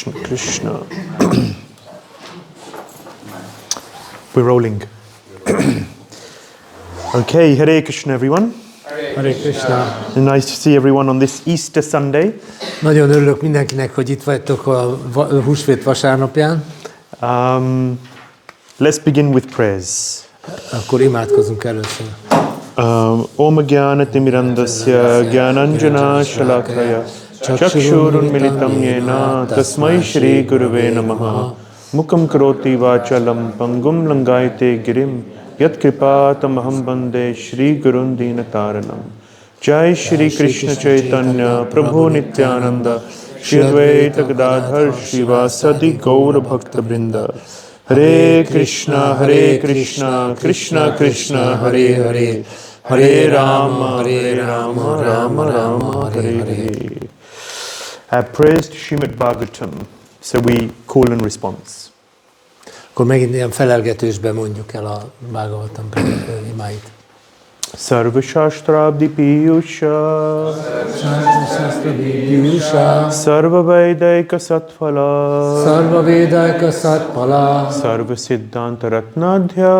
Krishna Krishna. We're rolling. Okay, Hare Krishna everyone. Hare Krishna. Nice to see everyone on this Easter Sunday. Nagyon örülök mindenkinek, hogy itt vagytok a húsvét vasárnapján. Let's begin with prayers. Akkor imádkozunk először. Om Gyānatimirandasya Gyānanjana Shalakaya Chakshurun Militam Yena Tasmai Shri Gurave Namaha Mukam Karoti Vachalam Pangum Langayate Girim Yat Kripatam Aham Bande Shri Gurun Dinataranam Jai Shri Krishna Chaitanya Prabhu Nityananda Shri Advaita Gadadhar Shivasadi Gaura Bhakta Brinda Hare Krishna, Krishna Krishna, Hare Hare, Hare Rama, Rama Rama, Hare Hare. Our prayers to Śrīmad-Bhāgavatam, so we call in response. Akkor megint ilyen felelgetősben mondjuk el a Bhāgavatam imáit. Sarva Shastrabdi Piyusha Sarva Vedaika Satphala Sarva Vedaika Satphala Sarva Siddhanta Ratnadhya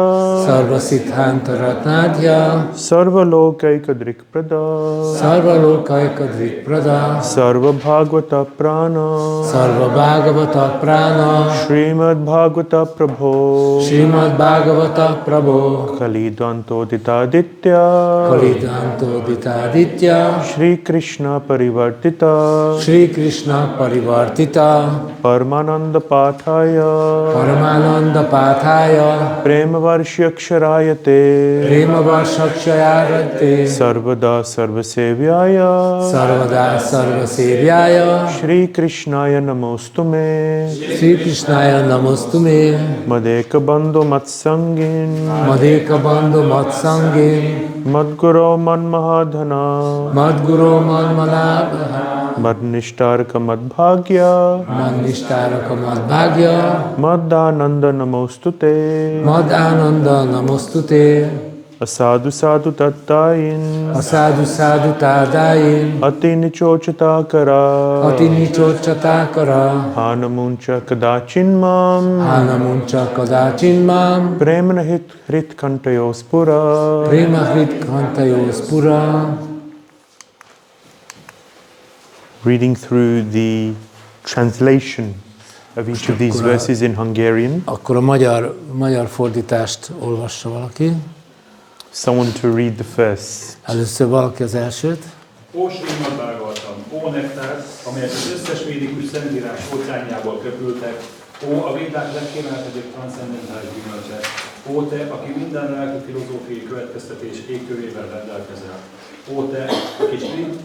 Sarva Siddhanta Ratnadhya Sarva Lokaika Drikprada Sarva Lokaika Drikprada Sarva Bhagavata Prana Sarva Bhagavata Prana Śrīmad-Bhāgavata Prabho Śrīmad-Bhāgavata Prabho Kalidanto Ditaditya Kalidanto Ditaditya Shri Krishna Parivartita Shri Krishna Parivartita Paramananda Pathaya Paramananda Pathaya Prema Varshyaksharayate Prema Varshakshayarate Sarvada Sarvasevyaya Sarvada Sarvasevyaya Shri Krishnaya Namostume Shri Krishnaya Namostume Madeka Bandhu Matsangin Madeka Bandhu Matsangin Madguru Manmahadhana Madguru Manmanabha Madnishtarka Madbhagya Madnishtaraka Madbhagya Madananda Namostute Madananda Namostute Asadu Sadhu Tattayin Asadu Sadhu Tadayin Ati Nichochatakara Ati Nichochatakara Hanamuncha Kadachinmam Hanamuncha Kadachinmam Premana Hrit Kantayospura Prema Hrit Kantayospura. Reading through the translation of each of these verses in Hungarian. Akkor a magyar fordítást olvassa valaki. Someone to read the first. Először valaki az elsőt. Ó Śrīmad-Bhāgavatam, ó nektár, amelyet az összes védikus szentírás óceánjából köpültek, ó a védák legkiemeltebb transzcendentális gyümölcse, ó te, aki minden lelki filozófiai következtetés égkövével rendelkezel, ó te, aki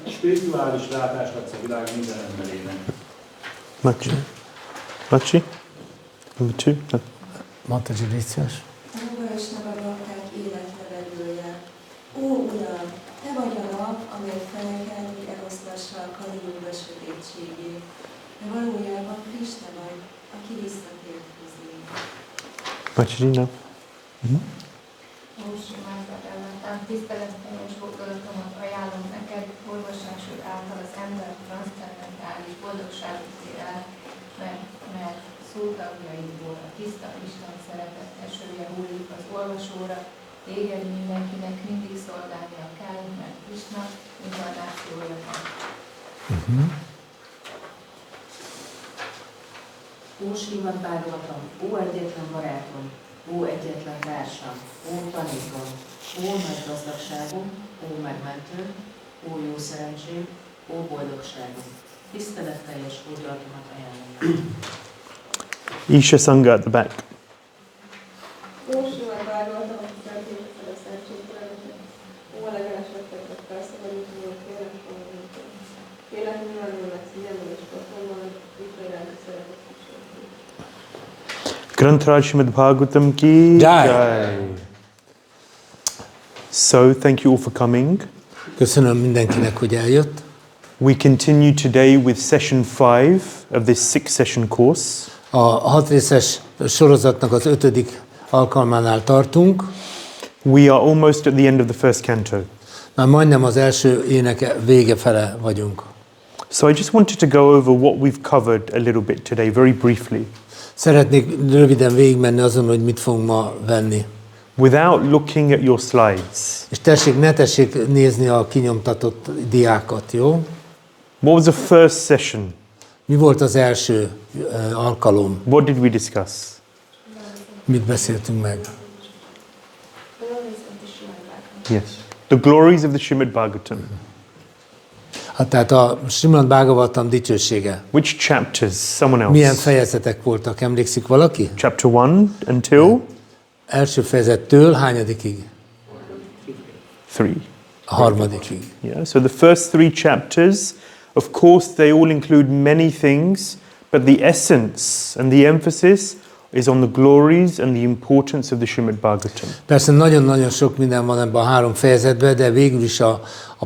spirituális látást adsz a világ minden emberének. Machi? Machi? Number two? No. Mataji, légy szíves. Ó, Uram, Te vagy a nap, amely felkelni elosztassa a Kali-juga sötétségét, de valójában Krishna vagy, aki visszatért közé. Machi, no. Ó, Śrīmad-Bhāgavatam, tiszteletteljes gondolatomat ajánlom neked, olvasásod által az ember transzcendentális boldogságot ér el, mert szótagjaidból a tiszta Isten szeretet esője hullik az olvasóra, téged mindenkinek mindig szolgálnia kell, mert Krishna inkarnációja van. Ó Śrīmad-Bhāgavatam, ó egyetlen barátom, ó egyetlen társam, ó tanítom, ó nagy gazdagságom, ó megmentő, ó jó szerencsém, ó boldogságom. Tiszteletteljes gondolatomat ajánlom. Isha Sangha at the back. Ó, Śrīmad-Bhāgavatam, tiszteltésed a szentségtelenetek, ó, legelesettetek felszabadítóval, kérlek fogadótól. Kérlek nyilvánulnak szívemmel és patommal, itt iránti szeretet kísértő. Granth Śrīmad-Bhāgavatam ki jai. So, thank you all for coming. Köszönöm mindenkinek, hogy eljött. We continue today with session 5 of this 6-session course. A 6 részes sorozatnak az 5. alkalmánál tartunk. We are almost at the end of the first canto. Már majdnem az első ének vége fele vagyunk. So I just wanted to go over what we've covered a little bit today, very briefly, Szeretnék röviden végigmenni azon, hogy mit fogunk ma venni. without looking at your slides. És ne tessék nézni a kinyomtatott diákat, jó? What was the first session? Mi volt az első alkalom? What did we discuss? Mit beszéltünk meg? Yes. The glories of the Śrīmad-Bhāgavatam. Hát tehát a Śrīmad-Bhāgavatam dicsősége. Which chapters? Someone else. Milyen fejezetek voltak? Emlékszik valaki? Chapter 1 until Első fejezettől hányadikig? 3. A harmadikig. Yeah. So the first 3 chapters, of course, they all include many things, but the essence and the emphasis is on the glories and the importance of the Śrīmad-Bhāgavatam. Persze nagyon-nagyon sok minden van ebben a 3 fejezetben, de végül is a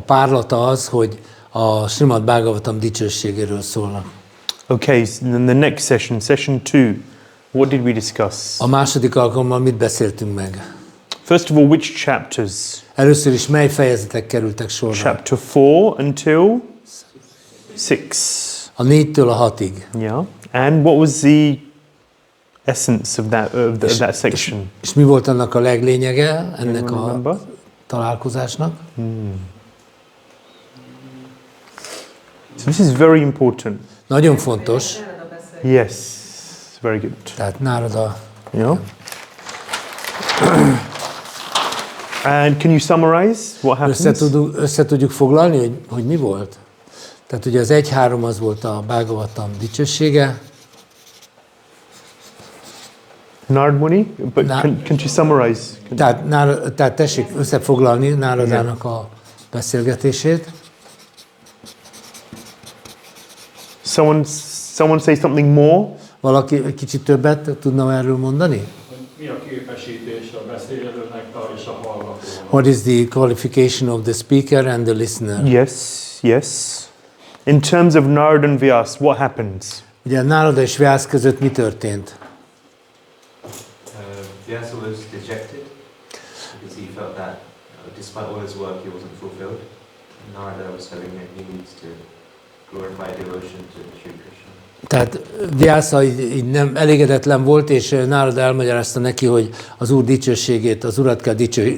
párlata az, hogy a Śrīmad-Bhāgavatam dicsőségéről szólnak. Okay, so then the next session, session 2, what did we discuss? A második alkalommal mit beszéltünk meg? First of all, which chapters? Először is mely fejezetek kerültek sorra? Chapter 4 until 6. A 4-től a 6-ig. Yeah. And what was the essence of that section? És mi volt annak a leglényege ennek Anyone a remember? találkozásnak? So this is very important. Nagyon fontos. Yes, very good. Tehát Nárada. Yeah. And can you summarize what happens? Össze tudjuk foglalni, hogy mi volt? Tehát ugye az 1-3 az volt a Bhāgavatam dicsősége. Narad Muni, but can you summarize? Tehát tessék összefoglalni Náradának a beszélgetését. Someone say something more? Valaki egy kicsit többet tudna erről mondani? Mi a képesítés a beszélőnek és a hallgatónak? What is the qualification of the speaker and the listener? Yes. In terms of Narad and Vyas, what happens? Ugye Nárada és Vyász között mi történt? Vyasa was dejected because he felt that despite all his work he wasn't fulfilled. Narada was telling him he needs to glorify devotion to Sri Krishna. Tehát Vyasa így nem elégedetlen volt, és Nárada elmagyarázta neki, hogy az Úr dicsőségét, az Urat kell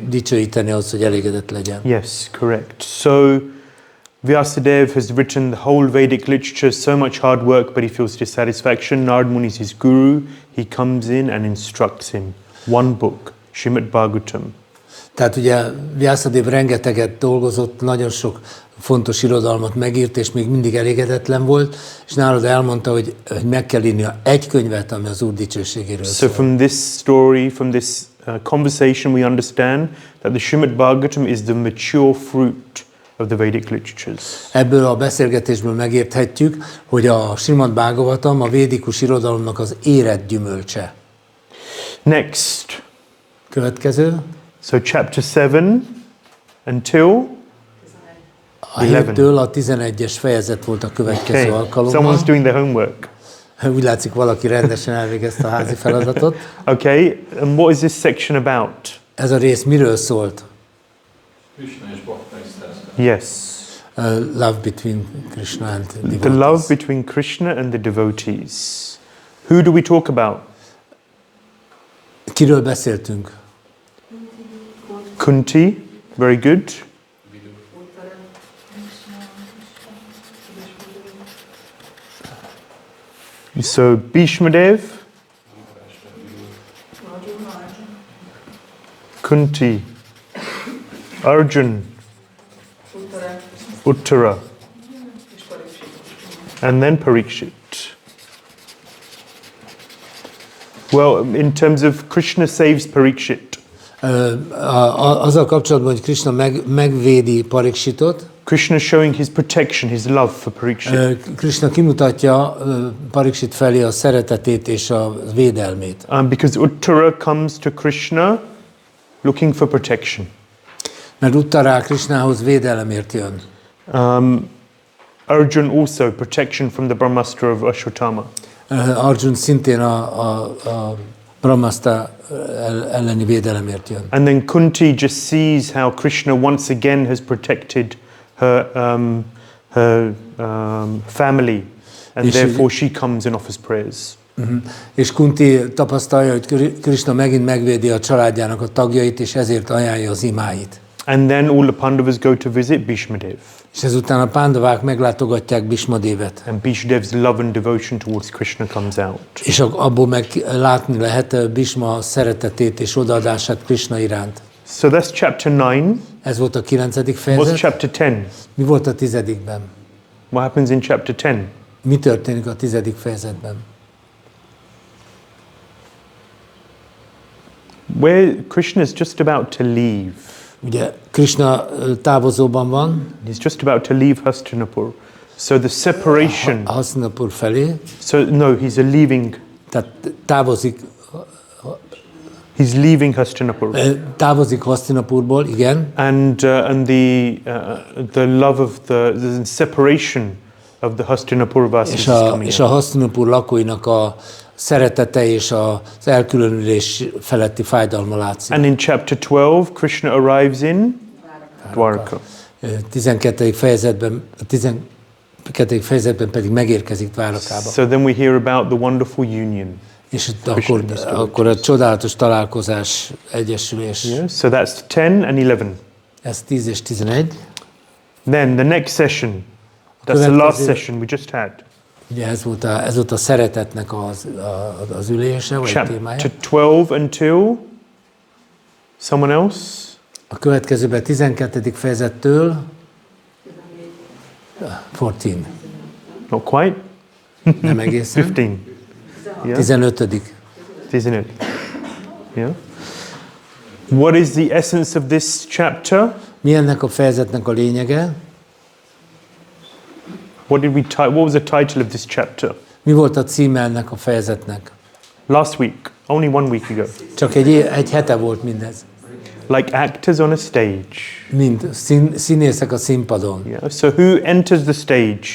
dicsőíteni ahhoz, hogy elégedett legyen. Yes, correct. So Vyasadeva has written the whole Vedic literature, so much hard work, but he feels dissatisfaction. Narad Muni is his guru. He comes in and instructs him. One book, Śrīmad-Bhāgavatam. Tehát ugye Vyasadeva rengeteget dolgozott, nagyon sok fontos irodalmat megírt, és még mindig elégedetlen volt, és Nárada elmondta, hogy meg kell írnia egy könyvet, ami az Úr dicsőségéről So szól. from this story, from this conversation, we understand that the Śrīmad-Bhāgavatam is the mature fruit of the Vedic literatures. Ebből a beszélgetésből megérthetjük, hogy a Śrīmad-Bhāgavatam a védikus irodalomnak az érett gyümölcse. Next, Következő. so chapter 7 until A 7-től a 11-es fejezet volt a következő alkalommal. Someone's doing their homework. Úgy látszik, valaki rendesen elvégezte a házi feladatot. Okay, and what is this section about? Ez a rész miről szólt? Krishna és Bhakta tisztelet. Yes, Love between Krishna and devotees. the love between Krishna and the devotees. Who do we talk about? Kiről beszéltünk? Kunti, very good. So Bhishmadev, Kunti, Arjun, Uttara, and then Parikshit. Well, in terms of Krishna saves Parikshit. Azzal kapcsolatban, hogy Krishna megvédi Parikshitot, Krishna showing his protection, his love for Parikshit. Krishna kimutatja Parikshit felé a szeretetét és a védelmét. Because Uttara comes to Krishna looking for protection. Mert Uttara Krishnához védelemért jön. Arjun also protection from the Brahmastra of Ashwatthama. Arjun szintén a Brahmastra elleni védelemért jön. And then Kunti just sees how Krishna once again has protected her her family, and therefore she comes and offers prayers. És Kunti tapasztalja, hogy Krishna megint megvédi a családjának a tagjait, és ezért ajánlja az imáit. And then all the Pandavas go to visit Bhishmadev. És ezután a pándavák meglátogatják Bhishmadevet. And Bhishmadev's love and devotion towards Krishna comes out. És abból meg látni lehet Bhishma szeretetét és odaadását Krishna iránt. So that's chapter 9. Ez volt a 9. What's fejezet. chapter 10? Mi volt a 10-ben? What happens in chapter 10? Mi történik a 10. fejezetben? Where Krishna is just about to leave. Ugye Krishna távozóban van. He's just about to leave Hastinapur. So the separation. Hastinapur felé. So no, he's leaving. Tehát távozik. He's leaving Hastinapur. Távozik Hastinapurból, igen. And the love of the separation of the Hastinapur vasis is coming. És a Hastinapur lakóinak a szeretete és az elkülönülés feletti fájdalma látszik. And in chapter 12, Krishna arrives in Dwarka. 12. fejezetben pedig megérkezik Dvárakába. So then we hear about the wonderful union. És akkor a csodálatos találkozás, egyesülés. Yeah, so that's 10 and 11. Ez 10 és 11. Then the next session, that's the last session we just had. Ugye ez volt a szeretetnek az ülése, vagy témája. Chapter 12 until someone else. A következőben 12. fejezettől 14. Not quite. Nem egészen. 15. Yeah. 15. 15. Yeah. What is the essence of this chapter? Mi ennek a fejezetnek a lényege? What was the title of this chapter? Mi volt a címe ennek a fejezetnek? Last week, only 1 week ago. Csak egy hete volt mindez. Like actors on a stage. Mint színészek a színpadon. Yeah. So who enters the stage?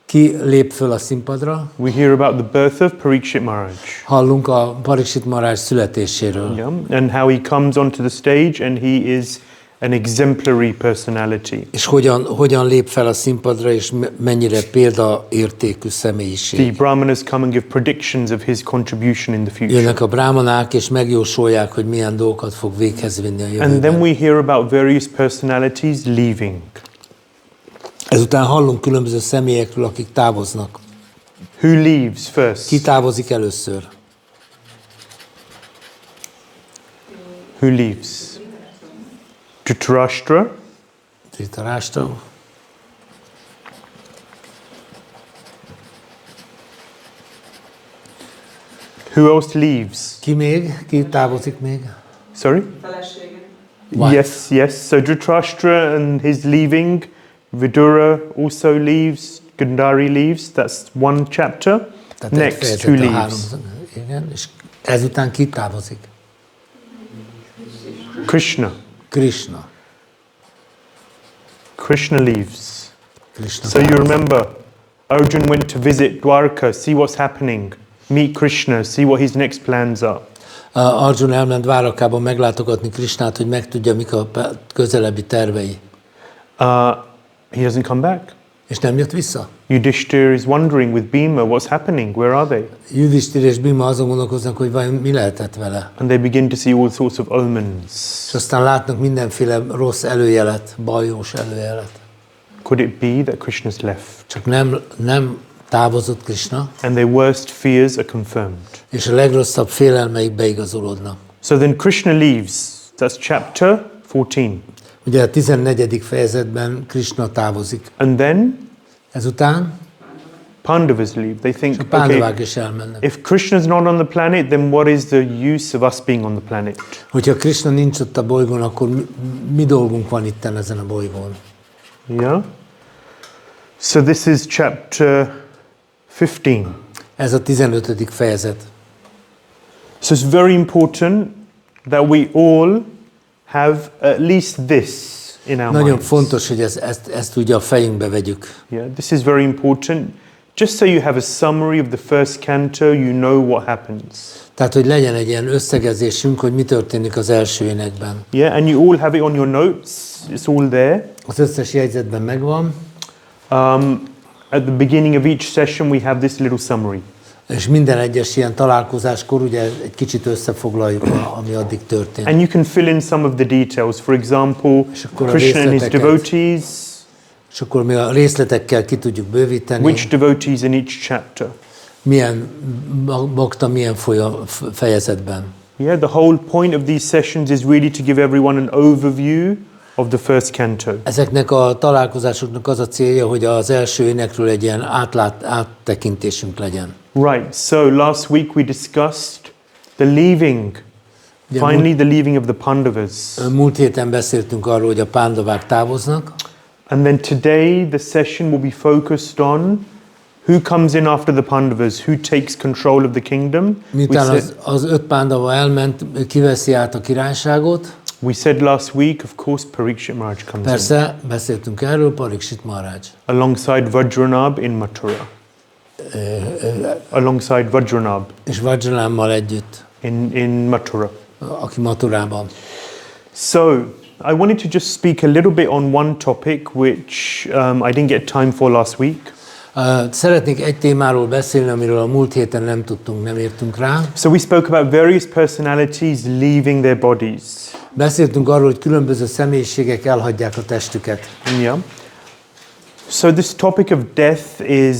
Ki lép föl a színpadra? We hear about the birth of Parikshit Maharaj. Hallunk a Parikshit Maharaj születéséről. Yeah. And how he comes onto the stage and he is an exemplary personality. És hogyan lép fel a színpadra, és mennyire példaértékű személyiség. The Brahmanas come and give predictions of his contribution in the future. Jönnek a brámanák, és megjósolják, hogy milyen dolgokat fog véghez vinni a jövőben. And then we hear about various personalities leaving. Ezután hallunk különböző személyekről, akik távoznak. Who leaves first? Ki távozik először? Who leaves? Dhritarashtra. Dhritarashtra. Who else leaves? Ki még? Ki távozik még? Sorry? Wife. Yes. So Dhritarashtra and his leaving. Vidura also leaves. Gandhari leaves. That's one chapter. Tehát next, who leaves? Igen, és ezután ki távozik? Krishna. Krishna. Krishna leaves. Krishna So you távozik. remember, Arjun went to visit Dwarka, see what's happening, meet Krishna, see what his next plans are. Arjun elment Dvárakába meglátogatni Krishnát, hogy megtudja, mik a közelebbi tervei. He doesn't come back. És nem jött vissza. Yudhishthira is wondering with Bhima, what's happening? Where are they? Yudhishthira és Bhima azon gondolkoznak, hogy vajon mi lehetett vele. And they begin to see all sorts of omens. És aztán látnak mindenféle rossz előjelet, baljós előjelet. Could it be that Krishna's left? Csak nem távozott Krishna, And their worst fears are confirmed. és a legrosszabb félelmeik beigazolódnak. So then Krishna leaves. That's chapter 14. Ugye a 14. fejezetben Krishna távozik. And then Ezután Pandavas leave. They think, a pándavák okay, is elmennek. if Krishna's not on the planet, then what is the use of us being on the planet? Hogyha Krishna nincs ott a bolygón, akkor mi dolgunk van itten ezen a bolygón? Yeah. So this is chapter 15. Ez a 15. fejezet. So it's very important that we all have at least this in our Nagyon minds. fontos, hogy ezt ugye a fejünkbe vegyük. Yeah, this is very important. Just so you have a summary of the first canto, you know what happens. Tehát, hogy legyen egy ilyen összegezésünk, hogy mi történik az első énekben. Yeah, and you all have it on your notes. It's all there. Az összes jegyzetben megvan. At the beginning of each session we have this little summary. És minden egyes ilyen találkozáskor ugye egy kicsit összefoglaljuk, ami addig történt. And you can fill in some of the details. For example, Krishna and his devotees. És akkor mi a részletekkel ki tudjuk bővíteni. Which devotees in each chapter? Milyen bakta, milyen fejezetben. Yeah, the whole point of these sessions is really to give everyone an overview of the first canto. Ezeknek a találkozásoknak az a célja, hogy az első énekről egy ilyen áttekintésünk legyen. Right, so last week we discussed the leaving, finally the leaving of the Pandavas. Múlt héten beszéltünk arról, hogy a pándavák távoznak. And then today the session will be focused on who comes in after the Pandavas, who takes control of the kingdom. Miután az 5 pándava elment, kiveszi át a királyságot. We said last week, of course, Parikshit Maharaj comes Persze, beszéltünk erről, Parikshit Maharaj. Alongside Vajranab in Mathura. Alongside Vajranab. És Vajranabmal együtt. In Mathura. Aki Mathurában. So, I wanted to just speak a little bit on one topic which I didn't get time for last week. Szeretnék egy témáról beszélni, amiről a múlt héten nem értünk rá. So we spoke about various personalities leaving their bodies. Beszéltünk arról, hogy különböző személyiségek elhagyják a testüket. Yeah. So this topic of death is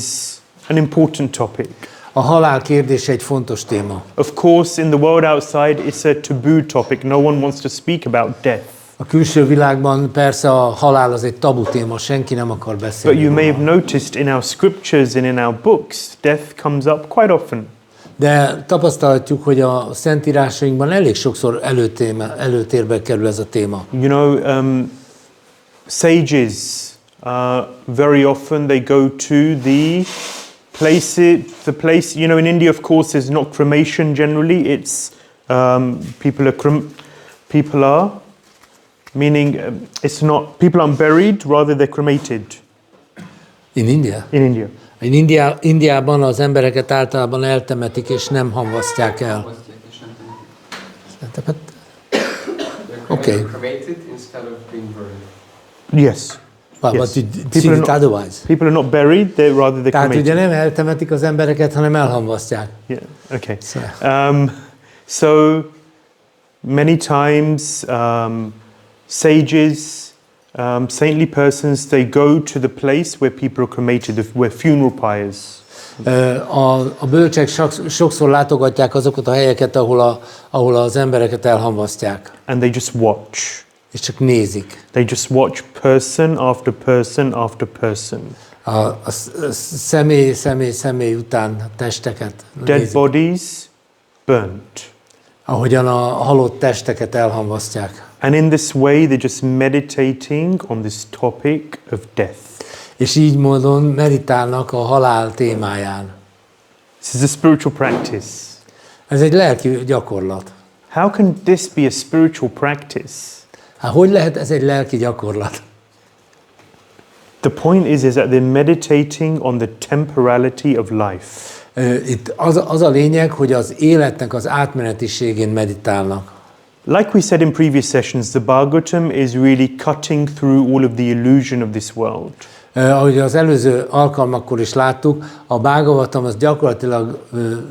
an important topic. A halál kérdése egy fontos téma. Of course, in the world outside, it's a taboo topic. No one wants to speak about death. A külső világban persze a halál az egy tabu téma, senki nem akar beszélni. But you may have noticed in our scriptures and in our books, death comes up quite often. De tapasztalhatjuk, hogy a szentírásainkban elég sokszor előtérbe kerül ez a téma. You know, sages, very often they go to the place, you know, in India, of course, there's not cremation generally. It's people are, meaning it's not, people aren't buried, rather they're cremated. In India? In India. Indiában az embereket általában eltemetik és nem hamvasztják el. Okay. Cremated instead of being buried. Yes. But Yes. you see it otherwise. People are not buried, rather they're Tehát cremated. ugye nem eltemetik az embereket, hanem elhamvasztják. Yeah, okay. So many times sages, saintly persons, they go to the place where people are cremated, where funeral pyres. A bölcsek sokszor látogatják azokat a helyeket, ahol az embereket elhamvasztják. And they just watch. És csak nézik. They just watch person after person after person. A személy után testeket Dead nézik. bodies burnt. Ahogyan a halott testeket elhamvasztják. And in this way they're just meditating on this topic of death. És így módon meditálnak a halál témáján. This is a spiritual practice. Ez egy lelki gyakorlat. How can this be a spiritual practice? Hát hogy lehet ez egy lelki gyakorlat? The point is that they're meditating on the temporality of life. Itt az a lényeg, hogy az életnek az átmenetiségén meditálnak. Like we said in previous sessions, the Bhagavatam is really cutting through all of the illusion of this world. Ahogy az előző alkalmakkor is láttuk, a Bhagavatam az gyakorlatilag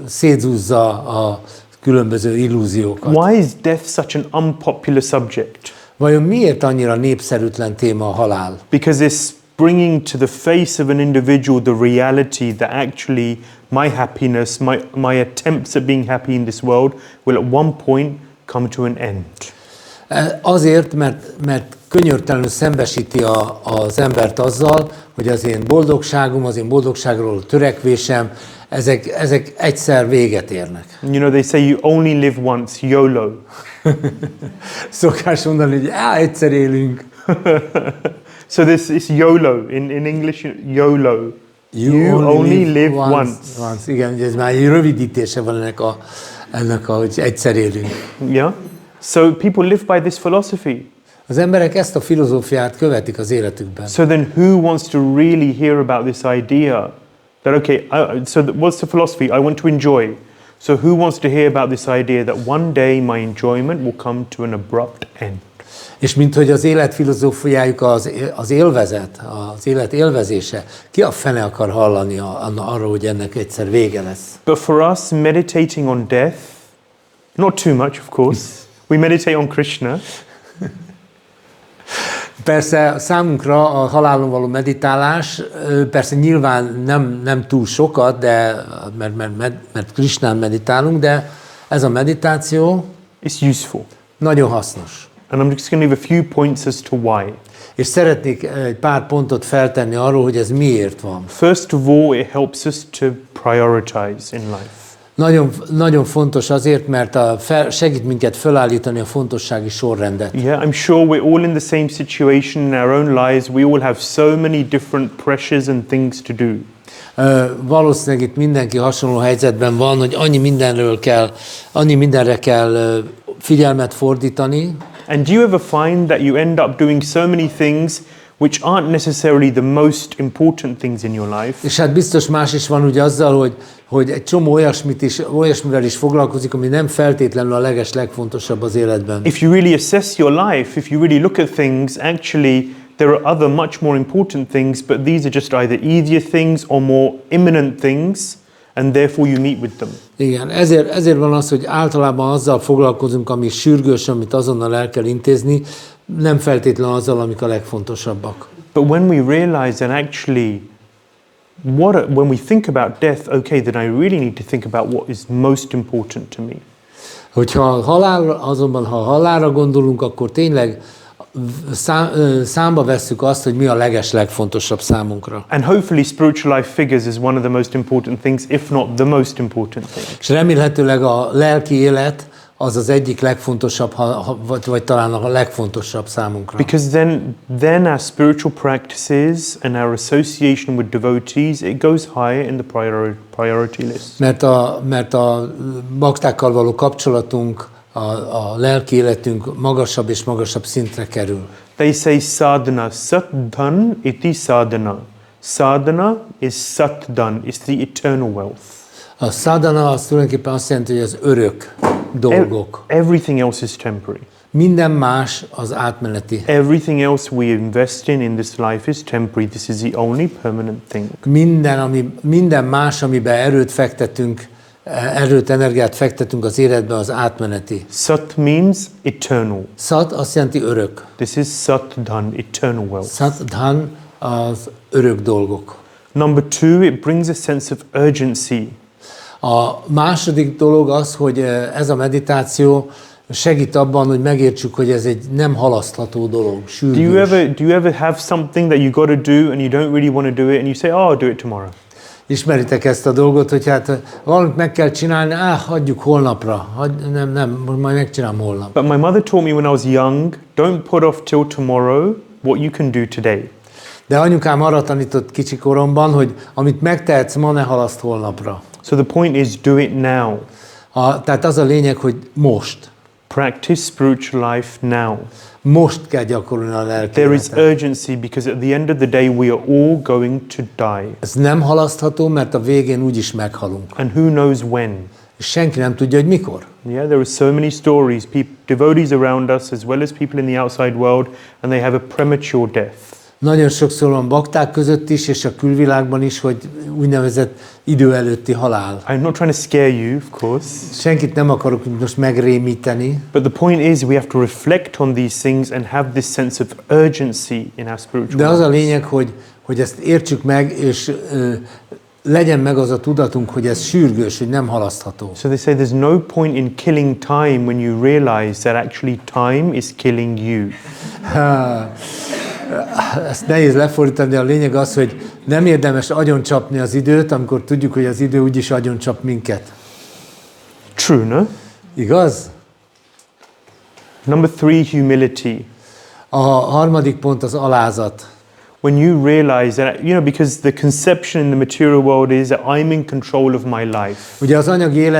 szétzúzza a különböző illúziókat. Why is death such an unpopular subject? Vajon miért annyira népszerűtlen téma a halál? Because it's bringing to the face of an individual the reality that actually my happiness, my attempts at being happy in this world will at one point come to an end. Azért, mert könyörtelenül szembesíti az embert azzal, hogy az én boldogságom, az én boldogságról törekvésem, ezek egyszer véget érnek. You know, they say you only live once, YOLO. Szokás mondani, hogy egyszer élünk. So this is YOLO. In English, YOLO. You only live once. Igen, ez már egy rövidítése van ennek hogy egyszer élünk. Yeah? So people live by this philosophy. Az emberek ezt a filozófiát követik az életükben. So then who wants to really hear about this idea? That okay, what's the philosophy? I want to enjoy. So who wants to hear about this idea that one day my enjoyment will come to an abrupt end? És mint hogy az élet filozófiájuk az élvezet, az élet élvezése, ki a fene akar hallani arról, hogy ennek egyszer vége lesz? But for us, meditating on death, not too much, of course. We meditate on Krishna. Persze számunkra a halálon való meditálás, persze nyilván nem túl sokat, de, mert Krishnán meditálunk, de ez a meditáció It's useful. nagyon hasznos. And I'm just going to give a few points as to why. És szeretnék egy pár pontot feltenni arról, hogy ez miért van. First of all, it helps us to prioritize in life. Nagyon fontos azért, mert segít minket felállítani a fontossági sorrendet. Yeah, I'm sure we're all in the same situation in our own lives. We all have so many different pressures and things to do. Valószínűleg itt mindenki hasonló helyzetben van, hogy annyi mindenre kell figyelmet fordítani. And do you ever find that you end up doing so many things which aren't necessarily the most important things in your life? És hát biztos más is van ugye azzal, hogy egy csomó olyasmivel is foglalkozik, ami nem feltétlenül a legfontosabb az életben. If you really assess your life, if you really look at things, actually there are other much more important things, but these are just either easier things or more imminent things, and therefore you meet with them. Igen, ezért van az, hogy általában azzal foglalkozunk, ami sürgős, amit azonnal el kell intézni, nem feltétlenül azzal, amik a legfontosabbak. But when we realize that actually, when we think about death, okay, then I really need to think about what is most important to me. Ha halálra gondolunk, akkor tényleg számba vesszük azt, hogy mi a legfontosabb számunkra. And hopefully spiritual life figures as one of the most important things, if not the most important thing. És remélhetőleg a lelki élet az egyik legfontosabb, vagy talán a legfontosabb számunkra. Because then our spiritual practices and our association with devotees, it goes higher in the priority list. Mert a baktákkal való kapcsolatunk, a lelki életünk magasabb és magasabb szintre kerül. They say sadhana, satdhan iti sadhana. Sadhana is satdhan, it's the eternal wealth. A sadhana az tulajdonképpen azt jelenti, hogy az örök dolgok. Everything else is temporary. Minden más az átmeneti. Everything else we invest in this life is temporary. This is the only permanent thing. Minden más, amiben energiát fektetünk az életbe, az átmeneti. Sat means eternal. Sat azt jelenti örök. This is satdhan, eternal wealth. Satdhan az örök dolgok. Number two, it brings a sense of urgency. A második dolog az, hogy ez a meditáció segít abban, hogy megértsük, hogy ez egy nem halasztható dolog, sürgős. Do you ever have something that you got to do and you don't really want to do it and you say, oh, I'll do it tomorrow? Ismeritek ezt a dolgot, hogy hát valamit meg kell csinálni, hagyjuk holnapra. Majd megcsinálom holnap. But my mother taught me when I was young, don't put off till tomorrow what you can do today. De anyukám arra tanított kicsi koromban, hogy amit megtehetsz ma, ne halaszd holnapra. So the point is, do it now. Tehát az a lényeg, hogy most. Practice spiritual life now. Most kell gyakorolni a lelki There is életet. urgency because at the end of the day we are all going to die. Ez nem halasztható, mert a végén úgyis meghalunk. And who knows when? És senki nem tudja, hogy mikor. Yeah, there are so many stories, devotees around us as well as people in the outside world, and they have a premature death. Nagyon sokszor van bakták között is, és a külvilágban is, hogy úgynevezett idő előtti halál. I'm not trying to scare you, of course. Senkit nem akarok most megrémíteni. But the point is we have to reflect on these things and have this sense of urgency in our spiritual De az a lives. lényeg, hogy ezt értsük meg, és legyen meg az a tudatunk, hogy ez sürgős, hogy nem halasztható. So they say there's no point in killing time when you realize that actually time is killing you. Ezt nehéz lefordítani, a lényeg az, hogy nem érdemes agyoncsapni az időt, amikor tudjuk, hogy az idő úgyis agyoncsap minket. True, no? Igaz? Number 3, humility. A harmadik pont az alázat. When you realize that, because the conception in the material world is that I'm in control of my life. Ugye az anyagi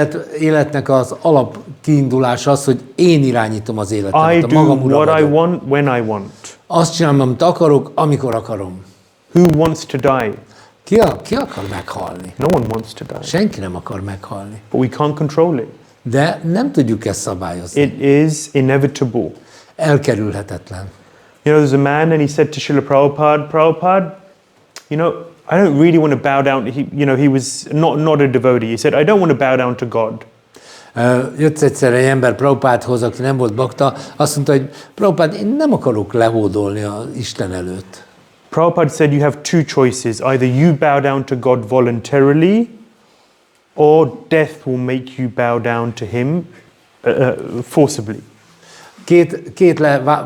életnek az alap kiindulás az, hogy én irányítom az életemet. I do what I want when I want. Azt csinálom, amit akarok, amikor akarom. Who wants to die? Ki akar meghalni? No one wants to die. Senki nem akar meghalni. But we can't control it. De nem tudjuk ezt szabályozni. It is inevitable. elkerülhetetlen. You know, there's a man and he said to Srila Prabhupada, you know, I don't really want to bow down. He was not a devotee. He said, I don't want to bow down to God. Jött egyszer egy ember Prabhupádhoz, aki nem volt bakta, azt mondta, hogy Prabhupád, én nem akarok lehódolni az Isten előtt. Prabhupada said you have two choices. Either you bow down to God voluntarily, or death will make you bow down to him forcibly.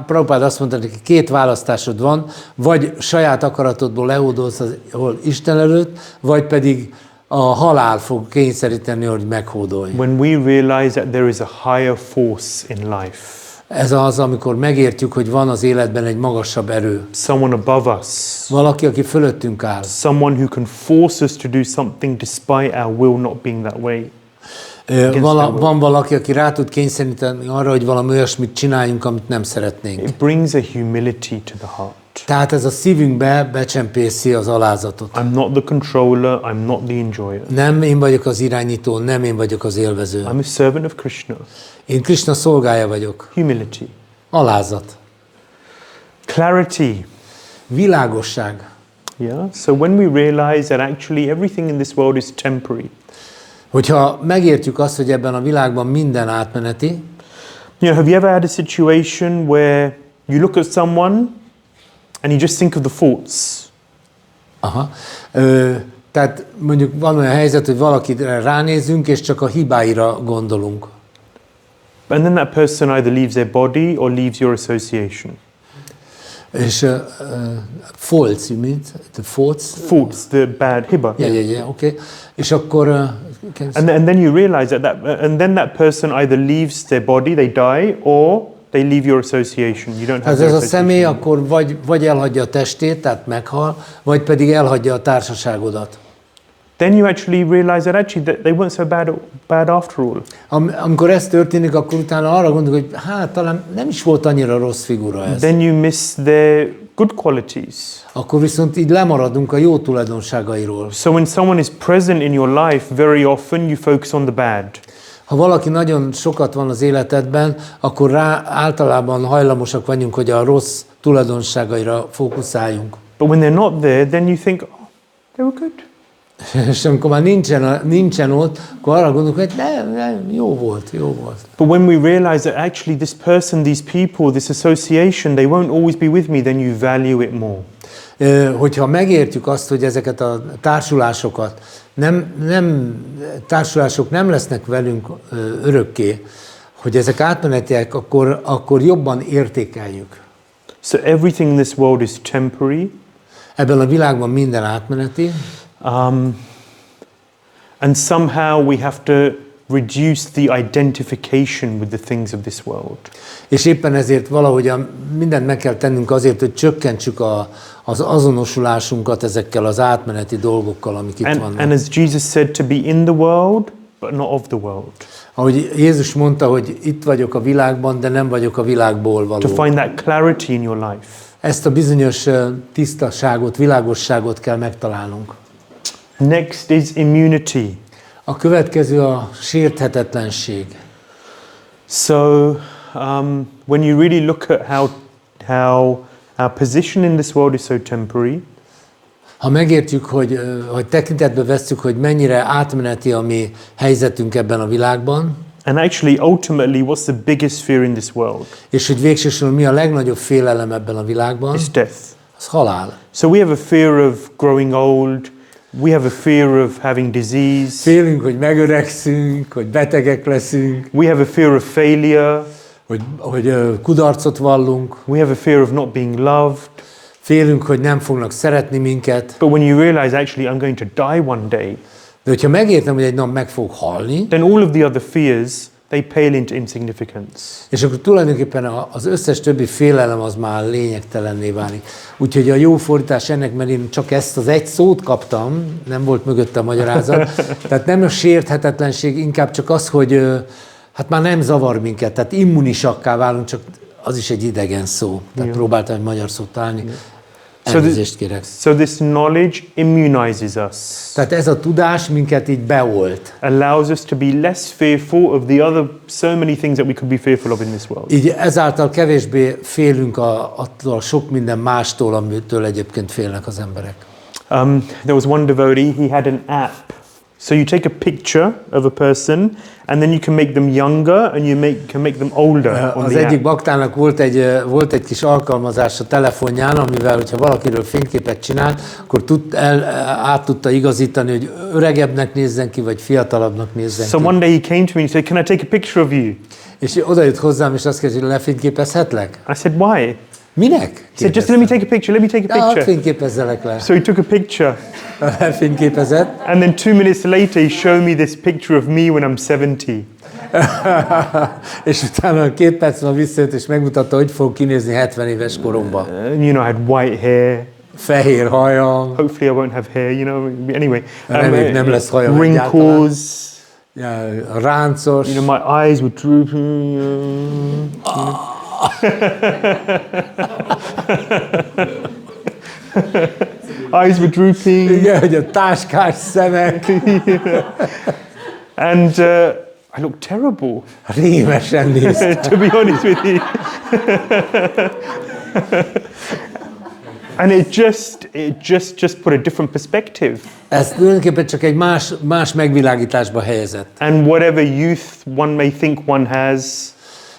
Prabhupád azt mondta neki, két választásod van, vagy saját akaratodból lehódolsz az Isten előtt, vagy pedig a halál fog kényszeríteni, hogy meghódolj. When we realize that there is a higher force in life. Ez az, amikor megértjük, hogy van az életben egy magasabb erő. Someone above us. Valaki, aki fölöttünk áll. Someone who can force us to do something despite our will not being that way. Van valaki, aki rá tud kényszeríteni arra, hogy valami olyasmit csináljunk, amit nem szeretnénk. It brings a humility to the heart. Tehát ez a szívünkbe becsempészi az alázatot. I'm not the controller, I'm not the enjoyer. Nem én vagyok az irányító, nem én vagyok az élvező. I'm a servant of Krishna. Én Krishna szolgája vagyok. Humility. Alázat. Clarity. Világosság. Yeah. So when we realize that actually everything in this world is temporary. Hogyha megértjük azt, hogy ebben a világban minden átmeneti. You know, have you ever had a situation where you look at someone and you just think of the faults? Aha. Tehát mondjuk van olyan helyzet, hogy valakire ránézünk, és csak a hibáira gondolunk. And then that person either leaves their body or leaves your association. És faults, you mean? The faults? Faults, the bad hiba. Yeah, okay. És akkor... and then you realize that person either leaves their body, they die, or they leave your association. You don't have ez a személy akkor vagy elhagyja a testét, tehát meghal, vagy pedig elhagyja a társaságodat. Then you actually realize that actually they weren't so bad after all. Amikor ez történik, akkor utána arra gondolok, hogy hát talán nem is volt annyira rossz figura ez. Then you miss their good qualities. Akkor viszont így lemaradunk a jó tulajdonságairól. So when someone is present in your life, very often you focus on the bad. Ha valaki nagyon sokat van az életedben, akkor általában hajlamosak vagyunk, hogy a rossz tulajdonságaira fókuszáljunk. But when they're not there, then you think, oh, they were good. És amikor már nincsen ott, akkor arra gondolok, hogy nem, jó volt. But when we realize that actually this person, these people, this association, they won't always be with me, then you value it more. Hogyha megértjük azt, hogy ezeket a társulásokat, társulások nem lesznek velünk örökké, hogy ezek átmenetiek, akkor jobban értékeljük. So everything in this world is temporary. Ebben a világban minden átmeneti. And somehow we have to reduce the identification with the things of this world. És éppen ezért valahogy mindent meg kell tennünk azért, hogy csökkentsük az azonosulásunkat ezekkel az átmeneti dolgokkal, amik itt vannak. And as Jesus said, to be in the world, but not of the world. Ahogy Jézus mondta, hogy itt vagyok a világban, de nem vagyok a világból való. To find that clarity in your life. Ezt a bizonyos tisztaságot, világosságot kell megtalálnunk. Next is immunity. A következő a sérthetetlenség. So when you really look at how our position in this world is so temporary, ha megértjük, hogy tekintetbe vesszük, hogy mennyire átmeneti a mi helyzetünk ebben a világban, and actually ultimately what's the biggest fear in this world? És hogy végsősorban mi a legnagyobb félelem ebben a világban? It's death. Az halál. So we have a fear of growing old. We have a fear of having disease. Félünk, hogy megöregszünk, hogy betegek leszünk. We have a fear of failure. Hogy kudarcot vallunk. We have a fear of not being loved. Félünk, hogy nem fognak szeretni minket. But when you realize actually I'm going to die one day, de hogyha megértem, hogy egy nap meg fog halni, then all of the other fears, they pale into insignificance. És akkor tulajdonképpen az összes többi félelem az már lényegtelenné válik. Úgyhogy a jó fordítás ennek, mert én csak ezt az egy szót kaptam, nem volt mögötte a magyarázat, tehát nem a sérthetetlenség, inkább csak az, hogy hát már nem zavar minket, tehát immunisakká válunk, csak az is egy idegen szó. Tehát próbáltam egy magyar szót találni. Elnézést kérek. So this knowledge immunizes us. Tehát ez a tudás minket így beolt. Allows us to be less fearful of the other so many things that we could be fearful of in this world. Így ezáltal kevésbé félünk attól sok minden mástól, amitől egyébként félnek az emberek. There was one devotee, he had an app. So you take a picture of a person and then you can make them younger and you can make them older on Az the egyik app. baktának volt egy kis alkalmazás a telefonján, amivel, hogyha valakiről fényképet csinált, akkor át tudta igazítani, hogy öregebbnek nézzen ki, vagy fiatalabbnak nézzen So ki. one day he came to me and said, "Can I take a picture of you?" És oda jött hozzám, és azt kérdezi, hogy lefényképezhetlek? I said, "Why?" Minek? He said, "Just let me take a picture. Let me take a Ja, picture." fényképezzelek le. So he took a picture. Lefényképezett. And then 2 minutes later, he showed me this picture of me when I'm 70. És utána 2 perc múlva visszajött, és megmutatta, hogy fog kinézni 70 éves koromban. You know, I had white hair. Fehér hajam, Hopefully, I won't have hair. You know. Anyway, reméljük nem lesz hajam wrinkles. ja, ráncos. You know, my eyes were drooping. Eyes were drooping. Igen, hogy a táskás szemek. And I looked terrible. Rémesen néz. To be honest with you. And it just put a different perspective. Ez tulajdonképpen csak egy más megvilágításba helyezett. And whatever youth one may think one has,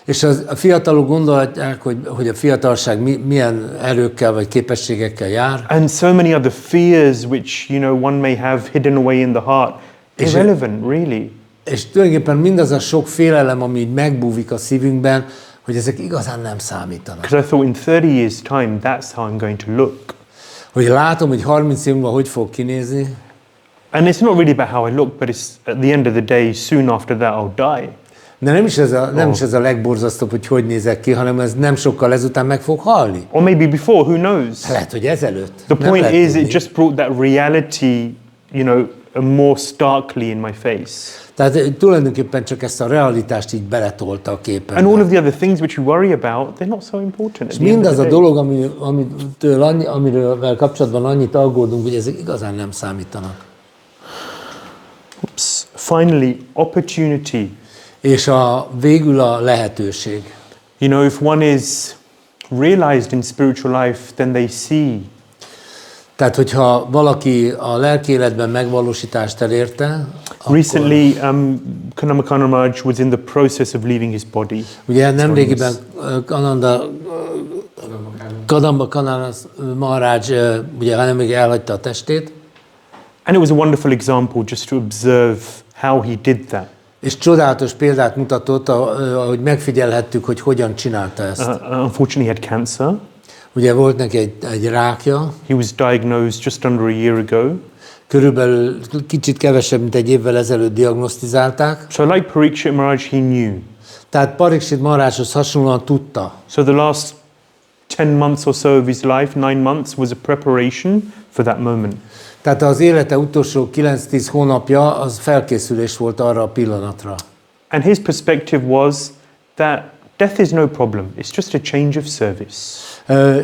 És a fiatalok gondolják, hogy a fiatalság milyen erőkkel vagy képességekkel jár. and so many other fears which, you know, one may have hidden away in the heart, irrelevant, really. És tulajdonképpen mindaz a sok félelem, ami így megbúvik a szívünkben, hogy ezek igazán nem számítanak. Because I thought in 30 years' time, that's how I'm going to look. Hogy látom, hogy 30 év múlva hogy fog kinézni, And it's not really about how I look, but it's at the end of the day, soon after that, I'll die. de nem is ez a legborzasztóbb, hogy nézek ki, hanem ez nem sokkal ezután meg fog halni. Or maybe before, who knows? Lehet, hogy ezelőtt. The Nem point lehet is, tudni. it just brought that reality, you know, more starkly in my face. Tehát tulajdonképpen csak ezt a realitást így beletolta a képen. And all of the other things which we worry about, they're not so important. És At the end of mindaz the a day. dolog, amiről kapcsolatban annyit aggódunk, hogy ezek igazán nem számítanak. Oops. Finally, opportunity. És végül a lehetőség. You know, if one is realized in spiritual life, then they see. Tehát, hogyha valaki a lelki életben megvalósítást elérte, Recently, Kanama Maharaj was in the process of leaving his body. ugye nemrégiben Kadamba Maharaj ugye még elhagyta a testét, And it was a wonderful example just to observe how he did that. és csodálatos példát mutatott, ahogy megfigyelhettük, hogy hogyan csinálta ezt. Unfortunately, he had cancer. Ugye volt neki egy rákja, He was diagnosed just under a year ago. körülbelül kicsit kevesebb, mint egy évvel ezelőtt diagnosztizálták. So like Parikshit Maharaj, he knew. Tehát Parikshit Maharajhoz hasonlóan tudta. So the last 10 months or so of his life, 9 months, was a preparation for that moment. Tehát az élete utolsó 9-10 hónapja az felkészülés volt arra a pillanatra. And his perspective was that death is no problem. It's just a change of service.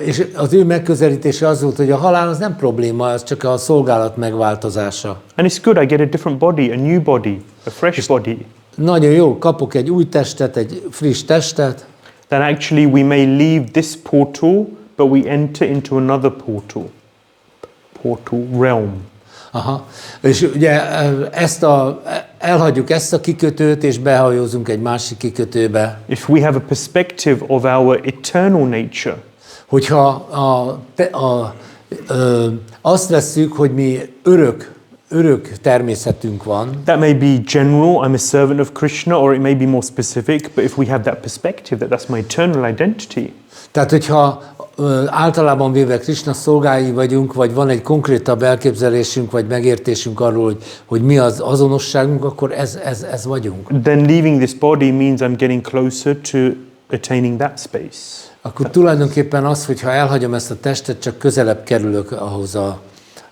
És az ő megközelítése az volt, hogy a halál az nem probléma, az csak a szolgálat megváltozása. And it's good, I get a different body, a new body, a fresh body. Nagyon jó, kapok egy új testet, egy friss testet, That actually we may leave this portal, but we enter into another portal. Realm. aha. És ugye elhagyjuk ezt a kikötőt, és behajózunk egy másik kikötőbe. If we have a perspective of our eternal nature, Hogyha azt vesszük, hogy mi örök természetünk van, that may be general, I'm a servant of Krishna, or it may be more specific, but if we have that perspective that that's my eternal identity, tehát hogyha általában véve Krishna szolgái vagyunk, vagy van egy konkrétabb elképzelésünk, vagy megértésünk arról, hogy mi az azonosságunk, akkor ez vagyunk. then leaving this body means I'm getting closer to attaining that space. Akkor tulajdonképpen az, hogyha elhagyom ezt a testet, csak közelebb kerülök ahhoz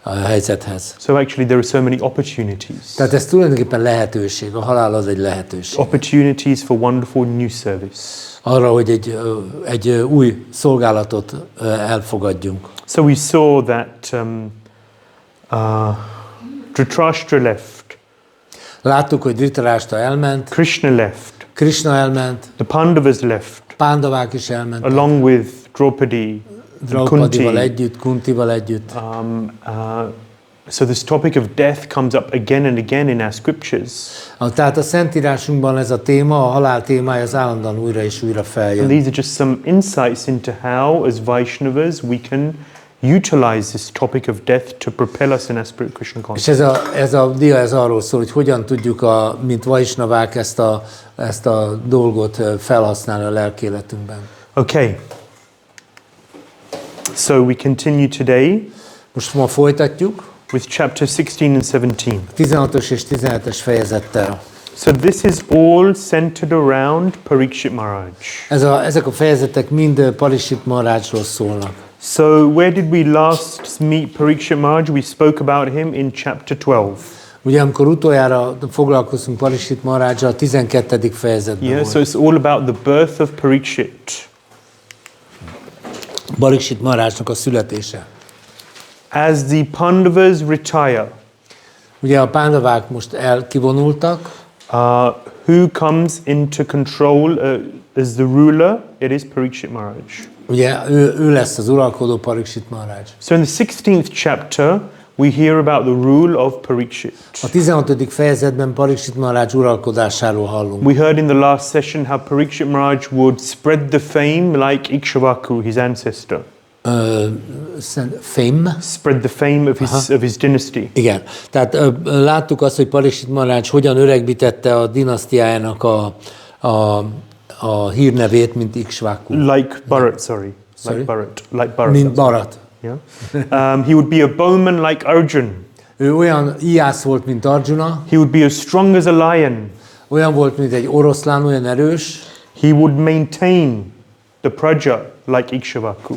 helyzethez. So actually there are so many opportunities. Tehát ez tulajdonképpen lehetőség, a halál az egy lehetőség. Opportunities for wonderful new service. Arra, hogy egy új szolgálatot elfogadjunk. So we saw that Dhritarashtra left, Láttuk, hogy Dhritarashtra elment, Krishna left, Krishna elment, the Pandavas left, Pándavák is elmentek, along with Draupadi, Draupadival Kunti. együtt, Kuntival együtt. So this topic of death comes up again and again in our scriptures. Tehát a Szentírásunkban ez a téma, a halál témája az állandóan újra és újra And feljön. these are just some insights into how, as Vaishnavas, we can utilize this topic of death to propel us in our spirit Krishna És consciousness. ez a dia ez arról szól, hogy hogyan tudjuk, mint Vaisnavák ezt a dolgot felhasználni a lelkéletünkben. Okay. So we continue today Most ma folytatjuk with chapter 16 and 17. 16-os és 17-es fejezettel. So this is all centered around Parikshit Maharaj. Ezek a fejezetek mind Parikshit Maharajról szólnak. So where did we last meet Parikshit Maharaj? We spoke about him in chapter 12. Ugye amikor utoljára foglalkoztunk Parikshit Maharajra, a 12. fejezetben Yeah, volt. so it's all about the birth of Parikshit. Parikshit Maharajnak a születése. As the Pandavas retire, Ugye a pándavák most kivonultak, who comes into control as the ruler? It is Parikshit Maharaj. ugye ő lesz az uralkodó Parikshit Maharaj. So in the 16th chapter, we hear about the rule of Parikshit. A 16. fejezetben Parikshit Maharaj uralkodásáról hallunk. We heard in the last session how Parikshit Maharaj would spread the fame like Ikshvaku, his ancestor. Fame? Spread the fame of his dynasty. Igen. Tehát láttuk azt, hogy Parikshit Maharaj hogyan öregbítette a dinasztiájának a hírnevét, mint Ikshvaku. Like Bharat, Sorry? Like Bharat. Mint Bharat. Yeah. He would be a bowman like Arjun. Ő olyan íjász volt, mint Arjuna, He would be as strong as a lion. olyan volt, mint egy oroszlán, olyan erős, He would maintain the praja like Ikshvaku.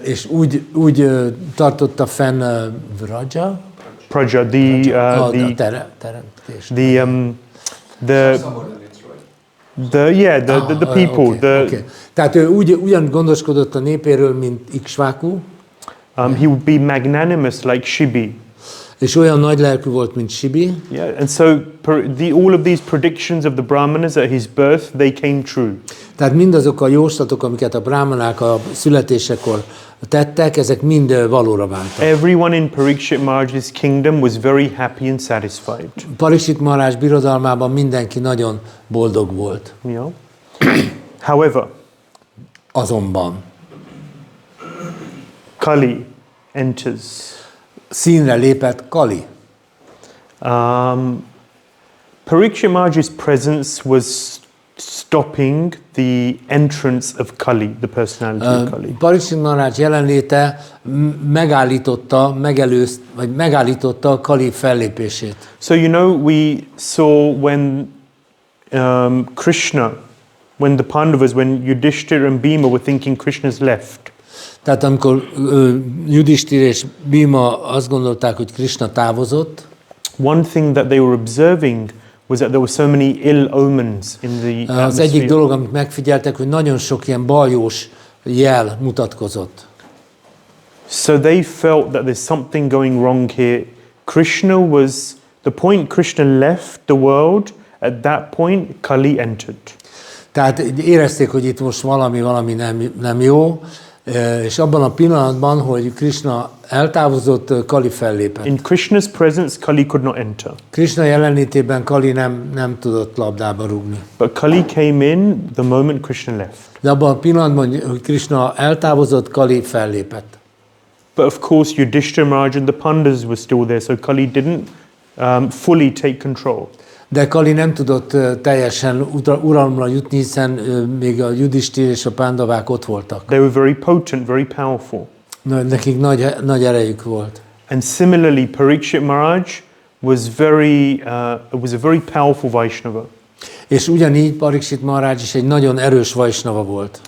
és úgy tartotta fenn Vraja, Praja, teremtés. The people. Okay. Tehát ő ugyan gondoskodott a népéről, mint Ikshvaku, He would be magnanimous like Shibi. és olyan nagy lelkű volt, mint Shibi. Yeah, and so all of these predictions of the Brahmanas at his birth, they came true. Tehát mindazok a jóslatok, amiket a brahmanák a születésekor tettek, ezek mind valóra váltak. Everyone in Parikshit Maharaj's kingdom was very happy and satisfied. Parikshit Maharaj birodalmában mindenki nagyon boldog volt. Yeah. However, Azonban Kali enters. színre lépett Kali. Parikshit Maharaj's presence was stopping the entrance of Kali, the personality of Kali. Parikshit Maharaj jelenléte megállította a Kali fellépését. So you know, we saw when when the Pandavas, when Yudhishthira and Bhima were thinking Krishna's left, Tehát amikor Yudhishthira és Bhima azt gondolták, hogy Krishna távozott, one thing that they were observing was that there were so many ill omens in the az egyik atmosphere. dolog, amit megfigyeltek, hogy nagyon sok ilyen baljós jel mutatkozott. So they felt that there's something going wrong here. Krishna was, the point Krishna left the world, at that point Kali entered. Tehát érezték, hogy itt most valami nem jó, és abban a pillanatban, hogy Krishna eltávozott, Kali fellépett. In Krishna's presence, Kali could not enter. Krishna jelenlétében Kali nem tudott labdába rúgni. But Kali came in the moment Krishna left. De abban a pillanatban, hogy Krishna eltávozott, Kali fellépett. But of course, Yudhishthira Maharaj and the Pandavas were still there, so Kali didn't fully take control. De Kali nem tudott teljesen uralomra jutni, hiszen még a Yudhishthira és a Pándavák ott voltak. They were very potent, very powerful. Nekik nagy erejük volt. And similarly, Parikshit Maharaj was a very powerful Vaishnava. És ugyanígy Parikshit Maharaj is egy nagyon erős Vaisnava volt.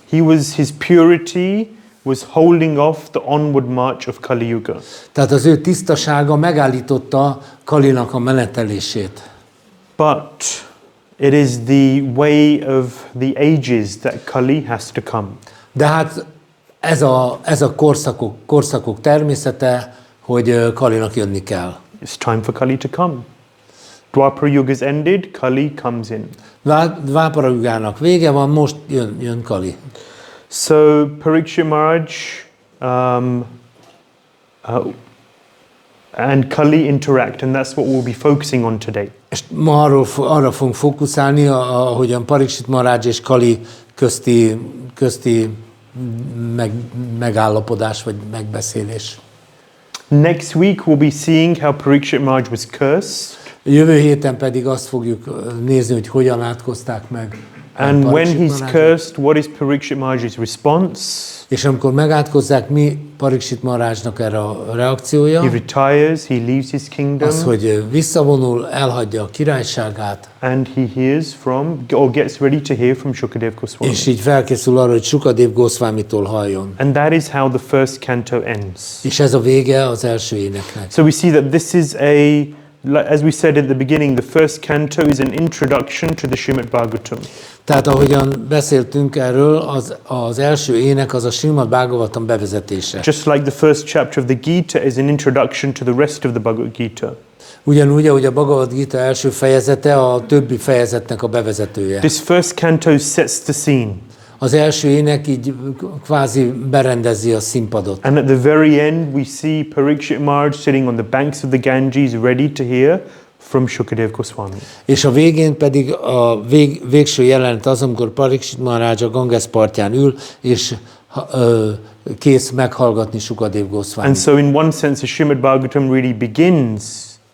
His purity was holding off the onward march of Kali Yuga. Tehát az ő tisztasága megállította Kalinak a menetelését. But it is the way of the ages that Kali has to come. De hát ez a korszakok természete, hogy Kalinak jönni kell. It's time for Kali to come. Dwapara Yuga's ended, Kali comes in. Dvapara Yugának vége van, most jön Kali. So Parikshit Maharaj and Kali interact, and that's what we'll be focusing on today. És ma arra fogunk fókuszálni, ahogyan Parikshit Maharaj és Kali közti megállapodás vagy megbeszélés. Next week we'll be seeing how Parikshit Maharaj was cursed. Jövő héten pedig azt fogjuk nézni, hogy hogyan átkozták meg. And when he's cursed, what is Parikshit Maharaj's response? És amikor megátkozzák, mi Parikshit Maharajnak erre a reakciója? He retires, he leaves his kingdom. Az, hogy visszavonul, elhagyja a királyságát. And he hears from, or gets ready to hear from Shukadev Goswami. És így felkészül arra, hogy Shukadev Goswamitól halljon. And that is how the first canto ends. És ez a vége az első éneknek. So we see that this is as we said at the beginning, the first canto is an introduction to the Śrīmad-Bhāgavatam. Tehát ahogyan beszéltünk erről, az első ének az a Śrīmad-Bhāgavatam bevezetése. Just like the first chapter of the Gita is an introduction to the rest of the Bhagavad Gita. Ugyanúgy, ahogy a Bhagavad Gita első fejezete a többi fejezetnek a bevezetője. This first canto sets the scene. Az első ének így kvázi berendezi a színpadot. And at the very end we see Parikshit Maharaj sitting on the banks of the Ganges ready to hear from Shukadev Goswami. És a végén pedig a végső jelenet az, amikor Parikshit Maharaj a Ganges partján ül, és kész meghallgatni Shukadev Goswami. And so in one sense the Śrīmad-Bhāgavatam really begins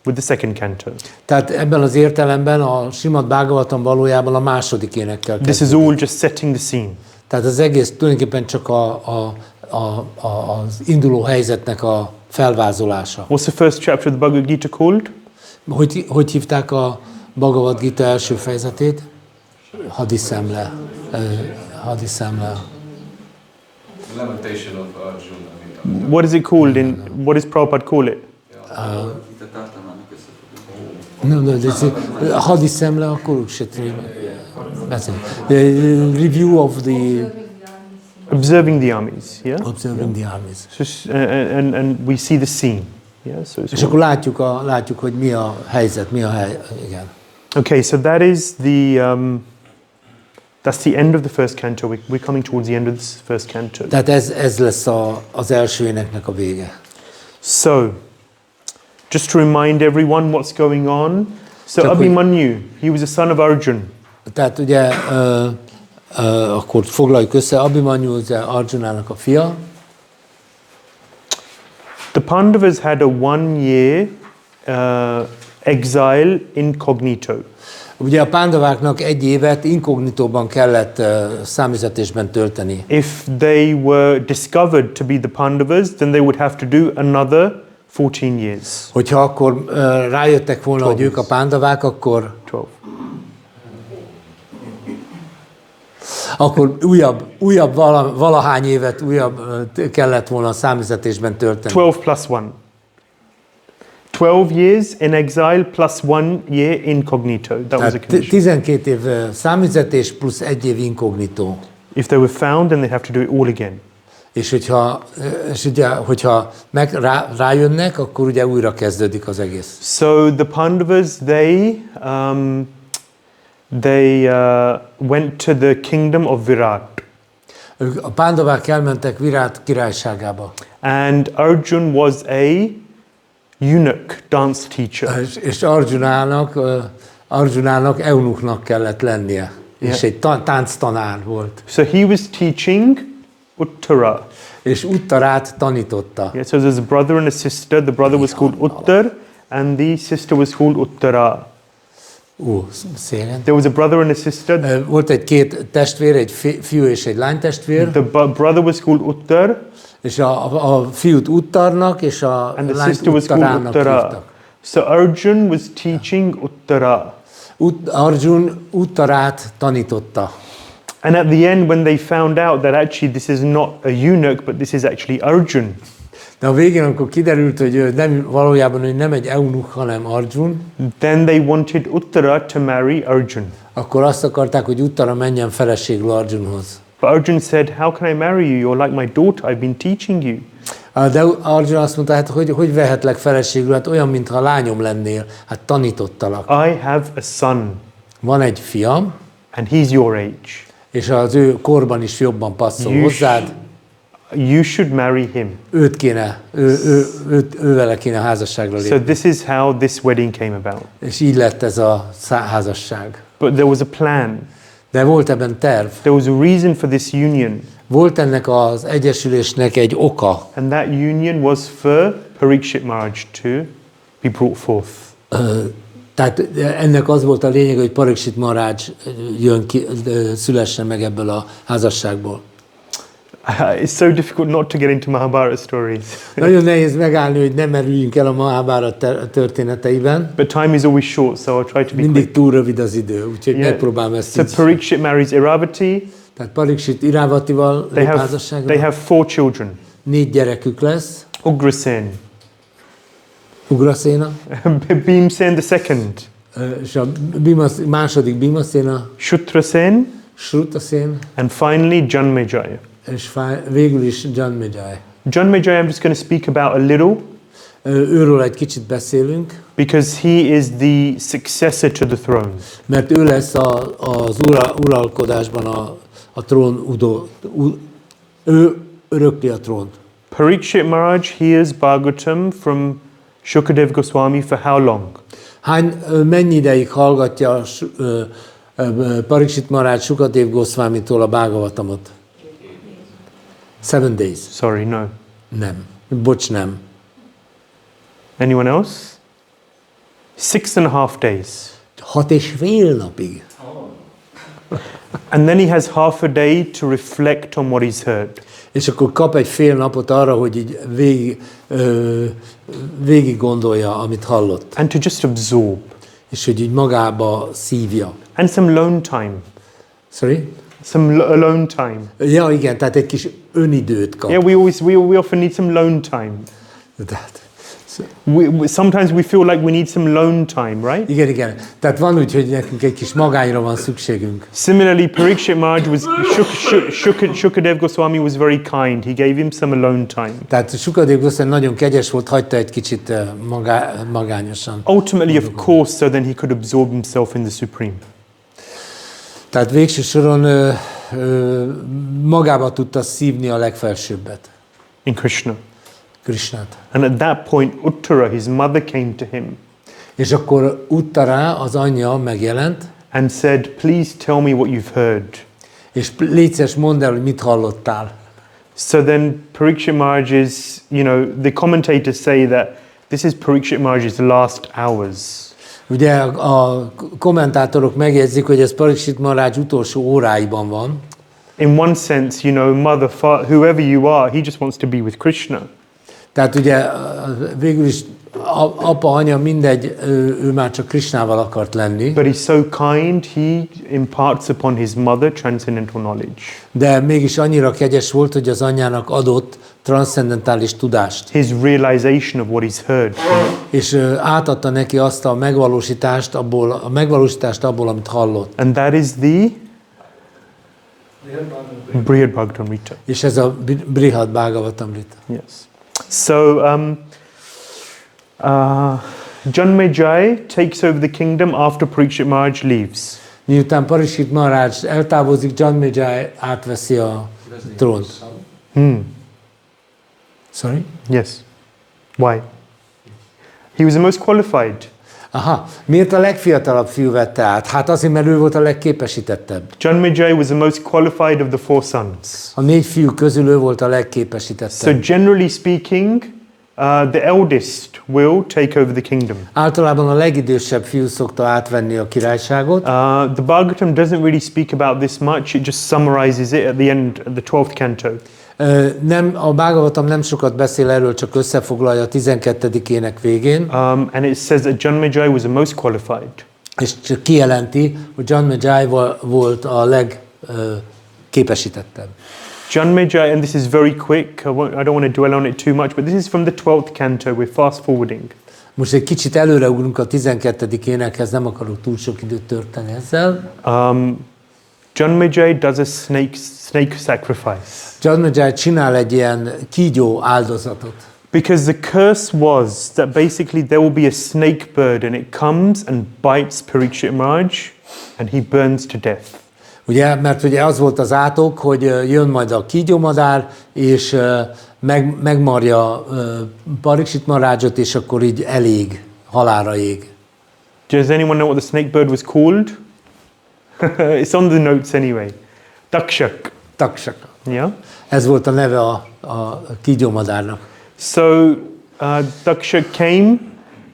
with the second canto. Tehát ebben az értelemben a Śrīmad-Bhāgavatam valójában a második énekkel kezdődik. This is all just setting the scene. Tehát az egész tulajdonképpen csak az induló helyzetnek a felvázolása. What's the first chapter of the Bhagavad Gita called? Hogy hívták a Bhagavad Gita első fejezetét? Hadiszemle. Lamentation of Arjuna. What is it called what does Prabhupada call it? Hadiszemle a Kurukshetrében. Review of the... Observing the armies, yeah? Observing the armies. So, and we see the scene. Yeah, so és akkor látjuk, hogy mi a helyzet, igen. Okay, so that is that's the end of the first canto. We're coming towards the end of this first canto. Tehát ez lesz az első éneknek a vége. So, just to remind everyone what's going on. So Abhimanyu, he was a son of Arjun. Tehát ugye akkor foglaljuk össze, Abhimanyu az Arjunának a fia. The Pandavas had a 1 year exile incognito. Ugye a pándaváknak 1 évet inkognitóban kellett számüzetésben tölteni. If they were discovered to be the Pandavas, then they would have to do another 14 years. Hogyha akkor rájöttek volna, hogy ők a pándavák, akkor 12. Akkor újabb valahány évet kellett volna a számüzetésben tölteni. 12 plus 1. 12 years in exile plus 1 year incognito. That was a condition. 12 év számüzetés plusz 1 év incognito. If they were found, then they have to do it all again. És hogyha rájönnek, akkor ugye újra kezdődik az egész. So the Pandavas, they went to the kingdom of Virat. A pándavák elmentek Virat királyságába. And Arjun was a eunuch, dance teacher. És Arjunának eunuchnak kellett lennie. Yeah. És egy tánctanár volt. So he was teaching Uttara. És Uttarát tanította. Yeah, so there's a brother and a sister. The brother was called Uttar and the sister was called Uttara. Szépen. There was a brother and a sister. Volt két testvér, egy fiú és egy lánytestvér. The brother was called Uttar. És a fiút Uttarnak és a lányt Uttarának hívtak. So Arjun was teaching Uttara. Arjun Uttarát tanította. And at the end, when they found out that actually this is not a eunuch, but this is actually Arjun. De a végén, amikor kiderült, hogy valójában ő nem egy eunuch, hanem Arjun, Then they wanted Uttara to marry Arjun. akkor azt akarták, hogy Uttara menjen feleségül Arjunhoz. But Arjun said, how can I marry you? You're like my daughter. I've been teaching you. De Arjun azt mondta, hát hogy vehetlek feleségül? Hát olyan, mintha lányom lennél. Hát tanítottalak. I have a son, Van egy fiam, and he's your age. és az ő korban is jobban passzol hozzád. You should marry him. Őt kéne, ővele kéne házasságra lépni. So this is how this wedding came about. És így lett ez a házasság. But there was a plan. De volt ebben terv. There was a reason for this union. Volt ennek az egyesülésnek egy oka. And that union was for Parikshit Maharaj to be brought forth. Tehát ennek az volt a lényeg, hogy Parikshit Maharaj szülessen meg ebből a házasságból. It's so difficult not to get into Mahabharata stories. Nagyon nehéz megállni, hogy nem merüljünk el a Mahabharata történeteiben. But time is always short, so I'll try to be Mindig quick. túl rövid az idő, úgyhogy megpróbálom ezt So így. Parikshit marries Iravati. Tehát Parikshit Iravatival lép They házasságra. have 4 children. 4 gyerekük lesz. Ugrasen, Ugrasena, Bhimsen II, és a második Bhimaszéna, Shutrasen, Srutasén, and finally Janmejaya. és végül is Janmejaya. Janmejaya I'm just going to speak about a little Őről egy kicsit beszélünk, because he is the successor to the throne. mert ő lesz az uralkodásban a trón ő örökli a trónt. Parikshit Maharaj hears Bhagavatam from Shukadev Goswami for how long? Mennyi ideig hallgatja Parikshit Maharaj Sukadev Goswamitól a Bhagavatamot? 7 days. Sorry, no. Nem. Bocs, nem. Anyone else? 6.5 days. 6,5 napig. And then he has half a day to reflect on what he's heard. És akkor kap egy fél napot arra, hogy így végig gondolja, amit hallott. And to just absorb. És hogy így magába szívja. And some alone time. Sorry? Some alone time. Ja, igen, tehát egy kis önidőt kap. Yeah, we often need some alone time. Tehát, Sometimes we feel like we need some alone time, right? igen. Tehát van úgy, hogy nekünk egy kis magányra van szükségünk. Similarly, Parikshit Maharaj Shukadev Goswami was very kind. He gave him some alone time. Tehát Sukadev Goswami nagyon kegyes volt, hagyta egy kicsit magányosan. Ultimately, of course, so then he could absorb himself in the Supreme. Tehát végső soron magába tudta szívni a legfelsőbbet. In Krishna. Krishnát. And at that point, Uttara, his mother, came to him És akkor Uttara, az anyja megjelent, and said, please tell me what you've heard. és légy szíves, mondd el, hogy mit hallottál. So then Parikshit Maharaj's, the commentators say that this is Parikshit Maharaj's last hours. Ugye a kommentátorok megjegyzik, hogy ez Parikshit Maharaj utolsó óráiban van. In one sense, mother, father, whoever you are, he just wants to be with Krishna. Tehát ugye végül is apa, anya, mindegy, ő már csak Krishnával akart lenni. But he's so kind, he imparts upon his mother transcendental knowledge. De mégis annyira kegyes volt, hogy az anyjának adott transzcendentális tudást. His realization of what he's heard. És átadta neki azt a megvalósítást abból, amit hallott. And that is the Brihad-Bhagavatam Rita. És ez a Brihad-Bhagavatam Rita. Yes. So, Janmejaya takes over the kingdom after Parikshit Maharaj leaves. Miután Parikshit Maharaj eltávozik, Janmejaya átveszi a trónt. Sorry? Yes. Why? He was the most qualified. Aha, miért a legfiatalabb fiú vette át? Hát azért, mert ő volt a legképesítettebb. Janmejaya was the most qualified of the 4 sons. A 4 fiú közül ő volt a So legképesítettebb. generally speaking, the eldest will take over the kingdom. Általában a legidősebb fiú szokta átvenni a királyságot. The Bhagavatam doesn't really speak about this much. It just summarizes it at the end of the 12th canto. A Bhagavatam nem sokat beszél erről, csak összefoglalja a 12. ének végén. And it says that Janmejaya was the most qualified. És csak kijelenti, hogy Janmejaya volt a képesítettem. Janmejai, and this is very quick, I don't want to dwell on it too much, but this is from the 12th canto, we're fast forwarding. Most egy kicsit előreugrunk a 12. énekhez, nem akarok túl sok időt tölteni ezzel. Janmejai does a snake sacrifice. Janmejai csinál egy ilyen kígyó áldozatot. Because the curse was that basically there will be a snake bird and it comes and bites Parikshit Maharaj and he burns to death. Ugye, mert ugye az volt az átok, hogy jön majd a kígyómadár, és megmarja Parikshit Maharajot, és akkor így elég, halálra ég. Does anyone know what the snake bird was called? It's on the notes anyway. Dakshak. Taksaka. Yeah? Ez volt a neve a kígyómadárnak. So Dakshak came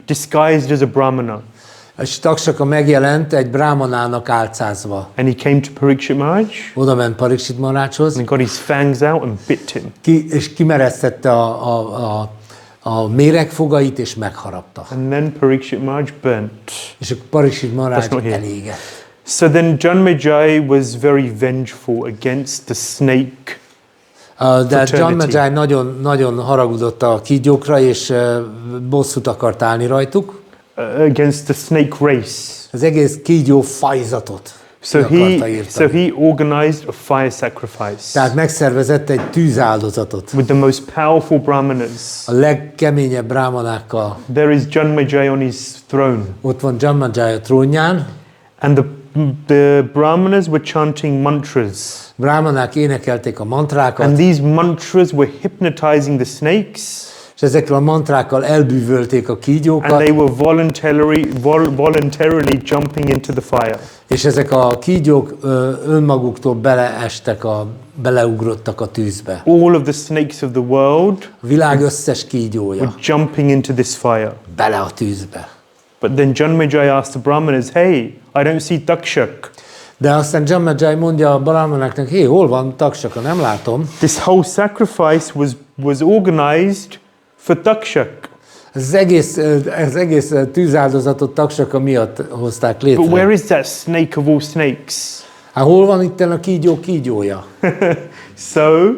disguised as a brahmana. És Taksaka megjelent egy brámanának álcázva. And he came to Parikshit Maharaj. Oda ment Parikshit Maharajhoz. And he got his fangs out and bit him. És kimeresztette a méregfogait, és megharapta. And then Parikshit Maharaj burnt. És a Parikshit Maharaj That's not here. elégett. So then Janmejai was very vengeful against the snake. De Janmejai nagyon haragudott a kígyókra, és bosszút akart állni rajtuk. Against the snake race. Az egész kígyó fajzatot So he organized a fire sacrifice. Tehát megszervezett egy tűzáldozatot. With the most powerful brahmanas. A legkeményebb brámanákkal. There is Janmejai on his throne. Ott van Janmejai a trónján. And the brahmanas were chanting mantras. Brámanák énekelték a mantrákat. And these mantras were hypnotizing the snakes. És ezekkel a mantrákkal elbűvölték a kígyókat. And they were voluntarily jumping into the fire. És ezek a kígyók önmaguktól beleugrottak a tűzbe. All of the snakes of the world A világ összes kígyója were jumping into this fire. bele a tűzbe. But then Janmejai asked the brahmanas, hey, I don't see Dakshak. De aztán Janmejai mondja a brahmanáknak, hé, hol van Taksaka, nem látom. This whole sacrifice was organized for Dakshak. Az egész tűzáldozatot Taksaka miatt hozták létre. But where is that snake of all snakes? Hát hol van itten a kígyó kígyója? So,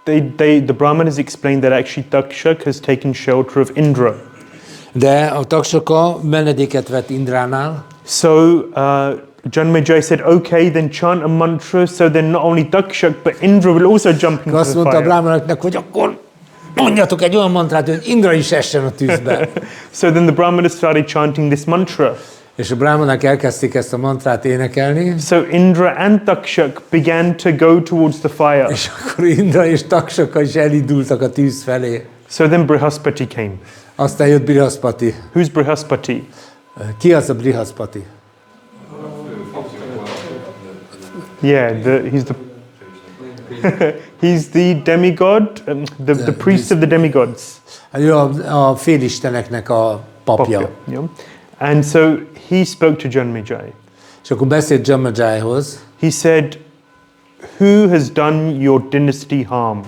the Brahmanas explained that actually Dakshak has taken shelter of Indra. De a Taksaka menedéket vett Indránál. So Janmejai said, okay, then chant a mantra, so then not only Dakshak, but Indra will also jump into Azt the mondta a fire. brahmanoknak, hogy akkor mondjatok egy olyan mantrát, hogy Indra is essen a tűzbe. So then the Brahmanas started chanting this mantra. És a brahmanák elkezdték ezt a mantrát énekelni. So Indra and Dakshak began to go towards the fire. És akkor Indra és Taksaka is elindultak a tűz felé. So then Brihaspati came. Aztán jött Brihaspati. Who's Brihaspati? Ki az a Brihaspati? Yeah, he's the demigod, the priest of the demigods. Ő a félisteneknek a papja. Yeah. And so he spoke to Janmejai. És akkor beszélt Janmejaihoz. He said, who has done your dynasty harm?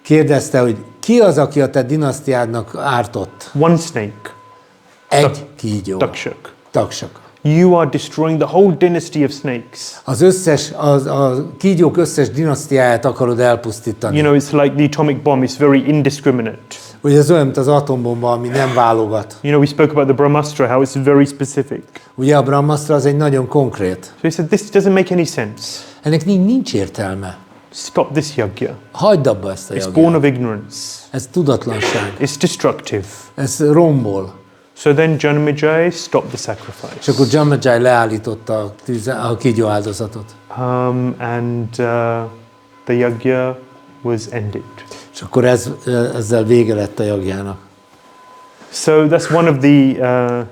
Kérdezte, hogy ki az, aki a te dinasztiádnak ártott? One snake. Egy kígyó. Dakshak. Taksaka. You are destroying the whole dynasty of snakes. A kígyók összes dinasztiáját akarod elpusztítani. You know, it's like the atomic bomb, it's very indiscriminate. Ugye ez olyan, mint az atombomba, ami nem válogat. You know, we spoke about the Brahmastra, how it's very specific. Ugye a Brahmastra az egy nagyon konkrét. So he said, this doesn't make any sense. Ennek nincs értelme. Stop this yajna. Hagyd abba ezt a It's born jagját. of ignorance. Ez tudatlanság. It's destructive. Ez rombol. So then Janmejai stopped the sacrifice. És akkor Janmejai leállította a kígyó áldozatot. And the yajna was ended. És akkor ezzel vége lett a jagjának. So that's one of the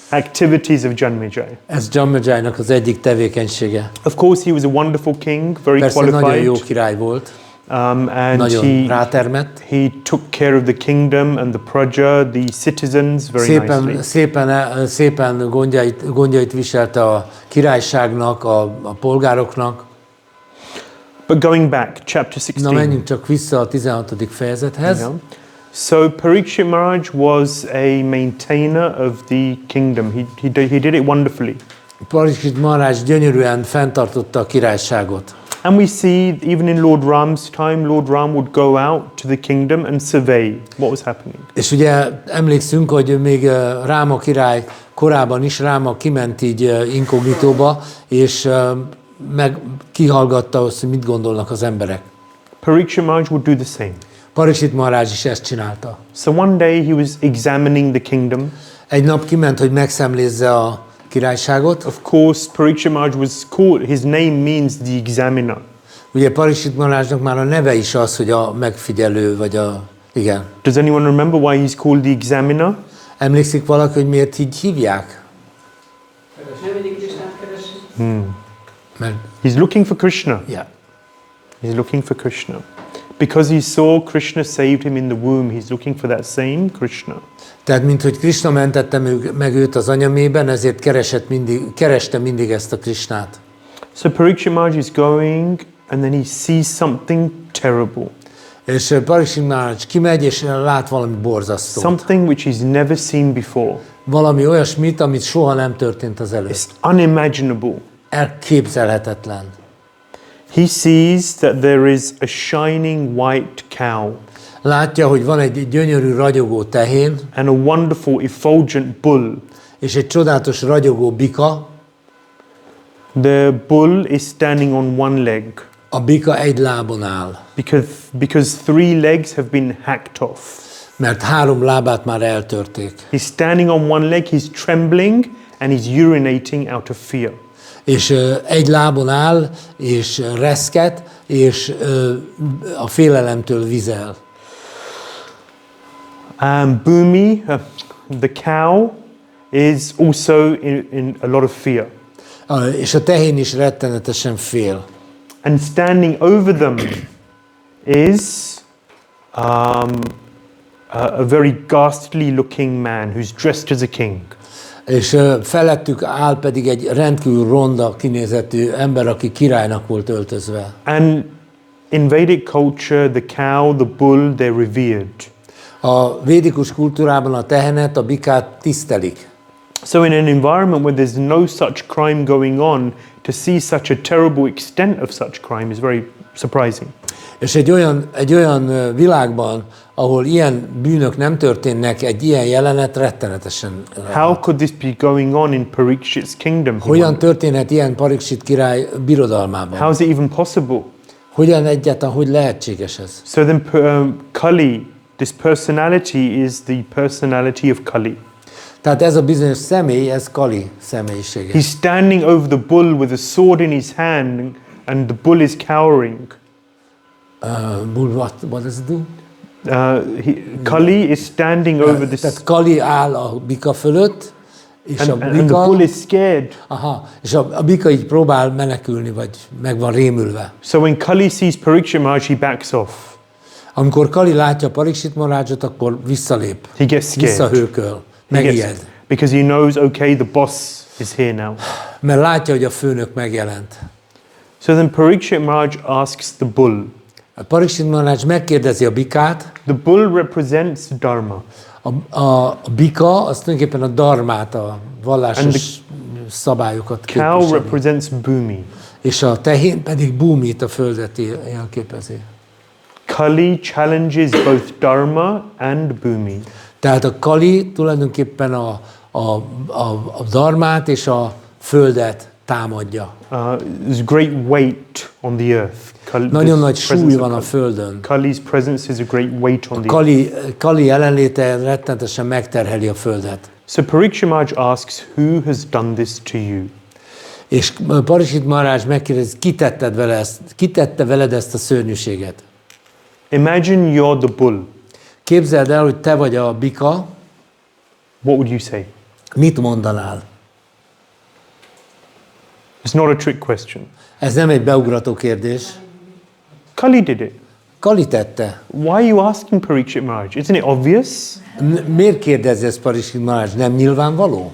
activities of Janmejai. Ez Janmejainak az egyik tevékenysége. Of course, he was a wonderful king, very Persze nagyon jó qualified. király volt, And nagyon rátermett. he took care of the kingdom and the praja, the citizens very nicely. Szépen gondjait viselte a királyságnak, a polgároknak. But going back, chapter 16. Na menjünk csak vissza a 16. fejezethez. Yeah. So Parikshit Maharaj was a maintainer of the kingdom. He did it wonderfully. Pariksit Maharaj gyönyörűen fenntartotta a királyságot. And we see, even in Lord Ram's time, Lord Ram would go out to the kingdom and survey what was happening. És ugye emlékszünk, hogy még Ráma király korában is Ráma kiment így inkognitóba, és meg kihallgatta azt, hogy mit gondolnak az emberek. Parikshit Maharaj would do the same. Pariksit Maharaj is ezt csinálta. So one day he was examining the kingdom. Egy nap kiment, hogy megszemlézze a királyságot. Of course, Parikshit Maharaj was called, his name means the examiner. Ugye Pariksit Maharajnak már a neve is az, hogy a megfigyelő, vagy a... Igen. Does anyone remember why he's called the examiner? Emlékszik valaki, hogy miért így hívják? Mert, He's looking for Krishna. yeah. He's looking for Krishna. Because he saw Krishna saved him in the womb, he's looking for that same Krishna. Tehát, mint hogy Krishna mentette meg őt az anyamében, ezért kereste mindig ezt a Krishnát. So Parikshit Maharaj is going and then he sees something terrible. És Pariksit Maharaj kimegy, és lát valami borzasztót. Something which he's never seen before. Valami olyasmit, amit soha nem történt az előtt. It's unimaginable. Elképzelhetetlen. He sees that there is a shining white cow Látja, hogy van egy gyönyörű ragyogó tehén, and a wonderful effulgent bull. és egy csodálatos ragyogó bika. The bull is standing on one leg A bika egy lábon áll, because 3 legs have been hacked off. mert 3 lábát már eltörték. He's standing on one leg, he's trembling and he's urinating out of fear. És egy lábon áll, és reszket, és a félelemtől vizel. Bhumi, the cow, is also in a lot of fear. És a tehén is rettenetesen fél. And standing over them is a very ghastly looking man who's dressed as a king. És felettük áll pedig egy rendkívül ronda kinézetű ember, aki királynak volt öltözve. And in Vedic culture, the cow, the bull, they're revered. A védikus kultúrában a tehenet, a bikát tisztelik. So in an environment where there's no such crime going on, to see such a terrible extent of such crime is very surprising. És egy olyan világban, ahol ilyen bűnök nem történnek, egy ilyen jelenet rettenetesen. How could this be going on in Parikshit's kingdom? Hogyan történhet ilyen Pariksit király birodalmában? How is it even possible? Hogyan egyáltalán, hogy lehetséges ez? So then Kali, this personality is the personality of Kali. Tehát ez a bizonyos személy, ez Kali személyisége. He's standing over the bull with a sword in his hand and the bull is cowering. Bull, what does it do? Kali is standing over this Tehát Kali áll a bika fölött, és a and the bika, bull is scared. és a bika így próbál menekülni, vagy meg van rémülve. So when Kali sees Parikshit Maharaj, he backs off. Amikor Kali látja Pariksit Maharajot, akkor visszalép, He gets scared. visszahőköl, megijed. Because he knows, okay, the boss is here now. Mert látja, hogy a főnök megjelent. So then Parikshit Maharaj asks the bull. A Pariksit Maharaj megkérdezi a bikát. The bull represents Dharma. A bika az tulajdonképpen a dharmát, a vallásos szabályokat Cow képviseli. represents Bhumi. És a tehén pedig Bhumit, a földet jelképezi. Kali challenges both Dharma and Bhumi. Tehát a Kali tulajdonképpen a dharmát és a földet támadja. There's great weight on the earth. Nagyon nagy súly van a földön. Kali's presence is a great weight on the earth. Kali jelenléte rettentesen megterheli a földet. So Parikshit Maharaj asks, who has done this to you? És Pariksit Maharaj megkérdezi, ki tette veled ezt a szörnyűséget? Imagine you're the bull. Képzeld el, hogy te vagy a bika. What would you say? Mit mondanál? It's not a trick question. Ez nem egy beugrató kérdés. Kali did it. Kali tette. Why are you asking Parikshit Maharaj? Isn't it obvious? Miért kérdezi ezt Pariksit Maharaj? Nem nyilvánvaló?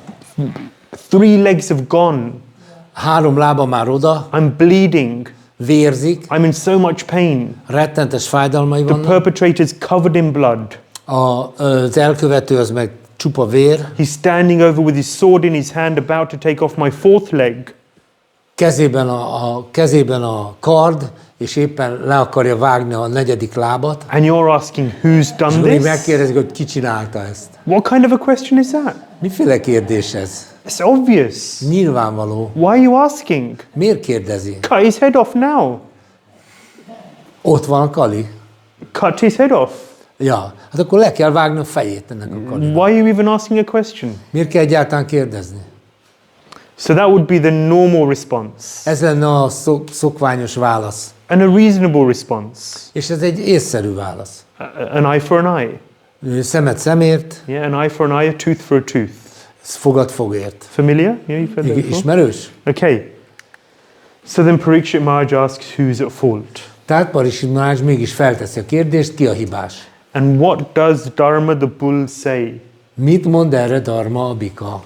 3 legs have gone. 3 lába már oda, I'm bleeding. vérzik, I'm in so much pain. rettentes fájdalmai The vannak. perpetrator's covered in blood. Az elkövető az meg csupa vér, He's standing over with his sword in his hand, about to take off my fourth leg. kezében a kard, és éppen le akarja vágni a negyedik lábat. And you're asking, who's done És még this? megkérdezik, hogy ki csinálta ezt. What kind of a question is that? Miféle kérdés ez? It's obvious. Nyilvánvaló. Why are you asking? Miért kérdezi? Cut his head off now. Ott van a Kali. Cut his head off. Ja, hát akkor le kell vágni a fejét ennek a Kalinak. Why are you even asking a question? Miért kell egyáltalán kérdezni? So that would be the normal response. Ez lenne a szokványos válasz. And a reasonable response. És ez egy észszerű válasz. An eye for an eye. Szemet szemért, Yeah, an eye for an eye, a tooth for a tooth. fogad fogért. Familiar? Yeah, you've heard that before? Ismerős? Okay. So then Parikshit Maharaj asks, who's at fault? Tehát Parikshit Maharaj mégis felteszi a kérdést, ki a hibás? And what does Dharma the bull say? Mit mond erre Dharma a bika?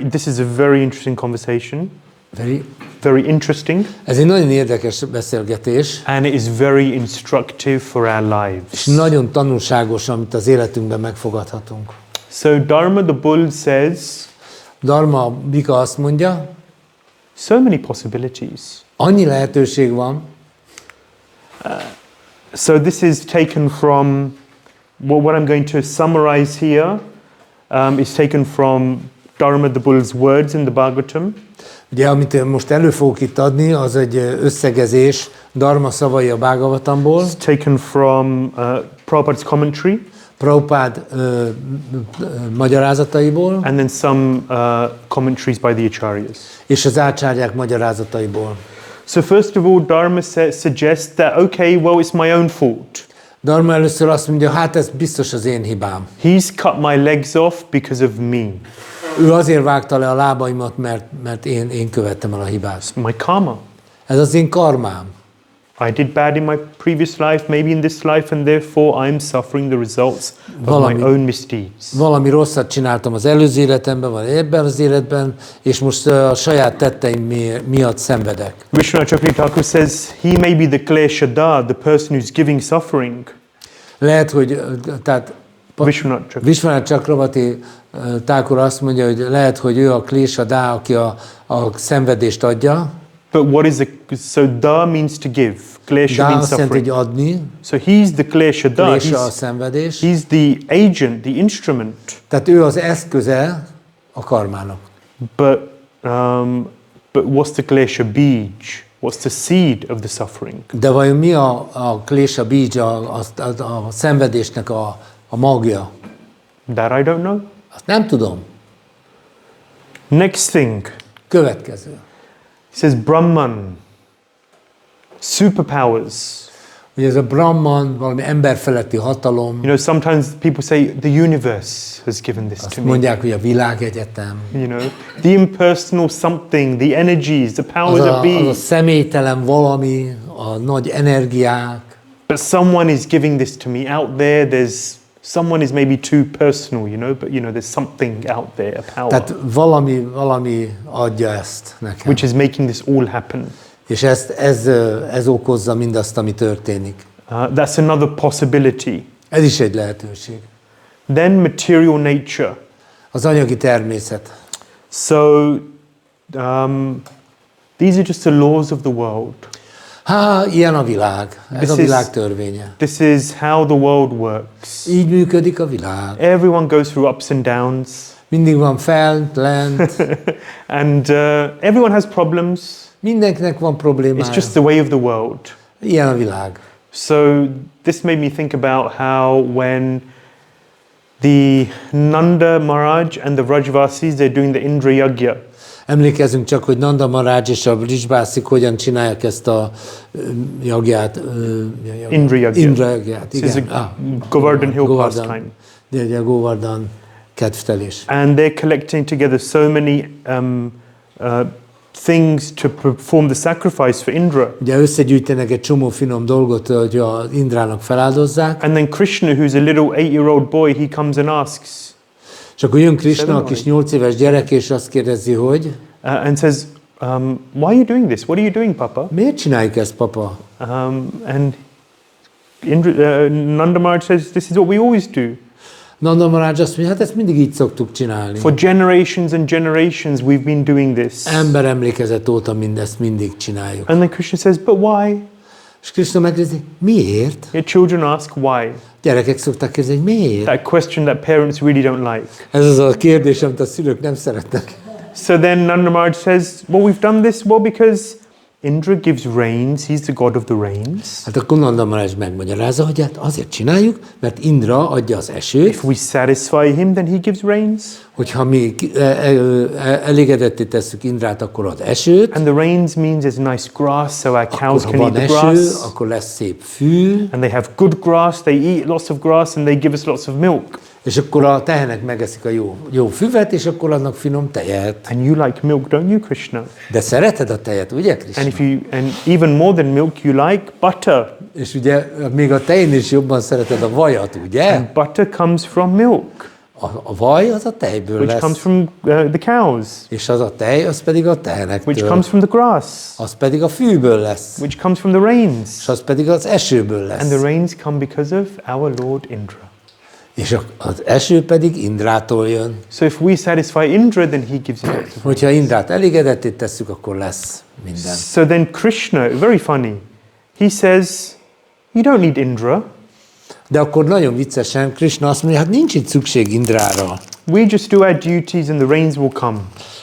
This is a very interesting conversation. Very. Very interesting. Ez egy nagyon érdekes beszélgetés, And it is very instructive for our lives. és nagyon tanulságos, amit az életünkben megfogadhatunk. So Dharma the bull says, Dharma a bika azt mondja, so many possibilities. annyi lehetőség van. So this is taken from, what I'm going to summarize here is taken from Dharma the bull's words in the Bhagavatam. Ugye, amit én most elő fogok itt adni, az egy összegezés Dharma szavai a Bhagavatamból. It's taken from Prabhupada's commentary. Prabhupád magyarázataiból, And then some commentaries by the acharyas. és az ácsárják magyarázataiból. So first of all, Dharma suggests that, okay, well, it's my own fault. Dharma először azt mondja, hát ez biztos az én hibám. He's cut my legs off because of me. Ő azért vágta le a lábaimat, mert én követtem el a hibát. My karma. Ez az én karmám. I did bad in my previous life, maybe in this life, and therefore I'm suffering the results of my own misdeeds. Valami rosszat csináltam az előző életemben, vagy ebben az életben, és most a saját tetteim miatt szenvedek. Vishwanath Chakravarti Thakur says, he may be the kleshada, the person who's giving suffering. Lehet, hogy tehát Vishwanath Chakravarti Thakur azt mondja, hogy lehet, hogy ő a kleshada, aki a szenvedést adja. But what is so da means to give. Klesha means azt jelenti, suffering. hogy adni. So he's the kleshada. Klesha a szenvedés. He's the agent, the instrument. Tehát ő az eszköze a karmának. But what's the klesha bij? What's the seed of the suffering? De vajon mi a klesha bij, a szenvedésnek a magja? That I don't know. Azt nem tudom. Next thing. Következő. He says Brahman. Superpowers. Hogy ez a Brahman, valami emberfeletti hatalom. You know, sometimes people say the universe has given this Azt to me. mondják, hogy a világegyetem. You know, the impersonal something, the energies, the powers that Az be. a személytelen valami, a nagy energiák. But someone is giving this to me out there. Someone is maybe too personal, you know, but you know, there's something out there, a power, Tehát valami adja ezt nekem. which is making this all happen. És ez okozza mindazt, ami történik. That's another possibility. Ez is egy lehetőség. Then material nature. Az anyagi természet. So these are just the laws of the world. Ilyen a világ. Ez a világ törvénye. This is how the world works. Így működik a világ. Everyone goes through ups and downs. Mindig van fent, lent. And everyone has problems. Mindenkinek van problémája. It's just the way of the world. Ilyen a világ. So this made me think about how when the Nanda Maharaj and the Vrajvasis, they're doing the Indra Yagya. Emlékezzünk csak, hogy Nanda Maharaj és a Vrajvasik hogyan csinálják ezt a jagját. Indra Yagya. Indra jagját, This is igen. a Govardhan Hill pastime. De a Govardhan kedvtelés. And they're collecting together so many things to perform the sacrifice for Indra. Ugye összegyűjtenek egy csomó finom dolgot, hogy az Indrának feláldozzák. And then Krishna, who's a little 8-year-old boy, he comes and asks. És akkor jön Krishna, a kis 8 éves gyerek, és azt kérdezi, hogy and says, why are you doing this? What are you doing, Papa? Miért csináljuk ezt, papa? And Nanda Maharaj says, this is what we always do. Nanda Maharaj azt mondja, hát ezt mindig így szoktuk csinálni. For generations and generations we've been doing this. Ember emlékezet óta mindezt mindig csináljuk. And then Krishna says, but why? És Krishna megkérdezi, miért? Your children ask why. Gyerekek szokták kérdezni, hogy miért? That question that parents really don't like. Ez az a kérdés, amit a szülők nem szeretnek. So then Nanda Maharaj says, well, we've done this, well, because Indra gives rains, he's the god of the rains. Hát akkor Nanda Maharaj megmagyarázza, hogy hát azért csináljuk, mert Indra adja az esőt. If we satisfy him, then he gives rains. Hogyha mi elégedetté tesszük Indrát, akkor ad esőt. And the rains means there's nice grass, so our cows Akkor, can ha eat van the eső, grass. akkor lesz szép fű. And they have good grass, they eat lots of grass, and they give us lots of milk. És akkor a tehenek megeszik a jó füvet, és akkor adnak finom tejet. And you like milk, don't you, Krishna? De szereted a tejet, ugye, Krishna? And even more than milk, you like butter. És ugye még a tején is jobban szereted a vajat, ugye? And butter comes from milk, A vaj az a tejből which comes lesz. from the cows, És az a tej, az pedig a which tehenektől. comes from the grass, Az pedig a fűből lesz. which comes from the rains. És az pedig az esőből And the lesz. rains come because of our Lord Indra. És az eső pedig Indrától jön. So if we satisfy Indra, then he gives us lots of. Hogyha Indrát elégedetté tesszük, akkor lesz minden. So then Krishna, very funny, he says, you don't need Indra. De akkor nagyon viccesen Krishna azt mondja, hát nincs itt szükség Indrára. We just do our duties and the rains will come.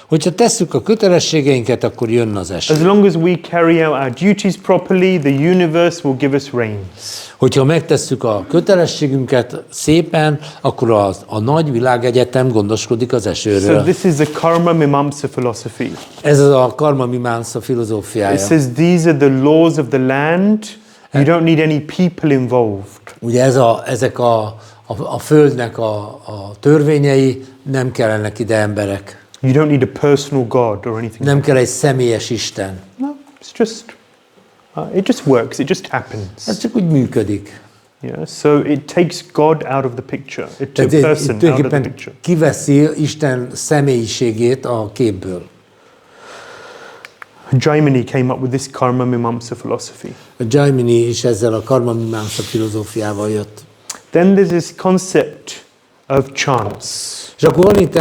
Hogyha tesszük a kötelességeinket, akkor jön az eső. As long as we carry out our duties properly, the universe will give us rains. Hogyha megtesszük a kötelességünket szépen, akkor a nagy világegyetem gondoskodik az So esőről. this is the karma mimamsa philosophy. Ez az a karma mimamsa It filozófiája. says these are the laws of the land. You don't need any people involved. Ugye ezek a földnek a törvényei, nem kellenek ide emberek. You don't need a personal God or anything. Nem kell egy személyes Isten. No, it's just, it just works. It just happens. Ez csak úgy működik. Yeah. So it takes God out of the picture. It took Tehát person out of the tulajdonképpen picture. kiveszi Isten személyiségét a képből. Jaimini came up with this karma mimamsa philosophy. A Jaimini is ezzel a karma mimamsa filozófiával jött. Then there's this concept of chance. És akkor van itt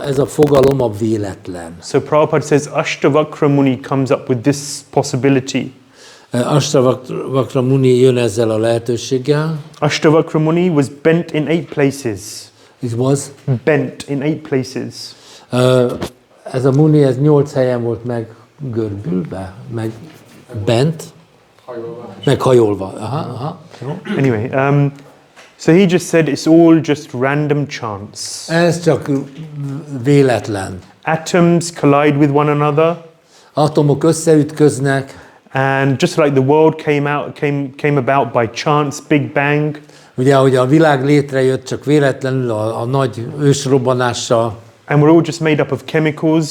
ez a fogalom, a véletlen. So Prabhupada says Ashtavakra Muni comes up with this possibility. Ashtavakra Muni jön ezzel a lehetőséggel. Ashtavakra Muni was bent in 8 places. It was. Bent in 8 places. Ez a Muni, ez 8 helyen volt meggörbülve, meg bent, meghajolva. Aha. Anyway, so he just said it's all just random chance. Ez csak véletlen. Atoms collide with one another, Atomok összeütköznek, and just like the world came about by chance, Big Bang, ugye, hogy a világ létrejött csak véletlenül a nagy ősrobbanással, and we're all just made up of chemicals.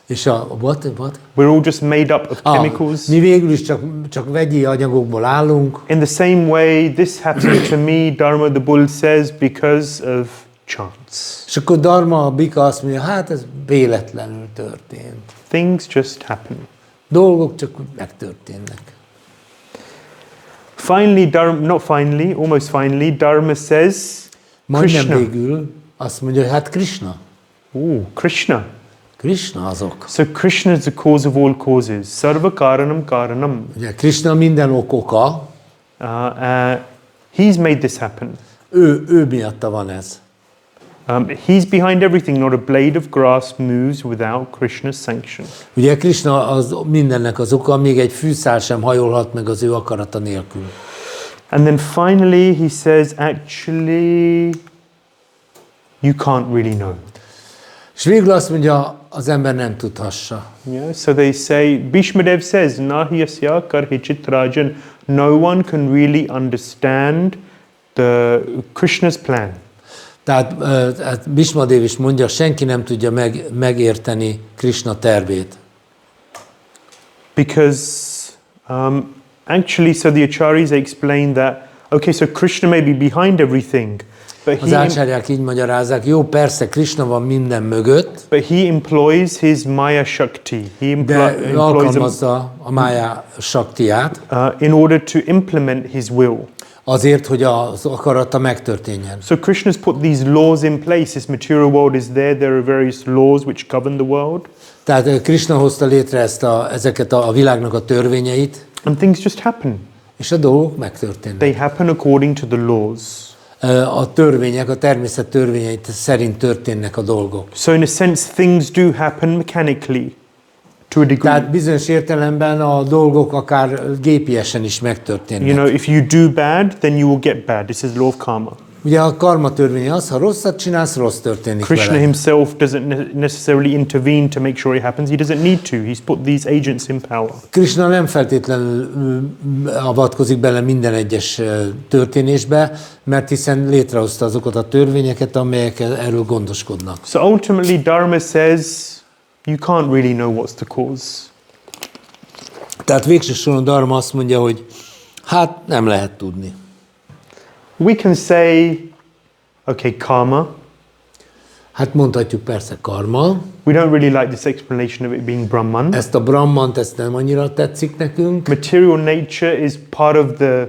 és what? We're all just made up of chemicals. Mi végül is csak vegyi anyagokból állunk. In the same way, this happened to me, Dharma the Bull says, because of chance. És akkor Dharma, a bika azt mondja, hát ez véletlenül történt. Things just happen. Dolgok csak úgy megtörténnek. Finally, almost finally, Dharma says, Majdnem Krishna. végül azt mondja, hogy hát Krishna. Krishna. Krishna azok. So Krishna is the cause of all causes. Sarva karanam karanam. Ugye Krishna minden okoka, He's made this happen. ő miatta van ez. He's behind everything. Not a blade of grass moves without Krishna's sanction. Ugye Krishna az mindennek az oka, még egy fűszál sem hajolhat meg az ő akarata nélkül. And then finally he says, actually, you can't really know. És végül azt mondja, az ember nem tudhassa. Yeah, so they say, Bhishmadev says, Nahyasya karhichit rajan, no one can really understand the Krishna's plan. Tehát Bhishmadev is mondja, senki nem tudja megérteni Krishna tervét. Because actually, so the acharyas explain that, okay, so Krishna may be behind everything, but Az ácsárják így magyarázzák, jó, persze, Krishna van minden mögött, he employs his Maya Shakti. de ő alkalmazza a Maya Shaktiát in order to implement his will. azért, hogy az akarata megtörténjen. So Krishna's put these laws in place. This material world is there are various laws which govern the world. Tehát Krishna hozta létre ezeket a világnak a törvényeit, And things just happen. és a dolgok megtörténnek. They happen according to the laws. A törvények, a természet törvényeit szerint történnek a dolgok. So in a sense, things do happen mechanically to a degree. Tehát bizonyos értelemben a dolgok akár gépiesen is megtörténnek. You know, if you do bad, then you will get bad. This is law of karma. Ugye a karma törvénye az, ha rosszat csinálsz, rossz történik Krishna vele. himself doesn't necessarily intervene to make sure it happens. He doesn't need to. He's put these agents in power. Krishna nem feltétlenül avatkozik bele minden egyes történésbe, mert hiszen létrehozta azokat a törvényeket, amelyek erről gondoskodnak. So ultimately, Dharma says you can't really know what's the cause. Tehát végső soron Dharma azt mondja, hogy hát nem lehet tudni. We can say, okay, karma. Hát mondhatjuk persze karma. We don't really like this explanation of it being Brahman. Ezt a Brahmant, ezt nem annyira tetszik nekünk. Material nature is part of the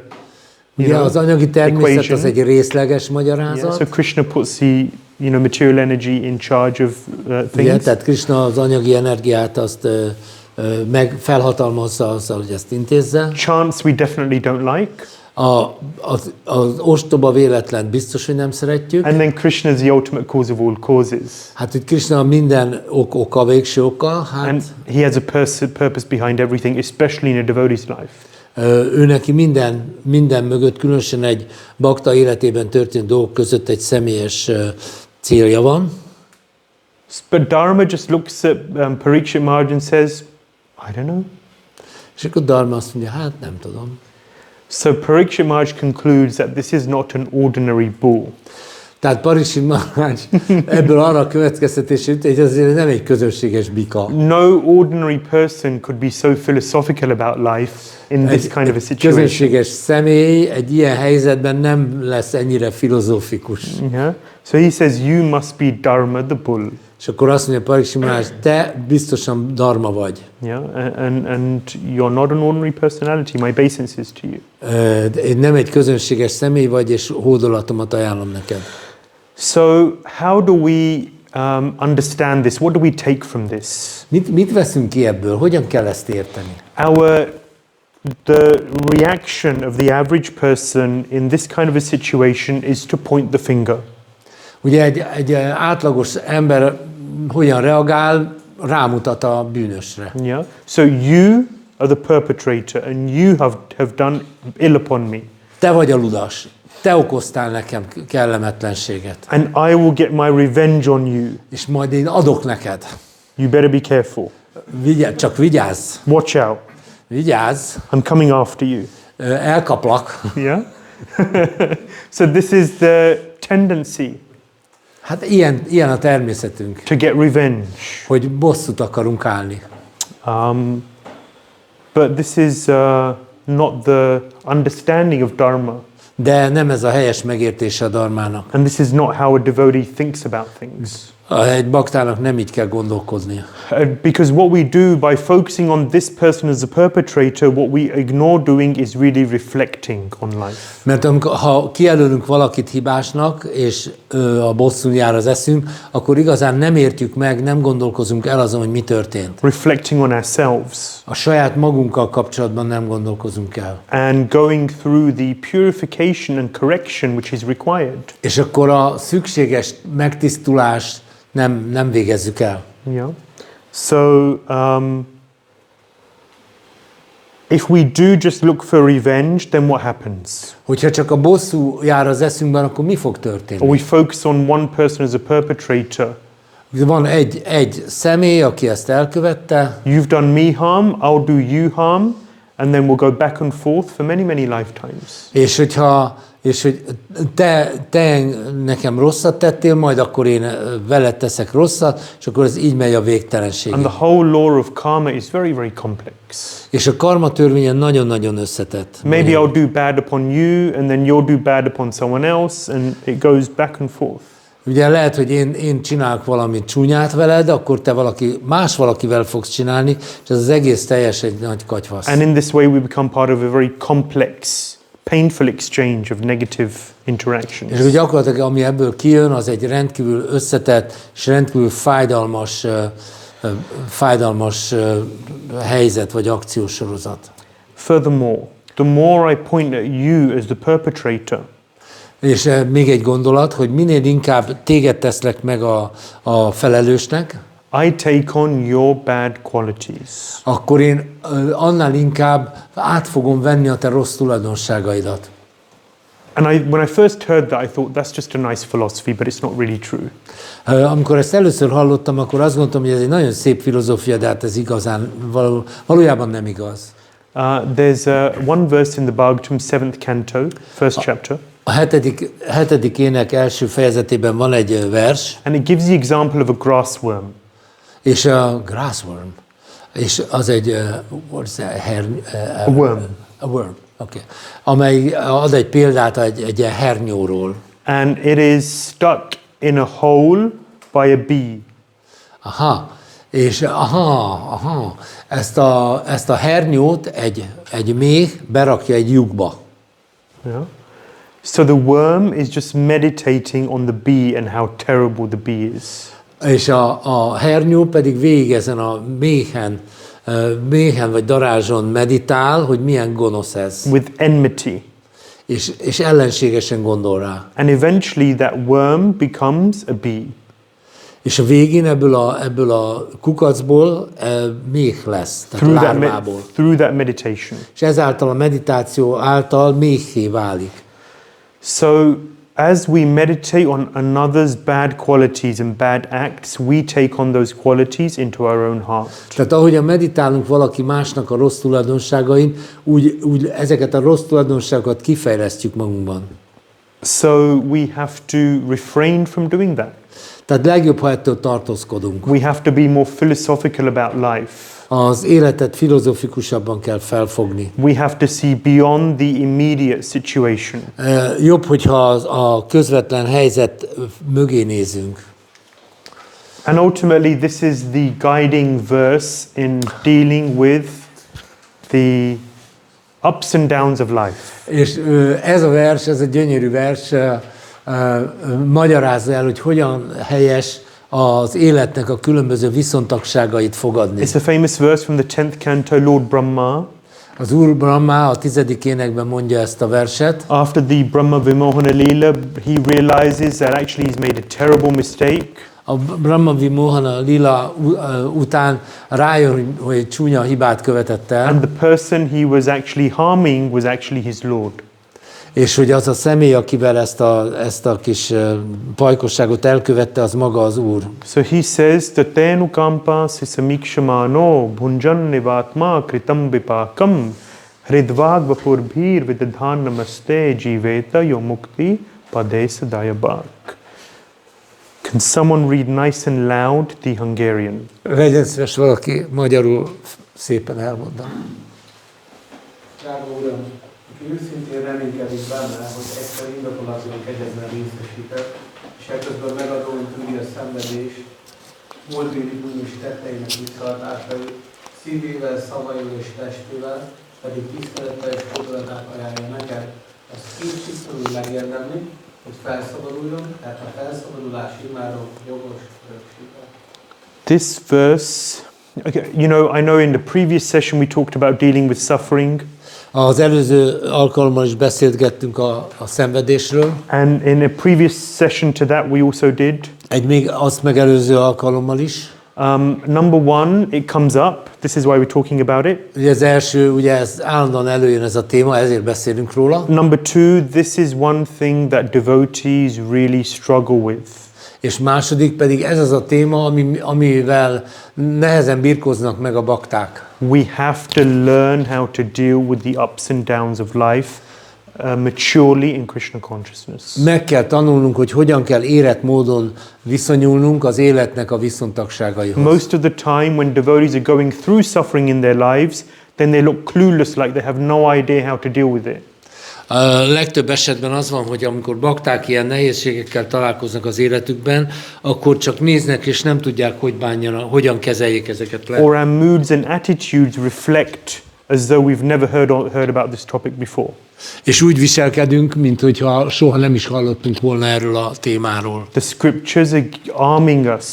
Ugye az anyagi természet equation. az egy részleges Yeah, magyarázat. so Krishna puts the material energy in charge of Ugye, things. tehát Krishna az anyagi energiát azt meg felhatalmazza azzal, hogy ezt intézze. Chance we definitely don't like. Az ostoba véletlen biztos, hogy nem szeretjük. And then Krishna is the ultimate cause of all causes. Hát, hogy Krishna minden oka, végső oka, hát And he has a purpose behind everything, especially in a devotee's life. ő neki minden mögött, különösen egy bakta életében történt dolgok között egy személyes célja van. But Dharma just looks at Parikshit Maharaj and says, I don't know. És akkor Dharma azt mondja, hát nem tudom. So Parikshit Maharaj concludes that this is not an ordinary bull. Tehát Parikshit Maharaj ebből arra a következtetésre jut, hogy ez nem egy közönséges bika. No ordinary person could be so philosophical about life in this kind of a situation. Közönséges személy egy ilyen helyzetben nem lesz ennyire filozófikus. Yeah. So he says, you must be Dharma the bull. És akkor azt mondja Parikshit Maharaj, te biztosan Dharma vagy. Yeah, and you're not an ordinary personality. My obeisance is to you. Nem egy közönséges személy vagy, és hódolatomat ajánlom neked. So how do we understand this? What do we take from this? Mit veszünk ki ebből? Hogyan kell ezt érteni? The reaction of the average person in this kind of a situation is to point the finger. Ugye egy átlagos ember hogyan reagál, rámutat a bűnösre. Yeah. So you are the perpetrator and you have done ill upon me. Te vagy a ludas. Te okoztál nekem kellemetlenséget. And I will get my revenge on you. És majd én adok neked. You better be careful. Csak vigyázz. Watch out. Vigyázz. I'm coming after you. Elkaplak. Yeah. So this is the tendency. Hát ilyen a természetünk. To get revenge. Hogy bosszút akarunk állni. But this is not the understanding of Dharma. De nem ez a helyes megértése a dharmának. And this is not how a devotee thinks about things. Egy baktának nem így kell gondolkodnia. Because what we do by focusing on this person as a perpetrator, what we ignore doing is really reflecting on life. Mert ha kijelölünk valakit hibásnak, és a bosszún jár az eszünk, akkor igazán nem értjük meg, nem gondolkozunk el azon, hogy mi történt. Reflecting on ourselves. A saját magunkkal kapcsolatban nem gondolkozunk el. And going through the purification and correction which is required. És akkor a szükséges megtisztulást nem végezzük el. Yeah. So, if we do just look for revenge, then what happens? Hogyha csak a bosszú jár az eszünkben, akkor mi fog történni? Or we focus on one person as a perpetrator. Van egy személy, aki ezt elkövette. You've done me harm, I'll do you harm, and then we'll go back and forth for many, many lifetimes. És hogy te nekem rosszat tettél, majd akkor én veled teszek rosszat, és akkor ez így megy a végtelenségig. And the whole law of karma is very, very complex. És a karma törvénye nagyon-nagyon összetett. Maybe I'll do bad upon you, and then you'll do bad upon someone else, and it goes back and forth. Ugye lehet, hogy én csinálok valami csúnyát veled, akkor te valakivel fogsz csinálni, és ez az egész teljes egy nagy katyvasz. And in this way we become part of a very complex painful exchange of negative interactions. És gyakorlatilag ami ebből kijön, az egy rendkívül összetett és rendkívül fájdalmas helyzet vagy akciósorozat. Furthermore, the more I point at you as the perpetrator, És még egy gondolat, hogy minél inkább téged teszlek meg a felelősnek, I take on your bad qualities. akkor én annál inkább át fogom venni a te rossz tulajdonságaidat. And when I first heard that, I thought that's just a nice philosophy, but it's not really true. Amikor ezt először hallottam, akkor azt gondoltam, hogy ez egy nagyon szép filozófia, de hát ez igazán valójában nem igaz. There's one verse in the Bhagavatam, 7th canto, first chapter. A hetedik ének első fejezetében van egy vers, And it gives the example of a grassworm. és a grassworm, és az egy A worm. A worm, okay. Amely ad egy példát egy hernyóról. And it is stuck in a hole by a bee. És ezt a hernyót egy méh berakja egy lyukba. Yeah. So the worm is just meditating on the bee and how terrible the bee is. És a hernyó pedig végig ezen a méhen vagy darázson meditál, hogy milyen gonosz ez. With enmity. És ellenségesen gondol rá. And eventually that worm becomes a bee. És a végén ebből a kukacból méh lesz, tehát lárvából. Through that meditation. És ezáltal a meditáció által méhé válik. So as we meditate on another's bad qualities and bad acts, we take on those qualities into our own heart. Tehát ahogyan meditálunk valaki másnak a rossz tulajdonságain, úgy ezeket a rossz tulajdonságokat kifejlesztjük magunkban. So we have to refrain from doing that. Tehát legjobb, ha ettől tartózkodunk. We have to be more philosophical about life. Az életet filozofikusabban kell felfogni. We have to see beyond the immediate situation. Jobb, hogyha a közvetlen helyzet mögé nézünk. And ultimately this is the guiding verse in dealing with the ups and downs of life. És ez a vers, ez a gyönyörű vers magyarázza el, hogy hogyan helyes az életnek a különböző viszontagságait fogadni. It's a famous verse from the 10th canto, Lord Brahma. Az Úr Brahma a 10. énekben mondja ezt a verset. After the Brahma Vimohana Lila, he realizes that actually he's made a terrible mistake. A Brahma Vimohana Lila után rájön, hogy csúnya hibát követett el. And the person he was actually harming was actually his Lord. És hogy az a személy, akivel ezt a kis pajkosságot elkövette, az maga az Úr. So he says that tenu kampa sisamikshamano bhunjan nivatma kritam vipakam hridvagva purbhir vidadhan namaste jiveta yomukti padesa dayabak. Can someone read nice and loud the Hungarian? Legyen szíves valaki magyarul szépen elmondani. Drága Uram, aki őszintén reménykedik benne, hogy egyszer indokolatlan kegyedben részesített, és ekközben megadón tűri a szenvedés, múltbéli bűnös tetteinek visszaadásait, szívével, szavaival és testével, pedig tisztelettel és fordulatát ajánlja neked, azt kétségtelenül megérdemli, hogy felszabaduljon, tehát a felszabadulás immáron jogos öröksége. This verse, okay, you know, I know in the previous session we talked about dealing with suffering. Az előző alkalommal is beszélgettünk a szenvedésről. And in a previous session to that we also did. Egy még azt megelőző alkalommal is. Number one, it comes up. This is why we're talking about it. Ugye az első, ugye ez állandóan előjön ez a téma, ezért beszélünk róla. Number two, this is one thing that devotees really struggle with. És második pedig ez az a téma, amivel nehezen birkóznak meg a bakták. We have to learn how to deal with the ups and downs of life maturely in Krishna consciousness. Meg kell tanulnunk, hogy hogyan kell érett módon viszonyulnunk az életnek a viszontagságaihoz. Most of the time when devotees are going through suffering in their lives, then they look clueless, like they have no idea how to deal with it. A legtöbb esetben az van, hogy amikor bakták ilyen nehézségekkel találkoznak az életükben, akkor csak néznek és nem tudják, hogy bánjanak, hogyan kezeljék ezeket le. Or our moods and attitudes reflect as though we've never heard about this topic before. És úgy viselkedünk, mint hogyha soha nem is hallottunk volna erről a témáról. The scriptures are arming us,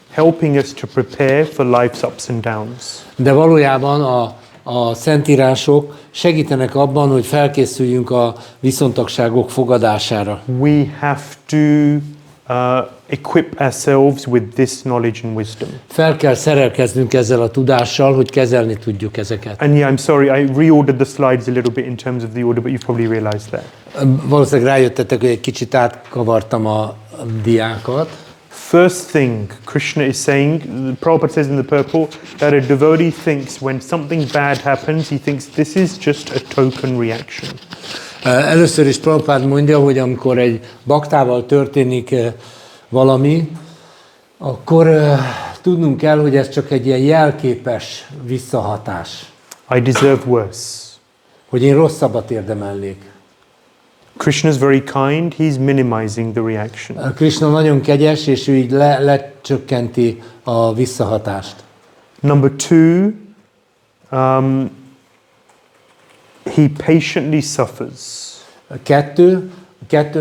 helping us to prepare for life's ups and downs. De valójában a szentírások segítenek abban, hogy felkészüljünk a viszontagságok fogadására. We have to equip ourselves with this knowledge and wisdom. Fel kell szerelkeznünk ezzel a tudással, hogy kezelni tudjuk ezeket. And yeah, I'm sorry, I reordered the slides a little bit in terms of the order, but you've probably realized that. Valószínűleg rájöttetek, hogy egy kicsit átkavartam a diákat. First thing Krishna is saying, Prabhupada says in the purport, that a devotee thinks when something bad happens, he thinks this is just a token reaction. Először is Prabhupád mondja, hogy amikor egy baktával történik valami, akkor tudnunk kell, hogy ez csak egy ilyen jelképes visszahatás. I deserve worse. Hogy én rosszabbat érdemelnék. Krishna is very kind, he's minimizing the reaction. Krishna nagyon kegyes, és ő így lecsökkenti a visszahatást. Number two, he patiently suffers.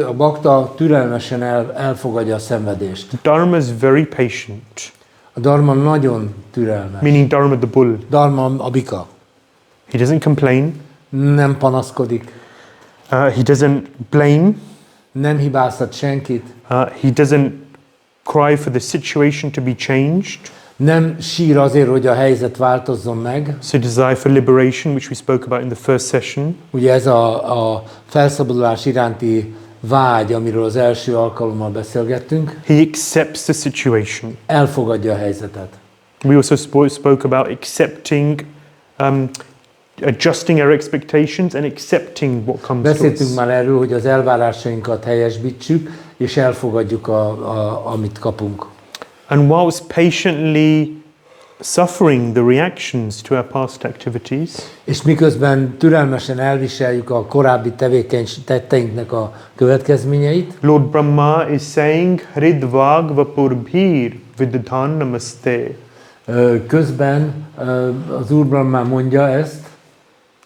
A bakta türelmesen elfogadja a szenvedést. Dharma is very patient. A dharma nagyon türelmes. Meaning Dharma the bull. Dharma a bika. He doesn't complain. Nem panaszkodik. He doesn't blame. Nem hibáztat senkit. He doesn't cry for the situation to be changed. Nem sír azért, hogy a helyzet változzon meg. So desire for liberation, which we spoke about in the first session. Ugye ez a felszabadulás iránti vágy, amiről az első alkalommal beszélgettünk. He accepts the situation. Elfogadja a helyzetet. We also spoke about accepting, adjusting our expectations and accepting what comes to us. Beszéltünk már erről, hogy az elvárásainkat helyesbítsük, és elfogadjuk, amit kapunk. And whilst patiently suffering the reactions to our past activities, és miközben türelmesen elviseljük a korábbi tetteinknek a következményeit, Lord Brahma is saying, Hridvag vapurbhir vidhan namaste. Közben az Úr Brahma mondja ezt.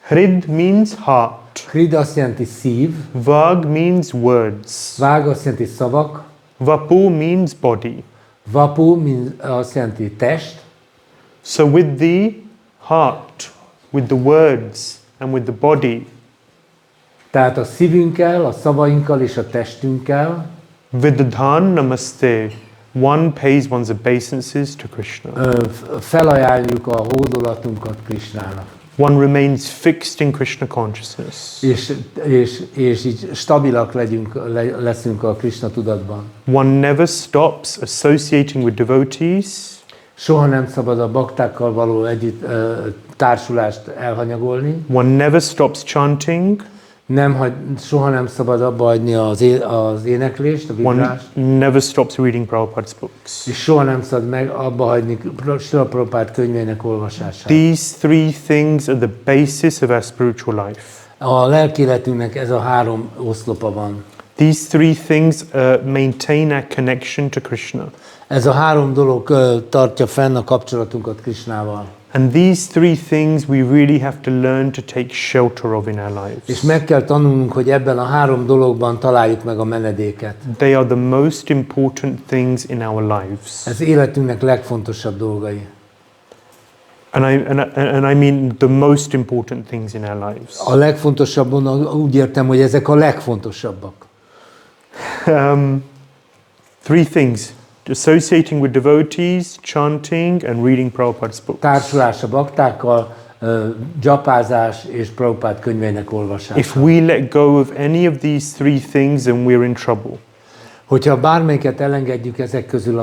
Hrid means heart. Hrid azt jelenti szív. Vag means words. Vág azt jelenti szavak. Vapu means body. Vapu azt jelenti test. So with the heart, with the words and with the body, tehát a szívünkkel, a szavainkkal és a testünkkel, vidhan namaste, one pays one's obeisances to Krishna. Felajánljuk a hódolatunkat Krishnának. One remains fixed in Krishna consciousness. És így stabilak leszünk a Krishna tudatban. One never stops associating with devotees. Soha nem szabad a baktákkal való társulást elhanyagolni. One never stops chanting. Soha nem szabad abba hagyni az éneklést, a vibrást. One never stops reading Prabhupada's books. És soha nem szabad abba hagyni Srila Prabhupád könyveinek olvasását. These three things are the basis of our spiritual life. A lelkéletünknek ez a három oszlopa van. These three things maintain our connection to Krishna. Ez a három dolog tartja fenn a kapcsolatunkat Krishnával. And these three things we really have to learn to take shelter of in our lives. És meg kell tanulnunk, hogy ebben a három dologban találjuk meg a menedéket. They are the most important things in our lives. Ez életünknek legfontosabb dolgai. And I mean the most important things in our lives. A legfontosabban úgy értem, hogy ezek a legfontosabbak. Three things. Associating with devotees, chanting and reading Prabhupada's books. Társulás a baktákkal, dzsapázás és Prabhupád könyveinek olvasása. If we let go of any of these three things, then we're in trouble. Hogyha bármelyiket elengedjük ezek közül,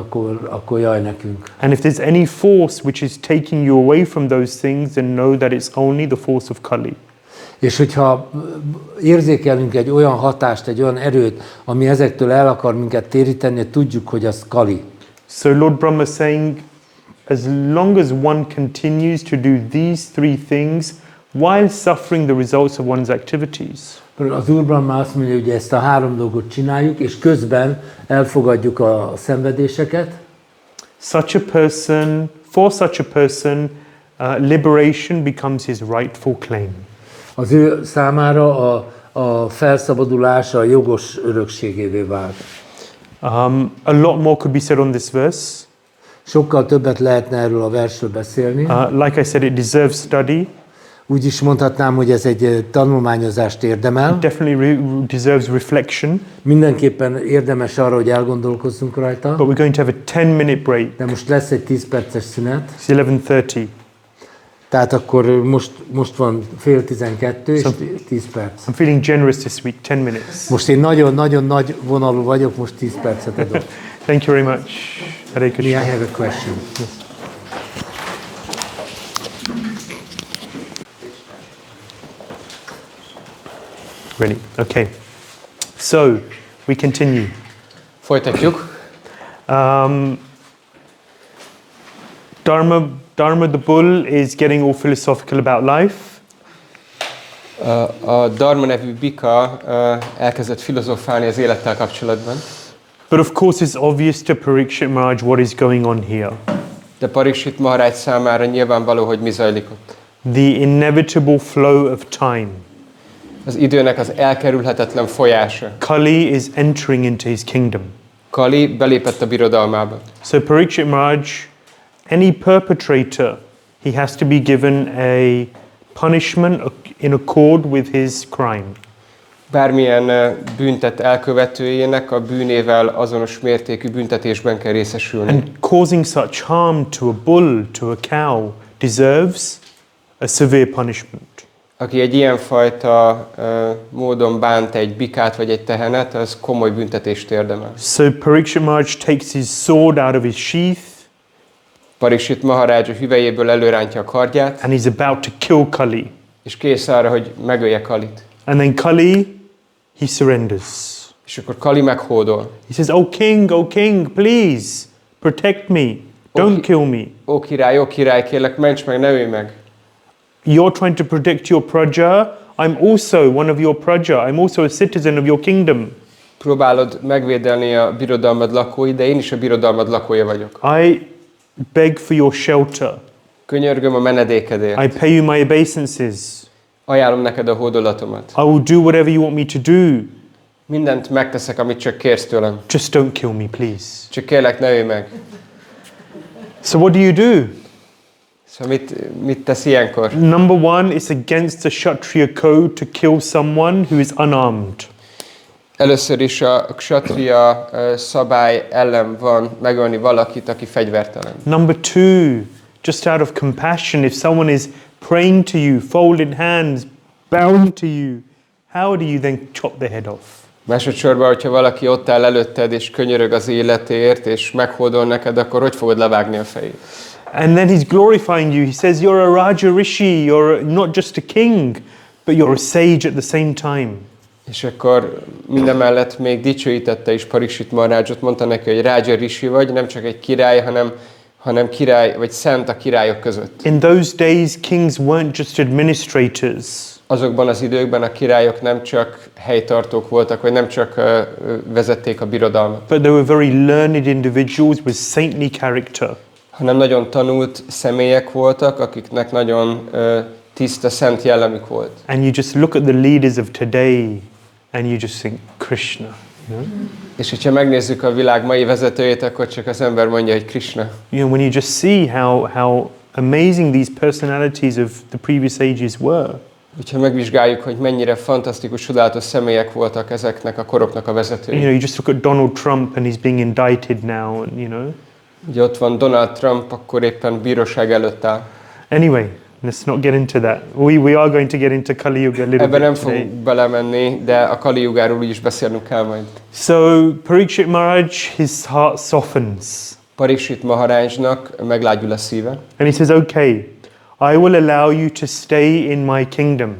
akkor jaj nekünk. And if there's any force which is taking you away from those things, then know that it's only the force of Kali. És hogyha érzékelünk egy olyan hatást, egy olyan erőt, ami ezektől el akar minket téríteni, tudjuk, hogy az Kali. So Lord Brahma is saying, as long as one continues to do these three things while suffering the results of one's activities. Az Úr Brahma azt mondja, hogy ezt a három dolgot csináljuk, és közben elfogadjuk a szenvedéseket. For such a person, liberation becomes his rightful claim. Az ő számára a felszabadulás a jogos örökségévé vált. A lot more could be said on this verse. Sokkal többet lehetne erről a versről beszélni. Like I said, it deserves study. Úgy is mondhatnám, hogy ez egy tanulmányozást érdemel. It definitely deserves reflection. Mindenképpen érdemes arra, hogy elgondolkozzunk rajta. But we're going to have a 10-minute break. De most lesz egy 10 perces szünet. It's 11:30. Tehát akkor most van 11:30 és 10 perc. I'm feeling generous this week, 10 minutes. Most én nagyon-nagyon nagy vonalú vagyok, most 10 percet adok. Thank you very much. Hare Krishna. I have a question. Yes. Ready? Okay. So, we continue. Folytatjuk. Dharma the bull is getting all philosophical about life. A Dharma nevű bika elkezdett filozofálni az élettel kapcsolatban. But of course it's obvious to Parikshit Maharaj what is going on here. De Parikshit Maharaj számára nyilvánvaló, hogy mi zajlik ott. The inevitable flow of time. Az időnek az elkerülhetetlen folyása. Kali is entering into his kingdom. Kali belépett a birodalmába. So Parikshit Maharaj, any perpetrator, he has to be given a punishment in accord with his crime. Bármilyen bűntett elkövetőjének a bűnével azonos mértékű büntetésben kell részesülni. And causing such harm to a bull, to a cow, deserves a severe punishment. Aki egy ilyenfajta módon bánt egy bikát vagy egy tehenet, az komoly büntetést érdemel. So Parikshit Maharaj takes his sword out of his sheath. Parikshit Maharaj a hüvelyéből előrántja a kardját, And he's about to kill Kali. és kész arra, hogy megölje Kalit. And then Kali, he surrenders. És akkor Kali meghódol. He says, oh king, please, protect me. Don't kill me. Ó király, kérlek, ments meg, ne ölj meg. You're trying to protect your praja. I'm also one of your praja. I'm also a citizen of your kingdom. Próbálod megvédelni a birodalmad lakói, de én is a birodalmad lakója vagyok. I beg for your shelter. Könyörgöm a menedékedért. I pay you my obeisances. Ajánlom neked a hódolatomat. I will do whatever you want me to do. Mindent megteszek, amit csak kérsz tőlem. Just don't kill me, please. Csak kérlek, ne ölj meg. So what do you do? Szóval mit tesz ilyenkor? Number one, it's against the Kshatriya code to kill someone who is unarmed. Először is a kshatriya szabály ellen van megölni valakit, aki fegyvertelen. Number two, just out of compassion, if someone is praying to you, folded hands, bowing to you, how do you then chop their head off? Másodszorban, hogyha valaki ott áll előtted, és könyörög az életért, és meghódol neked, akkor hogy fogod levágni a fejét? And then he's glorifying you. He says you're a Raja Rishi, you're not just a king, but you're a sage at the same time. És akkor mindemellett még dicsőítette is Parikshit Maharajot, mondta neki, hogy Raja Rishi vagy, nem csak egy király, hanem király, vagy szent a királyok között. In those days, kings weren't just administrators. Azokban az időkben a királyok nem csak helytartók voltak, vagy nem csak vezették a birodalmat. But they were very learned individuals with saintly character. Hanem nagyon tanult személyek voltak, akiknek nagyon tiszta, szent jellemük volt. And you just look at the leaders of today and you just think, Krishna. You know? És hogyha megnézzük a világ mai vezetőjét, akkor csak az ember mondja, hogy Krishna. You know, when you just see how amazing these personalities of the previous ages were. Hogyha megvizsgáljuk, hogy mennyire fantasztikus, csodálatos személyek voltak ezeknek a koroknak a vezetői. You know, you just look at Donald Trump and he's being indicted now, and you know. Ugye ott van Donald Trump, akkor éppen bíróság előtt áll. Anyway, let's not get into that. We are going to get into Kali Yuga a little Ebben nem bit today. fogunk belemenni, de a Kali Yugáról úgyis beszélnünk kell majd. So Parikshit Maharaj, his heart softens. Parikshit Maharajnak meglágyul a szíve. And he says, okay, I will allow you to stay in my kingdom.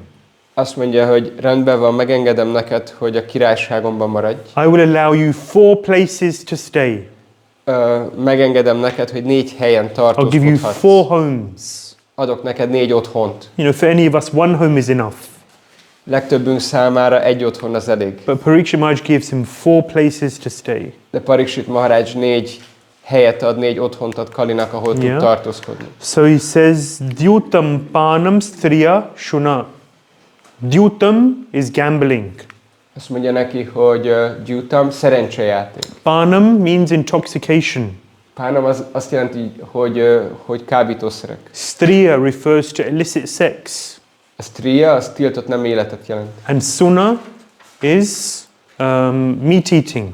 Azt mondja, hogy rendben van, megengedem neked, hogy a királyságomban maradj. I will allow you 4 places to stay. Megengedem neked, hogy 4 helyen I'll give you 4 tartózkodhatsz. homes. Adok neked 4 otthont. You know, for any of us, 1 home is enough. Legtöbbünk számára 1 otthon az elég. But Parikshit Maharaj gives him 4 places to stay. De Parikshit Maharaj 4 helyet adni, egy otthont ad Kalinak, ahol tud tartózkodni. So he says, Dyutam panam striya shuna. Dyutam is gambling. Azt mondja neki, hogy gyújtam, szerencsejáték. Panam means intoxication. Pánam az azt jelenti, hogy kábítószerek. Striya refers to illicit sex. A striya, az tiltott nem életet jelent. And suna is meat eating.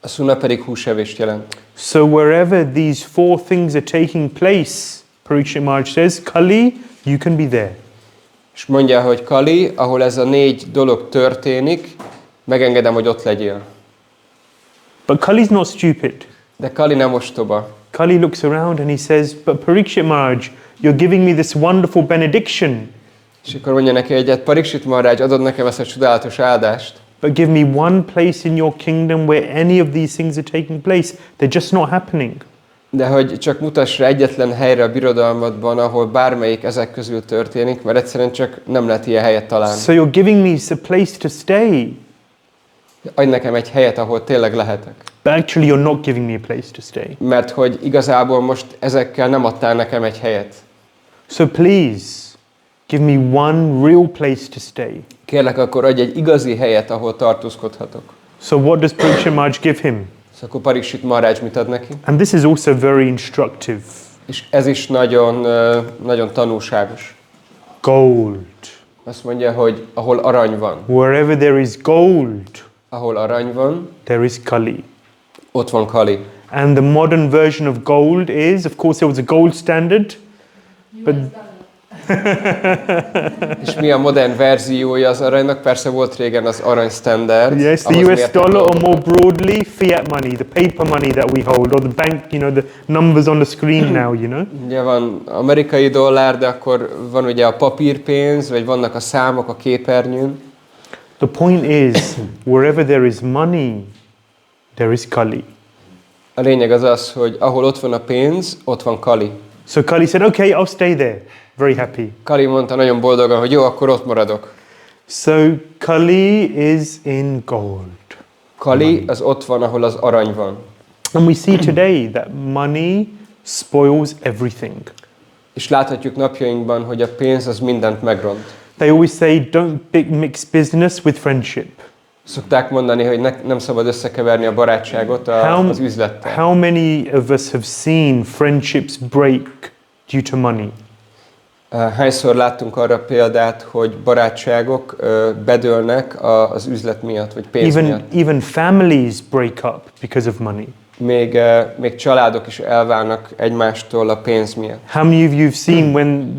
A szuna pedig húsevést jelent. So wherever these four things are taking place, Parikshit Maharaj says, Kali, you can be there. És mondja, hogy Kali, ahol ez a 4 dolog történik, megengedem, hogy ott legyél. But Kali's not stupid. De Kali nem ostoba. Kali looks around and he says, but Parikshit Maharaj, you're giving me this wonderful benediction. És akkor mondja neki egyet, Parikshit Maharaj, adod nekem ezt a csodálatos áldást. But give me one place in your kingdom where any of these things are taking place. They're just not happening. De hogy csak mutass rá egyetlen helyre a birodalmadban, ahol bármelyik ezek közül történik, mert egyszerűen csak nem lehet ilyen helyet találni. So you're giving me a place to stay. Adj nekem egy helyet, ahol tényleg lehetek. But actually you're not giving me a place to stay. Mert hogy igazából most ezekkel nem adtál nekem egy helyet. So please, give me one real place to stay. Kérlek, akkor adj egy igazi helyet, ahol tartózkodhatok. So what does Parikshit Maharaj give him? Szóval akkor Parikshit Maharaj mit ad neki? And this is also very instructive. És ez is nagyon tanulságos. Gold. Azt mondja, hogy ahol arany van. Wherever there is gold, Ahol arany van, there is Kali. ott van Kali. And the modern version of gold is, of course, there was a gold standard, but És mi a modern verziója az aranynak? Persze volt régen az arany standard. yes, the US dollar, or more broadly, fiat money, the paper money that we hold, or the bank, the numbers on the screen now, Ugye van amerikai dollár, de akkor van ugye a papírpénz, vagy vannak a számok a képernyőn. The point is, wherever there is money, there is Kali. A lényeg az az, hogy ahol ott van a pénz, ott van Kali. So Kali said, okay, I'll stay there. Very happy. Kali mondta nagyon boldogan, hogy jó, akkor ott maradok. So Kali is in gold. Kali az ott van, ahol az arany van. And we see today that money spoils everything. És láthatjuk napjainkban, hogy a pénz az mindent megront. They always say, don't mix business with friendship. Szokták mondani, hogy nem szabad összekeverni a barátságot az üzlettel. How many of us have seen friendships break due to money? Hányszor láttunk arra példát, hogy barátságok bedőlnek az üzlet miatt, vagy pénz miatt? Even families break up because of money. Még családok is elválnak egymástól a pénz miatt. How many of you have seen when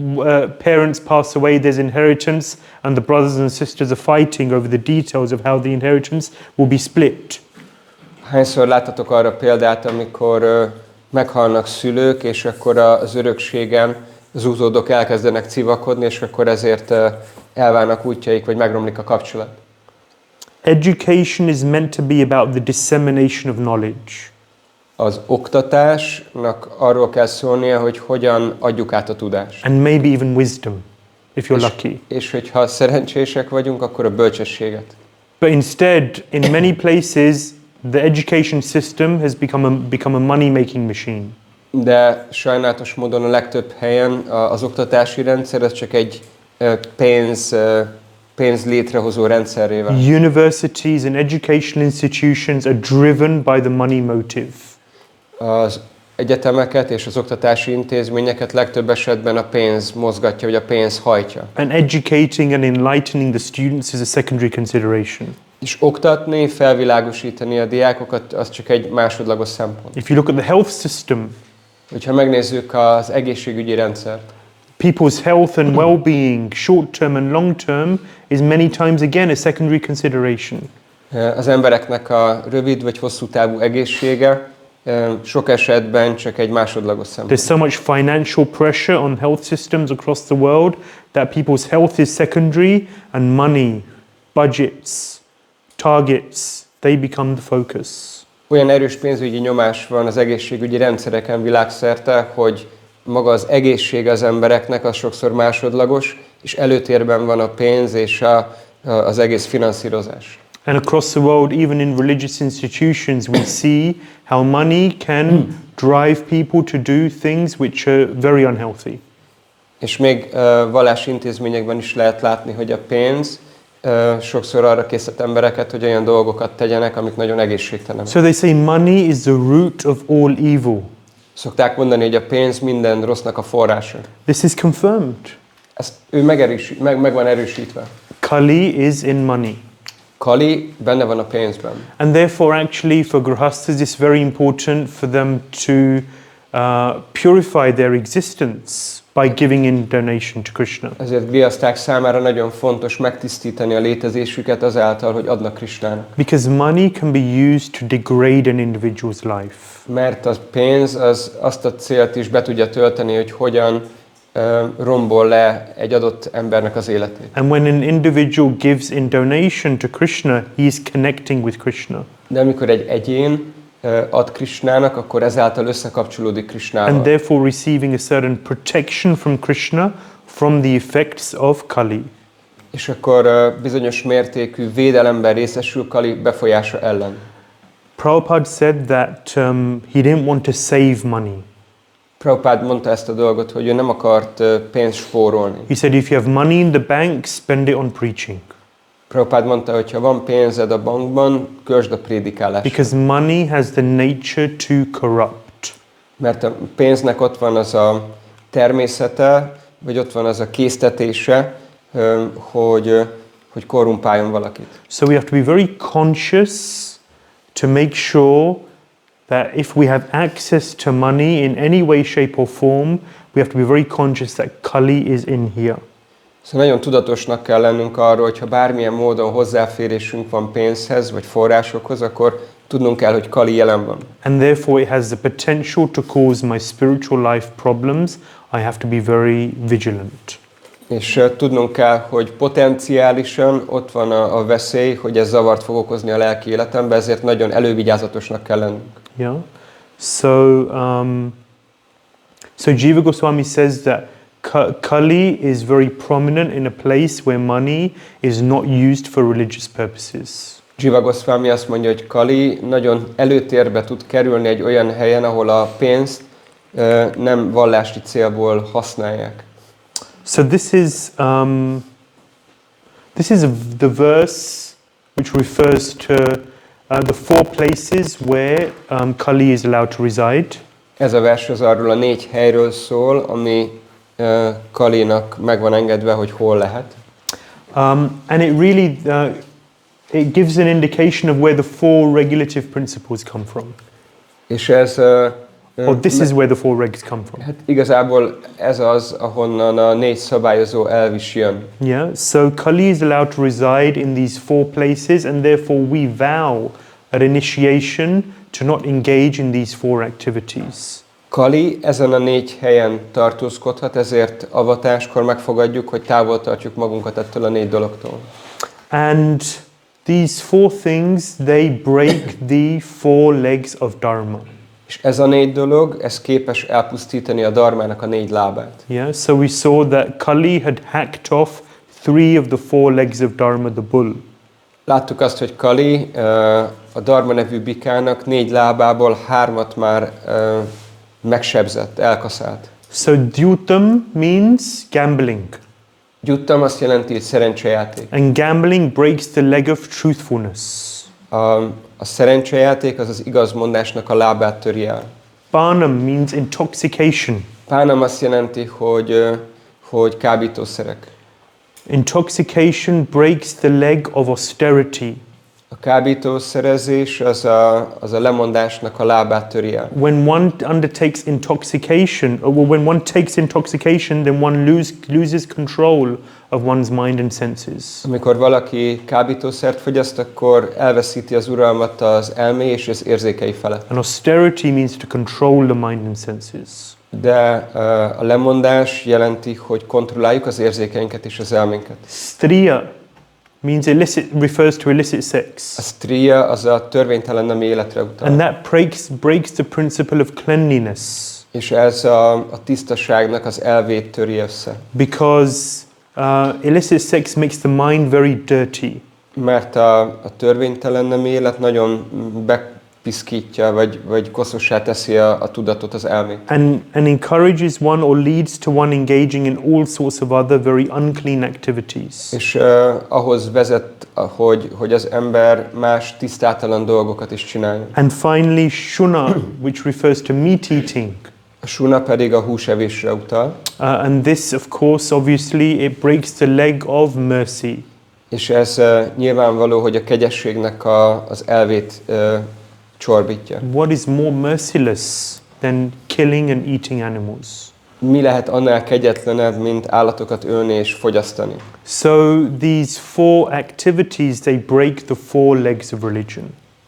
parents pass away, there's inheritance, and the brothers and sisters are fighting over the details of how the inheritance will be split? Hányszor láttatok arra példát, amikor meghalnak szülők, és akkor az örökségen az utódok elkezdenek civakodni, és akkor ezért elválnak útjaik, vagy megromlik a kapcsolat? Education is meant to be about the dissemination of knowledge. Az oktatásnak arról kell szólnia, hogy hogyan adjuk át a tudást. And maybe even wisdom, if you're lucky. És hogyha szerencsések vagyunk, akkor a bölcsességet. But instead, in many places, the education system has become a money-making machine. De sajnálatos módon a legtöbb helyen az oktatási rendszer az csak egy pénz létrehozó rendszerré vált. Universities and educational institutions are driven by the money motive. Az egyetemeket és az oktatási intézményeket legtöbb esetben a pénz mozgatja, vagy a pénz hajtja. And educating and enlightening the students is a secondary consideration. És oktatni, felvilágosítani a diákokat, az csak egy másodlagos szempont. If you look at the health system, hogyha megnézzük az egészségügyi rendszert, people's health and well-being, short-term and long-term, is many times again a secondary consideration. Az embereknek a rövid vagy hosszú távú egészsége sok esetben csak egy másodlagos szempont. There's so much financial pressure on health systems across the world that people's health is secondary and money, budgets, targets, they become the focus. Olyan erős pénzügyi nyomás van az egészségügyi rendszereken világszerte, hogy maga az egészség az embereknek az sokszor másodlagos, és előtérben van a pénz és az egész finanszírozás. And across the world, even in religious institutions, we see how money can drive people to do things which are very unhealthy. És még vallási intézményekben is lehet látni, hogy a pénz sokszor arra készít embereket, hogy olyan dolgokat tegyenek, amik nagyon egészségtelenek. So they say money is the root of all evil. Szokták mondani, hogy a pénz minden rossznak a forrása. This is confirmed. Ezt ő meg van erősítve. Kali is in money. Kali benne van a pénzben. And therefore, actually, for grahastas, it's very important for them to purify their existence by giving in donation to Krishna. Ezért grihaszták számára nagyon fontos megtisztítani a létezésüket azáltal, hogy adnak Krishnának. Because money can be used to degrade an individual's life. Mert a pénz az azt a célt is be tudja tölteni, hogy hogyan rombol le egy adott embernek az életét. And when an individual gives in donation to Krishna, he is connecting with Krishna. De amikor egy egyén ad Krishnának, akkor ezáltal összekapcsolódik Krishnával. And therefore receiving a certain protection from Krishna from the effects of Kali. És akkor bizonyos mértékű védelemben részesül Kali befolyása ellen. Prabhupada said that he didn't want to save money. Prabhupada mondta ezt a dolgot, hogy ő nem akart pénzt spórolni. He said, if you have money in the bank, spend it on preaching. Prabhupada mondta, hogy ha van pénzed a bankban, költsd a prédikálásra. Because money has the nature to corrupt. Mert a pénznek ott van az a természete, vagy ott van az a késztetése, hogy korrumpáljon valakit. So we have to be very conscious to make sure that if we have access to money in any way, shape or form, we have to be very conscious that Kali is in here. Szóval nagyon tudatosnak kell lennünk arról, hogy ha bármilyen módon hozzáférésünk van pénzhez, vagy forrásokhoz, akkor tudnunk kell, hogy Kali jelen van. And therefore it has the potential to cause my spiritual life problems. I have to be very vigilant. És tudnunk kell, hogy potenciálisan ott van a veszély, hogy ez zavart fog okozni a lelki életembe, ezért nagyon elővigyázatosnak kell lennünk. Yeah. So Jiva Goswami says that Kali is very prominent in a place where money is not used for religious purposes. Jiva Goswami azt mondja, hogy Kali nagyon előtérbe tud kerülni egy olyan helyen, ahol a pénzt nem vallási célból használják. So this is the verse which refers to the 4 places where Kali is allowed to reside. Ez a vers az arról a 4 helyről szól, ami Kalinak meg van engedve, hogy hol lehet. And it really it gives an indication of where the 4 regulative principles come from. És ez Or this is where the 4 regs come from. hát igazából ez az, ahonnan a 4 szabályozó elv is jön. Yeah, so Kali is allowed to reside in these 4 places, and therefore we vow at initiation to not engage in these 4 activities. Kali ezen a 4 helyen tartózkodhat, ezért avatáskor megfogadjuk, hogy távol tartjuk magunkat ettől a 4 dologtól. And these 4 things, they break the 4 legs of Dharma. És ez a 4 dolog, ez képes elpusztítani a dharmának a 4 lábát. Yeah, so we saw that Kali had hacked off 3 of the 4 legs of Dharma, the bull. Láttuk azt, hogy Kali a Dharma nevű bikának 4 lábából 3-at már megsebzett, elkaszált. So Dyutam means gambling. Gyuttam azt jelenti, hogy szerencsejáték. And gambling breaks the leg of truthfulness. A szerencsejáték az az igazmondásnak a lábát töri el. Pānam means intoxication. Pánam azt jelenti, hogy kábítószerek. Intoxication breaks the leg of austerity. A kábítószerezés az a lemondásnak a lábát töri el. When one undertakes intoxication, or when one takes intoxication, then one loses control of one's mind and senses. Amikor valaki kábítószert fogyaszt, akkor elveszíti az uralmat az elmé és az érzékei felett. And austerity means to control the mind and senses. De a lemondás jelenti, hogy kontrolláljuk az érzékeinket és az elménket. Striya means refers to illicit sex. A striya az a törvénytelen nemi életre utal. And that breaks the principle of cleanliness. És ez a tisztaságnak az elvét töri össze. Because illicit sex makes the mind very dirty. Mert a törvénytelen nem élet nagyon bepiszkítja, vagy koszossá teszi a tudatot, az elmét. And encourages one or leads to one engaging in all sorts of other very unclean activities. És ahhoz vezet, hogy az ember más tisztátalan dolgokat is csináljon. And finally, shuna, which refers to meat eating. A suna pedig a húsevésre utal. And this, of course, obviously, it breaks the leg of mercy. És ez nyilvánvaló, hogy a kegyességnek az elvét csorbítja. What is more merciless than killing and eating animals? Mi lehet annál kegyetlenebb, mint állatokat ölni és fogyasztani? So these four activities, they break the four legs of religion.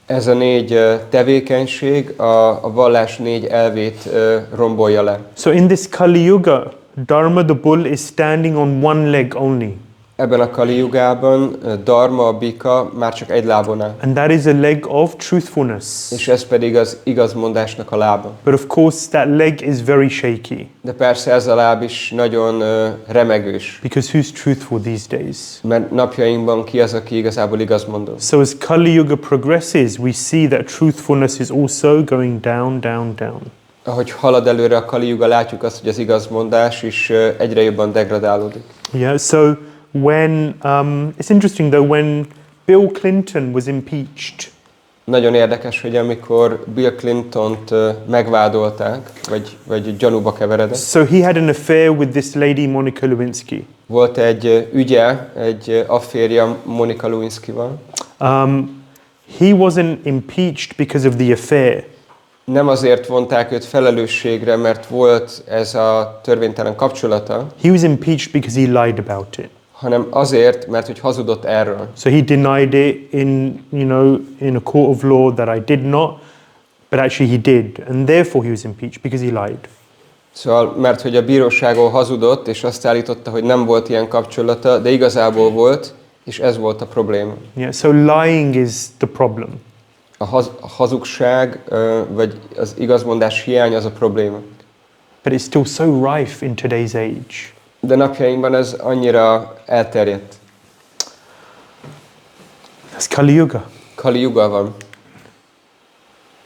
Ez a 4 tevékenység a vallás 4 elvét rombolja le. So in this Kali Yuga, Dharma, the bull, is standing on one leg only. Ebben a Kali Jugában Dharma, a bika már csak egy lábon áll. And that is a leg of truthfulness. És ez pedig az igazmondásnak a lába. But of course that leg is very shaky. De persze ez a láb is nagyon remegős. Because who's truthful these days? Mert napjainkban ki az, aki igazából igazmondó. So as Kali Yuga progresses, we see that truthfulness is also going down, down, down. Ahogy halad előre a Kali Yuga, látjuk azt, hogy az igazmondás is egyre jobban degradálódik. Yeah, so when, it's interesting though, when Bill Clinton was impeached, Nagyon érdekes, hogy amikor Bill Clintont megvádolták, vagy gyanúba keveredett, so he had an affair with this lady Monica Lewinsky. volt egy ügye, egy afférja Monica Lewinskyval. He wasn't impeached because of the affair. Nem azért vonták őt felelősségre, mert volt ez a törvénytelen kapcsolata, He was impeached because he lied about it. hanem azért, mert hogy hazudott erről. So he denied it in a court of law that I did not, but actually he did, and therefore he was impeached because he lied. Szóval, mert hogy a bíróságon hazudott, és azt állította, hogy nem volt ilyen kapcsolata, de igazából volt, és ez volt a probléma. Yeah, so lying is the problem. A hazugság, vagy az igazmondás hiány az a probléma. But it's still so rife in today's age. De napjainkban ez annyira elterjedt. That's Kali Yuga. Kali Yuga van.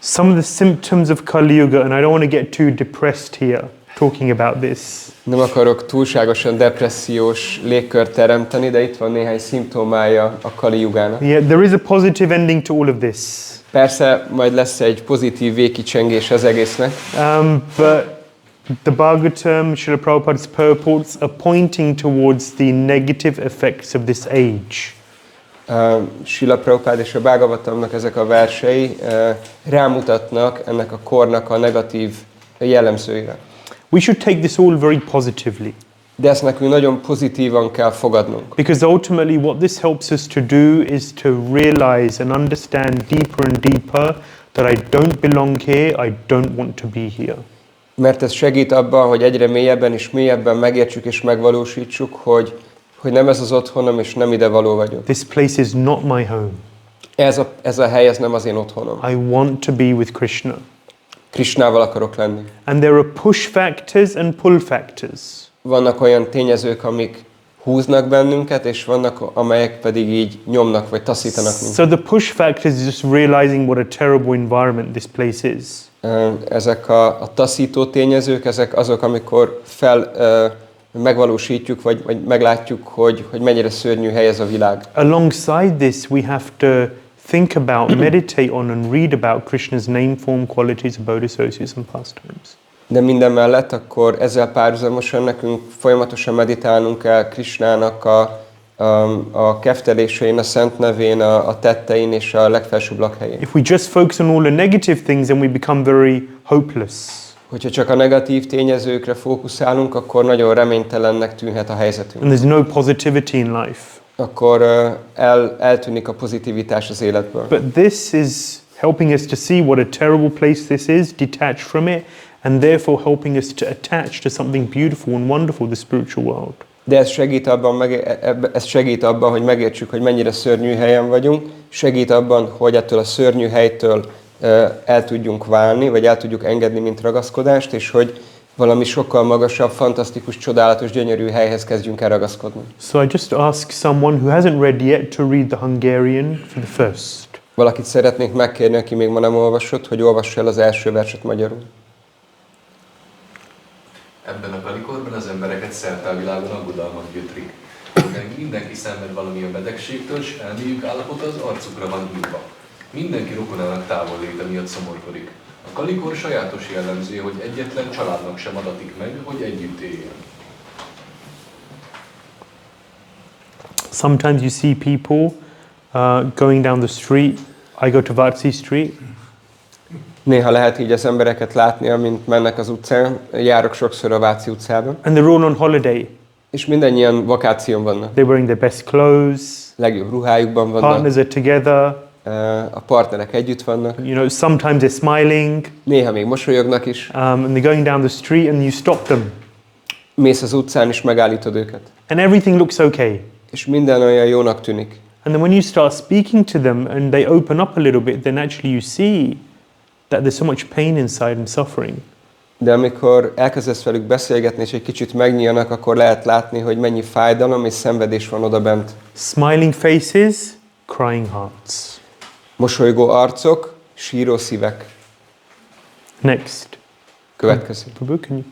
Some of the symptoms of Kali Yuga, and I don't want to get too depressed here talking about this. Nem akarok túlságosan depressziós légkört teremteni, de itt van néhány szimptomája a Kali Yugának. Yeah, there is a positive ending to all of this. Persze, majd lesz egy pozitív végkicsengés az egésznek. But the Bhagavatam, Srila Prabhupada's purports are pointing towards the negative effects of this age. Srila Prabhupada és a Bhagavatamnak ezek a versei rámutatnak ennek a kornak a negatív jellemzőire. We should take this all very positively. De ezt nekünk nagyon pozitívan kell fogadnunk. Because ultimately what this helps us to do is to realize and understand deeper and deeper that I don't belong here, I don't want to be here. Mert ez segít abban, hogy egyre mélyebben és mélyebben megértsük és megvalósítsuk, hogy nem ez az otthonom és nem ide való vagyok. This place is not my home. Ez a hely, ez nem az én otthonom. I want to be with Krishna. Krishnával akarok lenni. And there are push factors and pull factors. Vannak olyan tényezők, amik húznak bennünket, és vannak, amelyek pedig így nyomnak, vagy taszítanak minket. So the push factors is just realizing what a terrible environment this place is. Ezek a taszító tényezők, ezek azok, amikor megvalósítjuk, vagy meglátjuk, hogy mennyire szörnyű hely ez a világ. Alongside this, we have to think about, meditate on and read about Krishna's name, form, qualities, abode, associates and pastimes. De minden mellett akkor ezzel párhuzamosan nekünk folyamatosan meditálnunk kell Krishnának a keftelésein, a szent nevén, a tettein és a legfelsőbb lakhelyén. If we just focus on all the negative things, then we become very hopeless. Hogyha csak a negatív tényezőkre fókuszálunk, akkor nagyon reménytelennek tűnhet a helyzetünk. And there's no positivity in life. Akkor eltűnik a pozitivitás az életből. But this is helping us to see what a terrible place this is, detach from it, and therefore helping us to attach to something beautiful and wonderful, the spiritual world. De ez segít abban, hogy megértsük, hogy mennyire szörnyű helyen vagyunk, segít abban, hogy ettől a szörnyű helytől el tudjunk válni, vagy el tudjuk engedni, mint ragaszkodást, és hogy valami sokkal magasabb, fantasztikus, csodálatos, gyönyörű helyhez kezdjünk el ragaszkodni. So I just ask someone who hasn't read yet to read the Hungarian for the first. Valakit szeretnék megkérni, aki még ma nem olvasott, hogy olvassa el az első verset magyarul. Ebben a kalikorban az embereket szerte a világon aggodalmak gyötrik. Mindenki szenved valamilyen betegségtől, és elméjük állapota az arcukra van írva. Mindenki rokonának távol léte miatt szomorkodik. A kalikor sajátos jellemzője, hogy egyetlen családnak sem adatik meg, hogy együtt éljen. Sometimes you see people going down the street. I go to Váci Street. Néha lehet így az embereket látni, amint mennek az utcán. Járok sokszor a Váci utcában. And they're all on holiday. És mindannyian vakáción vannak. They're wearing their best clothes. Legjobb ruhájukban vannak. Partners are together. A partnerek együtt vannak. You know, sometimes they're smiling. Néha még mosolyognak is. And they're going down the street and you stop them. Mész az utcán és megállítod őket. And everything looks okay. És minden olyan jónak tűnik. And then when you start speaking to them and they open up a little bit, then actually you see that there's so much pain inside and suffering. De amikor elkezdesz velük beszélgetni, és egy kicsit megnyílnak, akkor lehet látni, hogy mennyi fájdalom és szenvedés van odabent. Smiling faces, crying hearts. Mosolygó arcok, síró szívek. Next. Következő. Prabhu, can you?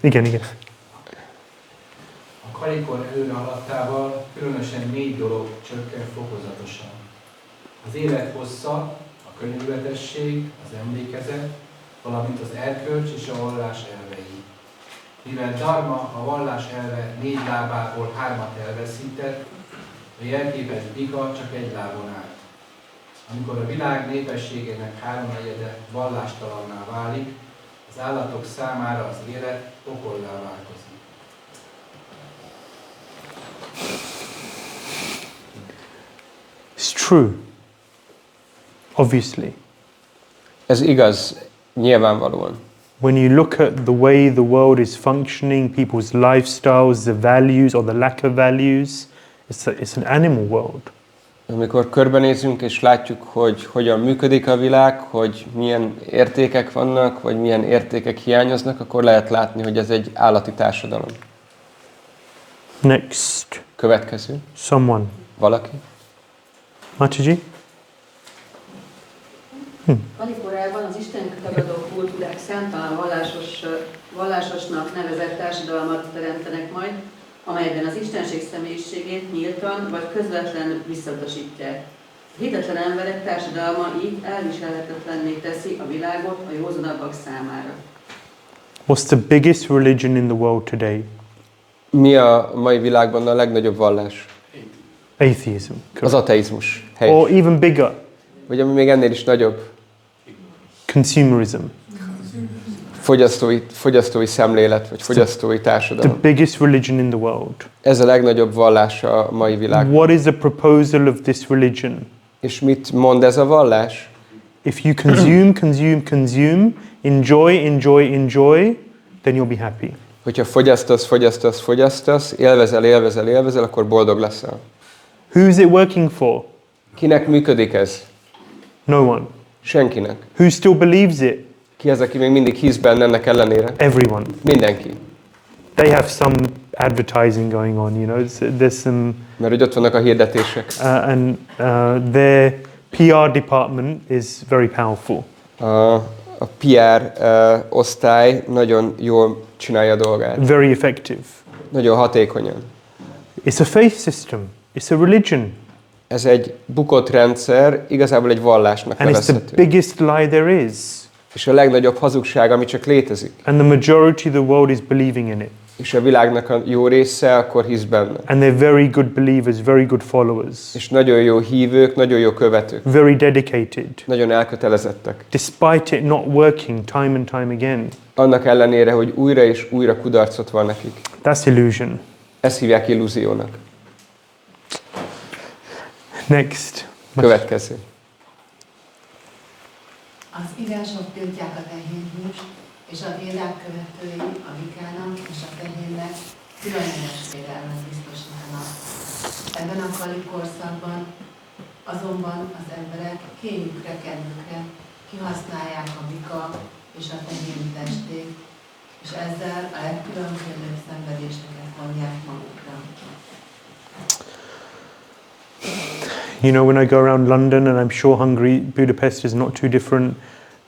Igen. A kalikor előre haladtával különösen 4 dolog csökken fokozatosan. Az élet hossza, a könyörületesség, az emlékezet, valamint az erkölcs és a vallás elvei. Mivel dharma, a vallás elve 4 lábából 3-at elveszített, a jelképes bika csak 1 lábon állt. Amikor a világ népességének 3/4 vallástalanná válik, az állatok számára az élet pokollá változik. It's true. Obviously. Ez igaz, nyilvánvalóan. When you look at the way the world is functioning, people's lifestyles, the values or the lack of values, it's an animal world. Amikor körbenézünk és látjuk, hogy hogyan működik a világ, hogy milyen értékek vannak, vagy milyen értékek hiányoznak, akkor lehet látni, hogy ez egy állati társadalom. Next. Következő. Someone. Valaki? Mataji? Kaliforniában az Istennek tagadó kultúrák számtalan vallásosnak nevezett társadalmat teremtenek majd, amelyben az Istenség személyiségét nyíltan vagy közvetlenül visszautasítják. A hitetlen emberek társadalma így elviselhetetlenné teszi a világot a józanabbak számára. What's the biggest religion in the world today? Mi a mai világban a legnagyobb vallás? Atheism. Az ateizmus. Or even bigger. Vagy ami még ennél is nagyobb? Consumerism. Fogyasztói szemlélet, vagy fogyasztói társadalom. The biggest religion in the world. Ez a legnagyobb vallás a mai világban. What is the proposal of this religion? És mit mond ez a vallás? If you consume, enjoy, then you'll be happy. Hogyha fogyasztasz, élvezel, akkor boldog leszel. Who is it working for? Kinek működik ez? No one. Senkinek. Who still believes it? Ki az, aki még mindig hisz benne ennek ellenére? Everyone. Mindenki. They have some advertising going on, you know. There's some. Mert hogy ott vannak a hirdetések. And their PR department is very powerful. A PR osztály nagyon jól csinálja a dolgát. Very effective. Nagyon hatékonyan. It's a faith system. It's a religion. Ez egy bukott rendszer, igazából egy vallásnak And it's the nevezhető. biggest lie there is. És a legnagyobb hazugság, ami csak létezik. And the majority of the world is believing in it. És a világnak a jó része akkor hisz benne. And they're very good believers, very good followers. És nagyon jó hívők, nagyon jó követők. Very dedicated. Nagyon elkötelezettek. Despite it not working time and time again. Annak ellenére, hogy újra és újra kudarcot van nekik. That's illusion. Ezt hívják illúziónak. Next. Következő. Az írások tiltják a tehénhúst, és a védák követői a vikának és a tehénnek különleges védelmet biztosítanak. Ebben a kali korszakban azonban az emberek kényükre, kedvükre kihasználják a bika és a tehén testét, és ezzel a legkülönbözőbb szenvedéseket vonják magukra. You know, when I go around London, and I'm sure Hungary, Budapest is not too different,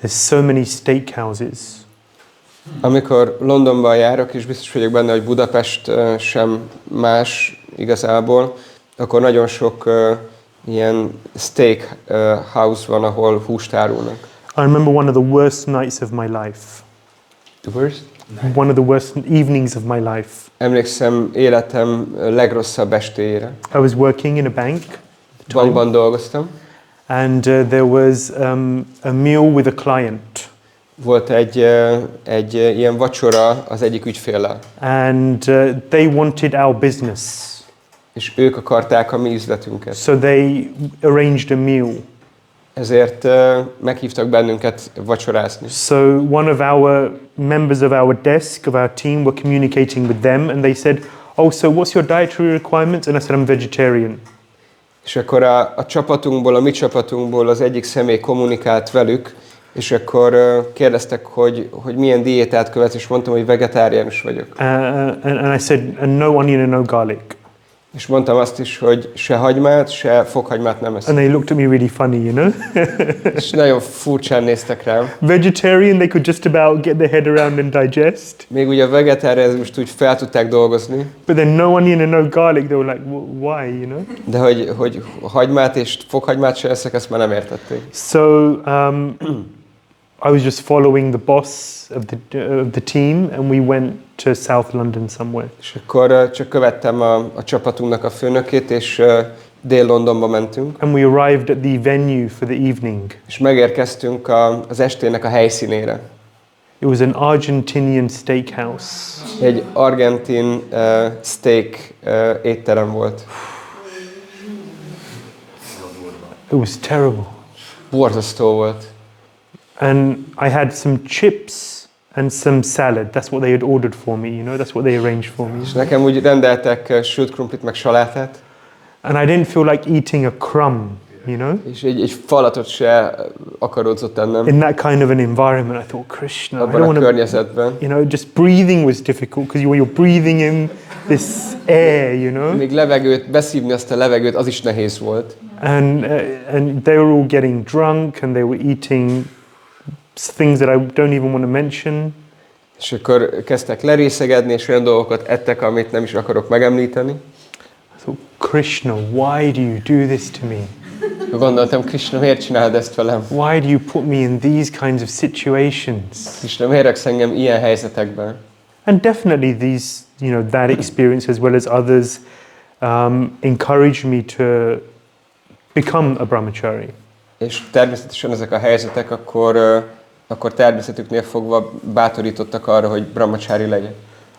there's so many steakhouses. Amikor Londonban járok, és biztos vagyok benne, hogy Budapest sem más igazából, akkor nagyon sok ilyen steak house van, ahol húst árulnak. I remember one of the worst nights of my life. The worst? One of the worst evenings of my life. Emlékszem életem legrosszabb estéjére. I was working in a bank. Bankban dolgoztam. And there was a meal with a client. Volt egy ilyen vacsora az egyik ügyféllel. And they wanted our business. És ők akarták a mi üzletünket. So they arranged a meal. Ezért meghívtak bennünket vacsorázni. So one of our members of our desk, of our team, were communicating with them, and they said, "Oh, so what's your dietary requirements?" And I said, "I'm vegetarian." És akkor a csapatunkból, a mi csapatunkból az egyik személy kommunikált velük, és akkor kérdeztek, hogy milyen diétát követ, és mondtam, hogy vegetáriánus vagyok. And I said, "And no onion and no garlic." És mondtam azt is, hogy se hagymát, se fokhagymát nem eszem. And they looked at me really funny, you know. És nagyon furcsán néztek rám. Vegetarian, they could just about get their head around and digest. Még ugye a vegetáriánust úgy fel tudták dolgozni. But then no onion and no garlic, they were like, why, you know? De hogy hagymát és fokhagymát se eszek, ezt már nem értették. So I was just following the boss of the team, and we went to South London somewhere. És akkor csak követtem a csapatunknak a főnökét, és Dél-Londonba mentünk. And we arrived at the venue for the evening. És megérkeztünk az estének a helyszínére. It was an Argentinian steakhouse. Egy argentin steak étterem volt. It was terrible. Borzasztó volt. And I had some chips and some salad. That's what they had ordered for me, you know, that's what they arranged for me. És nekem úgy rendeltek sült krumplit meg salátát. And I didn't feel like eating a crumb, you know. És egy falatot se akaródzott ennem. In that kind of an environment, I thought, Krishna, I Abban don't a want környezetben. to, you know, just breathing was difficult because you're breathing in this air, you know. Még levegőt, beszívni azt a levegőt, az is nehéz volt. And they were all getting drunk and they were eating things that I don't even want to mention. És akkor kezdtek lerészegedni, és olyan dolgokat ettek, amit nem is akarok megemlíteni. I thought, Krishna, why do you do this to me? Gondoltam, Krishna, miért csinálod ezt velem? Why do you put me in these kinds of situations? Krishna, miért raksz engem ilyen helyzetekben? And definitely these, you know, that experience as well as others encouraged me to become a brahmachari. És természetesen ezek a helyzetek akkor természetüknél fogva bátorítottak arra, hogy brahmachari legyek.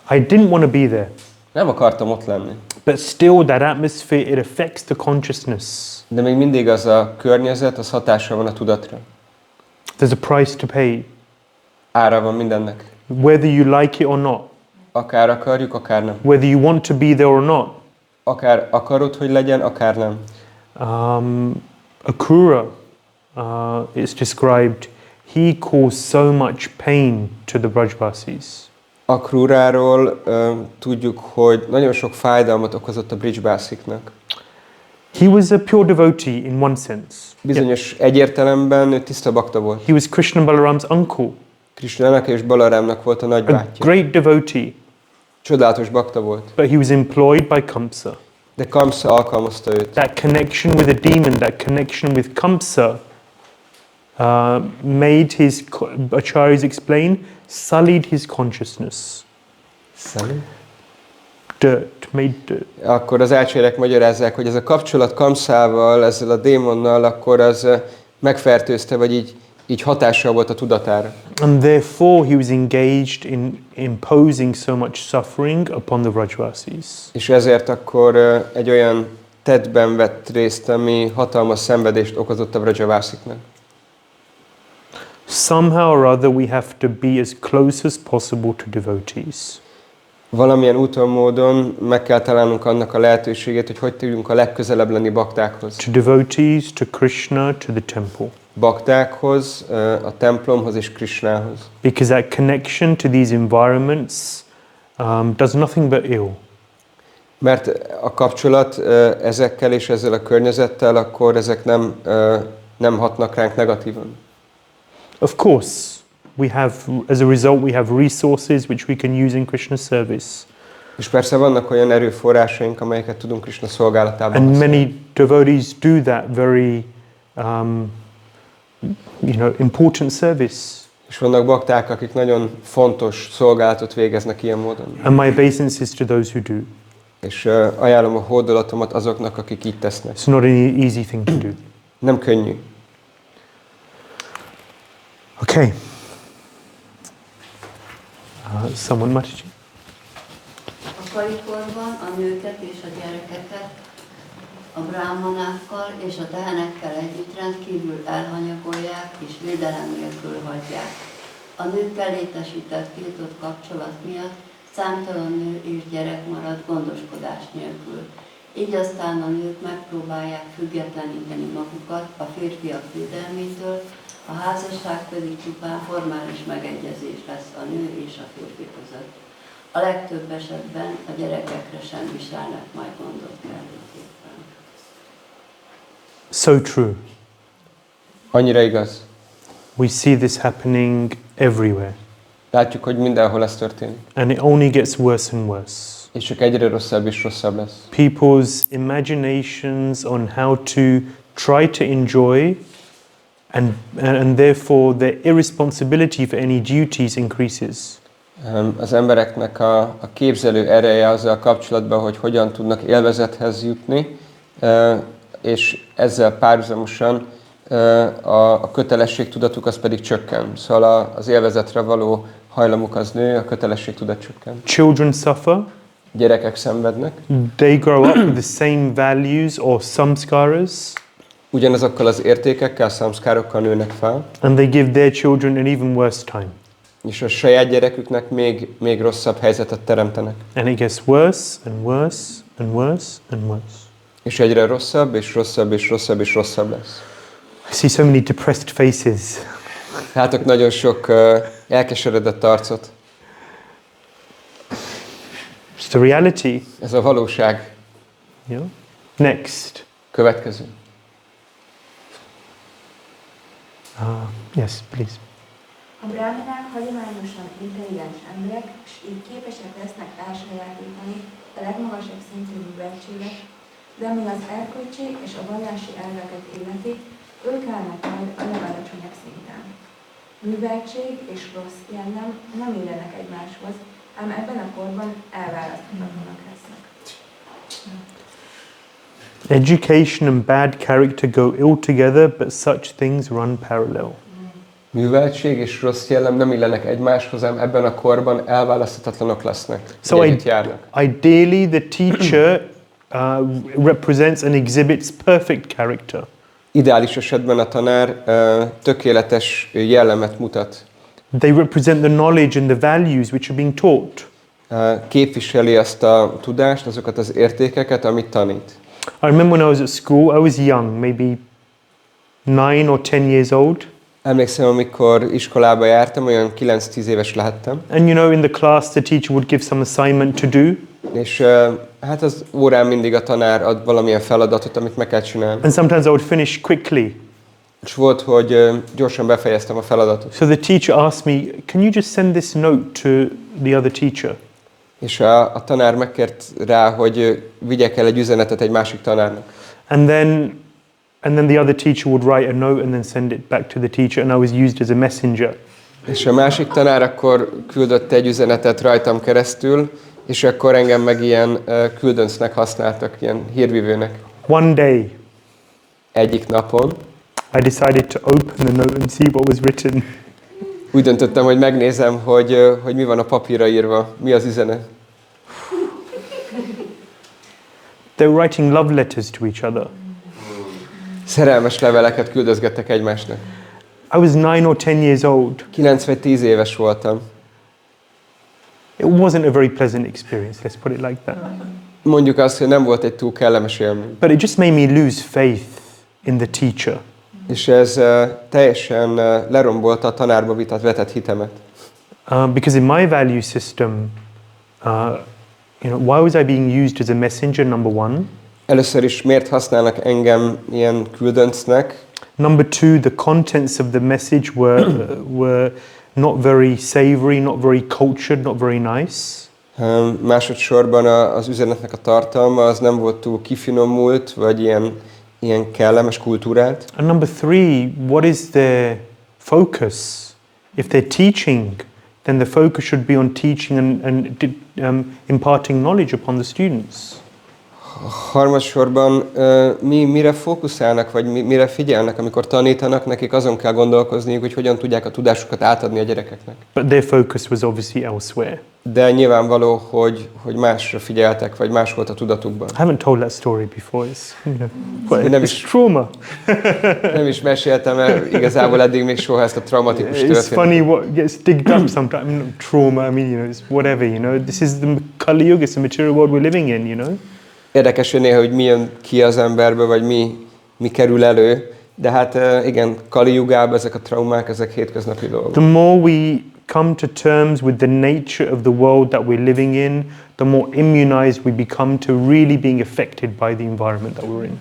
I didn't want to be there. Nem akartam ott lenni. But still that atmosphere, it affects the consciousness. De még mindig az a környezet, az hatással van a tudatra. There's a price to pay. Ára van mindennek. Whether you like it or not. Akár akarjuk, akár nem. Whether you want to be there or not. Akár akarod, hogy legyen, akár nem. Akrura, it's described, he caused so much pain to the Brajvasis. Akruráról tudjuk, hogy nagyon sok fájdalmat okozott a Brijbasiknak. He was a pure devotee in one sense. Bizonyos egyértelemben ő tiszta bakta volt. He was Krishna Balaram's uncle. Krishnának és Balarámnak volt a A nagybátyja. great devotee. Csodálatos bakta volt. But he was employed by Kamsa. De Kamsa alkalmazta őt. That connection with a demon, that connection with Kamsa made his, acharyas explain, sullied his consciousness. Sullied? Dirt, made dirt. Akkor az ácsérek magyarázzák, hogy ez a kapcsolat Kamszával, ezzel a démonnal, akkor az megfertőzte, vagy így hatással volt a tudatára. And therefore he was engaged in imposing so much suffering upon the Brajvasis. És ezért akkor egy olyan tettben vett részt, ami hatalmas szenvedést okozott a Brajavasiknak. Somehow or other we have to be as close as possible to devotees. Valamilyen úton, módon meg kell találnunk annak a lehetőségét, hogy tudjunk a legközelebb lenni baktákhoz. To devotees, to Krishna, to the temple. baktákhoz, a templomhoz és Krishnához. Because that connection to these environments does nothing but ill. Mert a kapcsolat ezekkel és ezzel a környezettel, akkor ezek nem hatnak ránk negatívan. Of course, as a result, we have resources which we can use in Krishna's service. És persze vannak olyan erőforrásaink, amelyeket tudunk Krishna szolgálatában And használni. many devotees do that very, important service. És vannak bakták, akik nagyon fontos szolgálatot végeznek ilyen módon. And my obeisances to those who do. És ajánlom a hódolatomat azoknak, akik így tesznek. It's not an easy thing to do. Nem könnyű. Okay. Someone Mataji. A kalikorban a nőket és a gyerekeket a bráhmanákkal és a tehenekkel együtt rendkívül elhanyagolják és védelem nélkül hagyják. A nőkkel létesített tiltott kapcsolat miatt számtalan nő és gyerek marad gondoskodás nélkül. Így aztán a nők megpróbálják függetleníteni magukat a férfiak védelmétől, a házasság pedig csupán formális megegyezés lesz a nő és a férfi között. A legtöbb esetben a gyerekekre sem viselnek majd gondot kellőképpen. So true. Annyira igaz. We see this happening everywhere. Látjuk, hogy mindenhol ez történik. And it only gets worse and worse. És csak egyre rosszabb és rosszabb lesz. People's imaginations on how to try to enjoy and therefore their irresponsibility for any duties increases. Az embereknek a képzelő ereje azzal kapcsolatban, hogy hogyan tudnak élvezethez jutni, és ezzel párhuzamosan a kötelességtudatuk az pedig csökken. Szóval az élvezetre való hajlamuk az nő, a kötelességtudat csökken. Children suffer. Gyerekek szenvednek. They grow up with the same values or samskaras. Ugyanazokkal az értékekkel, samskarokkal nőnek fel. And they give their children an even worse time. És a saját gyereküknek még rosszabb helyzetet teremtenek. And it gets worse and worse and worse and worse. És egyre rosszabb és rosszabb és rosszabb és rosszabb lesz. I see so many depressed faces. Látok nagyon sok elkeseredett arcot. It's the reality. Ez a valóság. Yeah. Next. Következő. Yes, please. A bráhmanák hagyományosan intelligens emberek, és így képesek lesznek elsajátítani a legmagasabb szintű műveltséget, de ami az erkölcsi és a vallási elveket illeti, ők állnak majd a legalacsonyabb szinten. Műveltség és rossz jellem nem illenek egymáshoz, ám ebben a korban elválaszthatatlanak lesznek. Education and bad character go ill together, but such things run parallel. Műveltség és rossz jellem nem illenek egymáshoz, ám ebben a korban elválaszthatatlanok lesznek. So ideally the teacher represents and exhibits perfect character. Ideális esetben a tanár tökéletes jellemet mutat. They represent the knowledge and the values which are being taught. Képviseli azt a tudást, azokat az értékeket, amit tanít. I remember when I was at school, I was young, maybe 9 or 10 years old. Emlékszem, amikor iskolába jártam, olyan 9-10 éves lehettem. And in the class the teacher would give some assignment to do. És hát az órán mindig a tanár ad valamilyen feladatot, amit meg kell csinálni. And sometimes I would finish quickly. És volt, hogy gyorsan befejeztem a feladatot. So the teacher asked me, can you just send this note to the other teacher? És a tanár megkért rá, hogy vigyek el egy üzenetet egy másik tanárnak. And then the other teacher would write a note and then send it back to the teacher, and I was used as a messenger. És a másik tanár akkor küldött egy üzenetet rajtam keresztül, és akkor engem meg ilyen küldöncnek használtak, ilyen hírvivőnek. One day, egyik napon I decided to open the note and see what was written. Úgy döntöttem, hogy megnézem, hogy mi van a papírra írva, mi az üzenet. They were writing love letters to each other. Szerelmes leveleket küldözgettek egymásnak. I was 9 or 10 years old. 9 vagy 10 éves voltam. It wasn't a very pleasant experience, let's put it like that. Mondjuk azt, hogy nem volt egy túl kellemes élmény. But it just made me lose faith in the teacher. És ez teljesen lerombolta a tanárba vetett hitemet. Because in my value system, why was I being used as a messenger, number one? Először is miért használnak engem ilyen küldöncnek? Number two, the contents of the message were not very savory, not very cultured, not very nice. Másodszorban az üzenetnek a tartalma az nem volt túl kifinomult, vagy ilyen kellemes, kultúrált. And number three, what is their focus? If they're teaching, then the focus should be on teaching and imparting knowledge upon the students. Harmadsorban mire fókuszálnak, vagy mire figyelnek, amikor tanítanak, nekik azon kell gondolkozniuk, hogy hogyan tudják a tudásukat átadni a gyerekeknek. But their focus was obviously elsewhere. De nyilvánvaló, hogy másra figyeltek, vagy más volt a tudatukban. I haven't told that story before. It's trauma. Nem is meséltem el igazából eddig még soha ezt a traumatikus történetet. It's funny what gets digged up sometimes. Trauma, I mean, it's whatever, This is the Kali Yuga, it's the material world we're living in, Érdekes, hogy néha, hogy mi jön ki az emberbe, vagy mi kerül elő, de hát igen, Kali Jugában ezek a traumák, ezek hétköznapi dolgok. The more we come to terms with the nature of the world that we're living in, the more immunized we become to really being affected by the environment that we're in.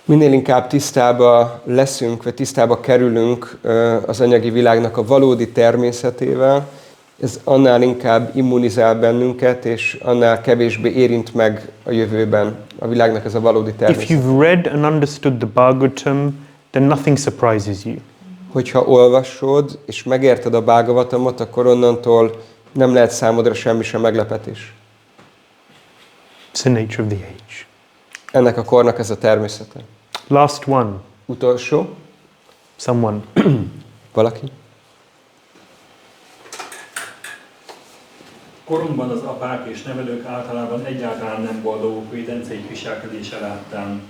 Minél inkább tisztába leszünk, vagy tisztába kerülünk az anyagi világnak a valódi természetével, ez annál inkább immunizál bennünket, és annál kevésbé érint meg a jövőben a világnak ez a valódi természet. If you've read and understood the Bhagavatam, then nothing surprises you. Hogyha olvasod és megérted a Bhagavatamot, akkor onnantól nem lehet számodra semmi sem meglepetés. It's the nature of the age. Ennek a kornak ez a természete. Last one. Utolsó. Someone. Valaki. Korunkban az apák és nevelők általában egyáltalán nem boldogok védenceik viselkedése láttán.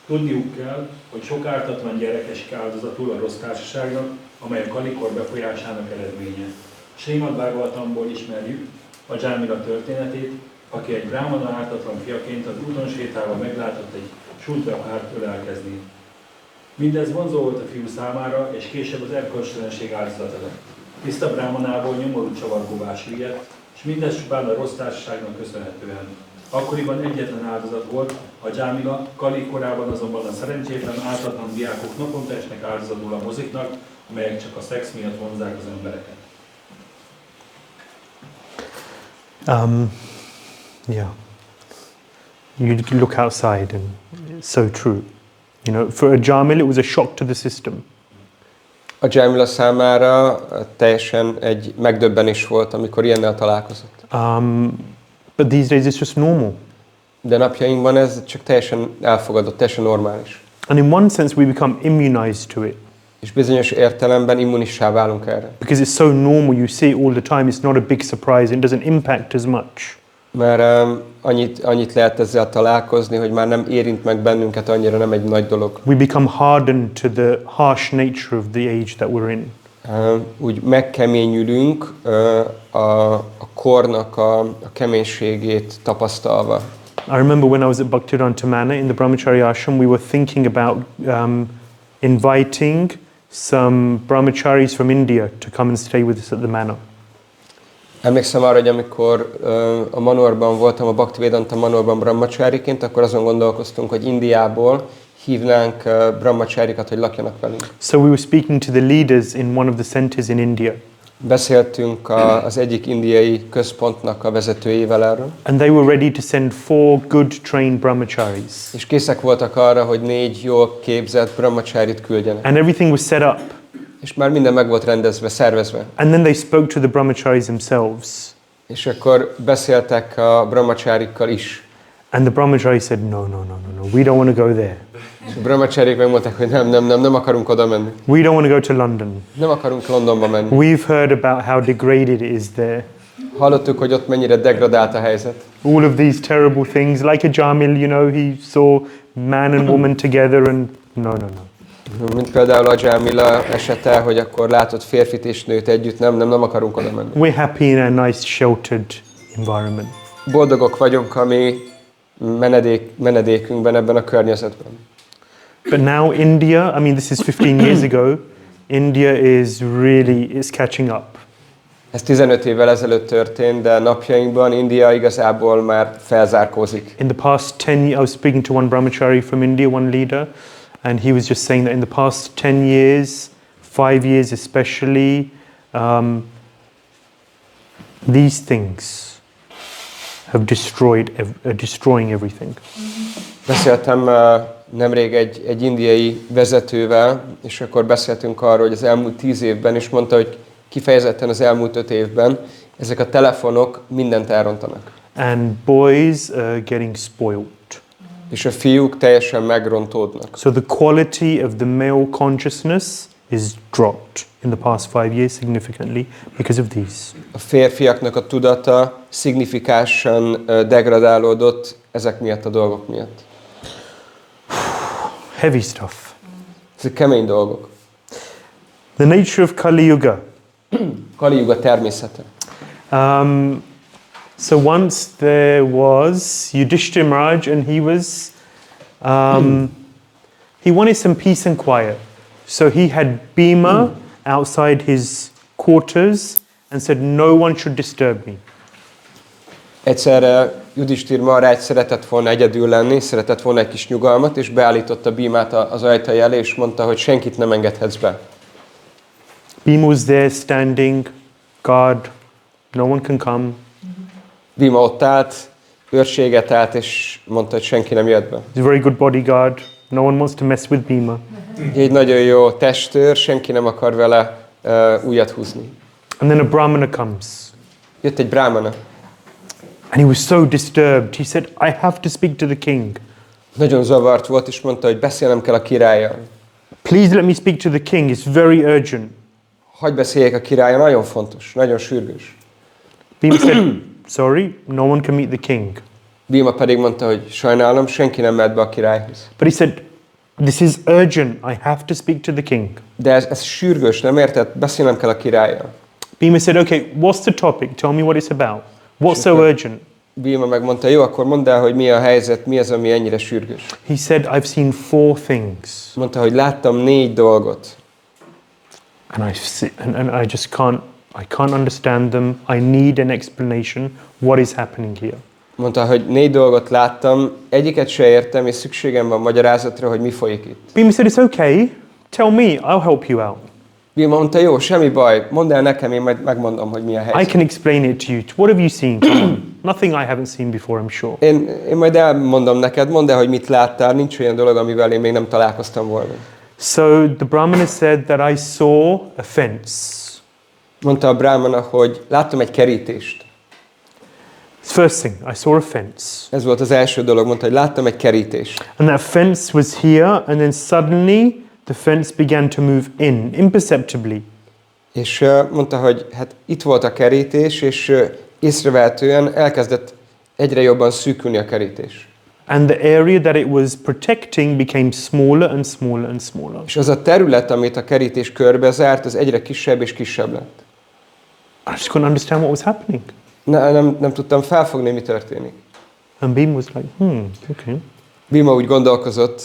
Tudniuk kell, hogy sok ártatlan gyerek esik áldozatul a rossz társaságnak, amely a kalikor befolyásának eredménye. Śrīmad-Bhāgavatamból ismerjük a Jámila történetét, aki egy brahmana ártatlan fiaként az úton sétálva meglátott egy Shudra-párt ölelkezni. Mindez vonzó volt a fiú számára, és később az erkölcstelenség áldozata lett. Tiszta brahmanából nyomorú csavargóvá süllyedt, és mindez csupán a rossz társaságnak köszönhetően. Akkoriban egyetlen áldozat volt, a Jámila, Kali korában azonban a szerencsétlen, ártatlan diákok naponta esnek áldozatul a moziknak, amelyek csak a szex miatt vonzzák az embereket. Yeah. You look outside and it's so true. For a Jamil, it was a shock to the system. A Jámila számára teljesen egy megdöbbenés volt, amikor ilyennel találkozott. But these days it's just normal. De napjainkban ez csak teljesen elfogadott, teljesen normális. And in one sense we become immunized to it. És bizonyos értelemben immunissá válunk erre. Because it's so normal, you see it all the time, it's not a big surprise, it doesn't impact as much. Mert annyit lehet ezzel találkozni, hogy már nem érint meg bennünket annyira, nem egy nagy dolog. We become hardened to the harsh nature of the age that we're in. Úgy megkeményülünk a kornak a keménységét tapasztalva. I remember when I was at Bhaktivedanta Manor in the Brahmachari ashram, we were thinking about inviting some brahmacharis from India to come and stay with us at the manor. Emlékszem arra, hogy amikor a Manorban voltam, a Bhaktivedanta Manorban brahmachariként, akkor azon gondolkoztunk, hogy Indiából hívnánk brahmacharikat, hogy lakjanak velünk. So we were speaking to the leaders in one of the centers in India. Beszéltünk az egyik indiai központnak a vezetőjével erről. And they were ready to send 4 good trained brahmacharis. És készek voltak arra, hogy 4 jól képzett brahmacharit küldjenek. And everything was set up. És már minden meg volt rendezve, szervezve. And then they spoke to the brahmacharis themselves. És akkor beszéltek a brahmacharikkal is. And the brahmachari said, no, we don't want to go there. És a brahmacharik megmondták, hogy nem akarunk oda menni. We don't want to go to London. Nem akarunk Londonba menni. We've heard about how degraded it is there. Hallottuk, hogy ott mennyire degradált a helyzet. All of these terrible things, like a Jamil, he saw man and woman together and no. Mint például a Jámila esete, hogy akkor látott férfit és nőt együtt, nem akarunk oda menni. We're happy in a nice sheltered environment. Boldogok vagyunk a mi menedékünkben, ebben a környezetben. But now India, I mean this is 15 years ago, India is really, is catching up. Ez 15 évvel ezelőtt történt, de napjainkban India igazából már felzárkózik. In the past 10 years, I was speaking to one brahmachari from India, one leader, and he was just saying that in the past 10 years, 5 years especially, these things have destroying everything. Beszéltem nemrég egy indiai vezetővel, és akkor beszéltünk arról, hogy az elmúlt 10 évben, és mondta, hogy kifejezetten az elmúlt 5 évben ezek a telefonok mindent elrontanak. And boys are getting spoiled. És a fiúk teljesen megrontódnak. So the quality of the male consciousness is dropped in the past 5 years significantly because of these. A férfiaknak a tudata szignifikánsan degradálódott ezek miatt a dolgok miatt. Heavy stuff. Ezek kemény dolgok. The nature of Kali Yuga. Kali Yuga természete. So once there was Yudhishthira Maharaj, and he was, he wanted some peace and quiet. So he had Bhima outside his quarters and said, no one should disturb me. Egyszerre Yudhishthira Maharaj szeretett volna egyedül lenni, szeretett volna egy kis nyugalmat, és beállította Bhimát az ajtaj elé, és mondta, hogy senkit nem engedhetsz be. Bhima was there standing, guard, no one can come. Bhima ott állt, őrséget állt, és mondta, hogy senki nem jött be. He's a very good bodyguard. No one wants to mess with Bhima. Egy nagyon jó testőr, senki nem akar vele újat húzni. And then a brahmana comes. Jött egy brahmana. And he was so disturbed. He said, I have to speak to the king. Nagyon zavart volt, és mondta, hogy beszélnem kell a királlyal. Please let me speak to the king. It's very urgent. Hadd beszéljek a királlyal, nagyon fontos, nagyon sürgős. Bhima said, sorry, no one can meet the king. Bhima pedig mondta, hogy sajnálom, senki nem mehet be a királyhoz. But he said, this is urgent. I have to speak to the king. De ez sürgős, nem érted? Beszélnem kell a királlyal. Bhima said, okay, what's the topic? Tell me what it's about. What's so urgent? Bhima megmondta, jó, akkor mondd el, hogy mi a helyzet, mi az, ami ennyire sürgős. He said, I've seen 4 things. Mondta, hogy láttam 4 dolgot. And I just can't understand them. I need an explanation. What is happening here? Mondta, hogy 4 dolgot láttam, egyiket se értem, és szükségem van magyarázatra, hogy mi folyik itt. Bhima said, it's okay. Tell me, I'll help you out. Bhima mondta, jó, semmi baj, mondd el nekem, én majd megmondom, hogy mi a helyzet. I can explain it to you. What have you seen? Come on. Nothing I haven't seen before, I'm sure. Én majd elmondom neked, mondd el, hogy mit láttál, nincs olyan dolog, amivel én még nem találkoztam volna. So the Brahmana said that I saw a fence. Mondta a brahmana, hogy láttam egy kerítést. First thing, I saw a fence. Ez volt az első dolog, mondta, hogy láttam egy kerítést. And that fence was here, and then suddenly the fence began to move in, imperceptibly. És mondta, hogy hát itt volt a kerítés, és észrevehetően elkezdett egyre jobban szűkülni a kerítés. And the area that it was protecting became smaller and smaller and smaller. És az a terület, amit a kerítés körbezárt, az egyre kisebb és kisebb lett. I just couldn't understand what was happening. Nem tudtam felfogni, mi történik. And Bhima was like, okay. Bhima úgy gondolkozott.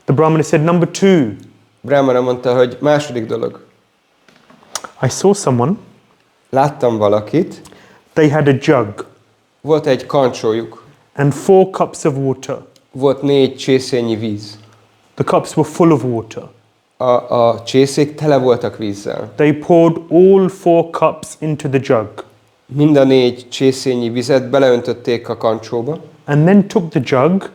The Brahmana said, number 2. Brahmana mondta, hogy második dolog. I saw someone. Láttam valakit. They had a jug. Volt egy kancsójuk. And 4 cups of water. Volt 4 csészényi víz. The cups were full of water. A csészék tele voltak vízzel. They poured all 4 cups into the jug. Mind a 4 csészényi vizet beleöntötték a kancsóba. And then took the jug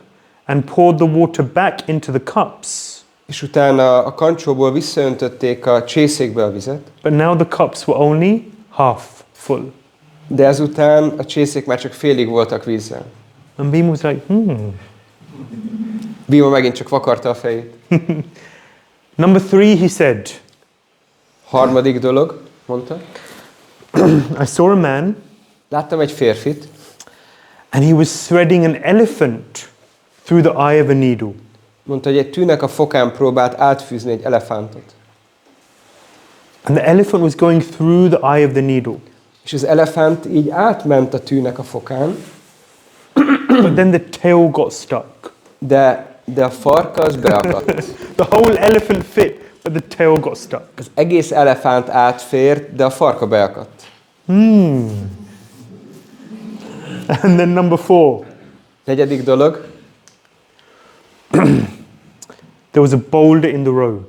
and poured the water back into the cups. És utána a kancsóból visszaöntötték a csészékbe a vizet. But now the cups were only half full. De ezután a csészék már csak félig voltak vízzel. And Bhima was like, Bhima megint csak vakarta a fejét. Number 3, he said. Harmadik dolog, mondta. I saw a man. Láttam egy férfit. And he was threading an elephant through the eye of a needle. Mondta, hogy egy tűnek a fokán próbált átfűzni egy elefántot. And the elephant was going through the eye of the needle. És az elefánt így átment a tűnek a fokán. But then the tail got stuck. De de a farka az beakadt. The whole elephant fit, but the tail got stuck. Az egész elefánt átfért, de a farka beakadt. And then number 4. Negyedik dolog. There was a boulder in the road.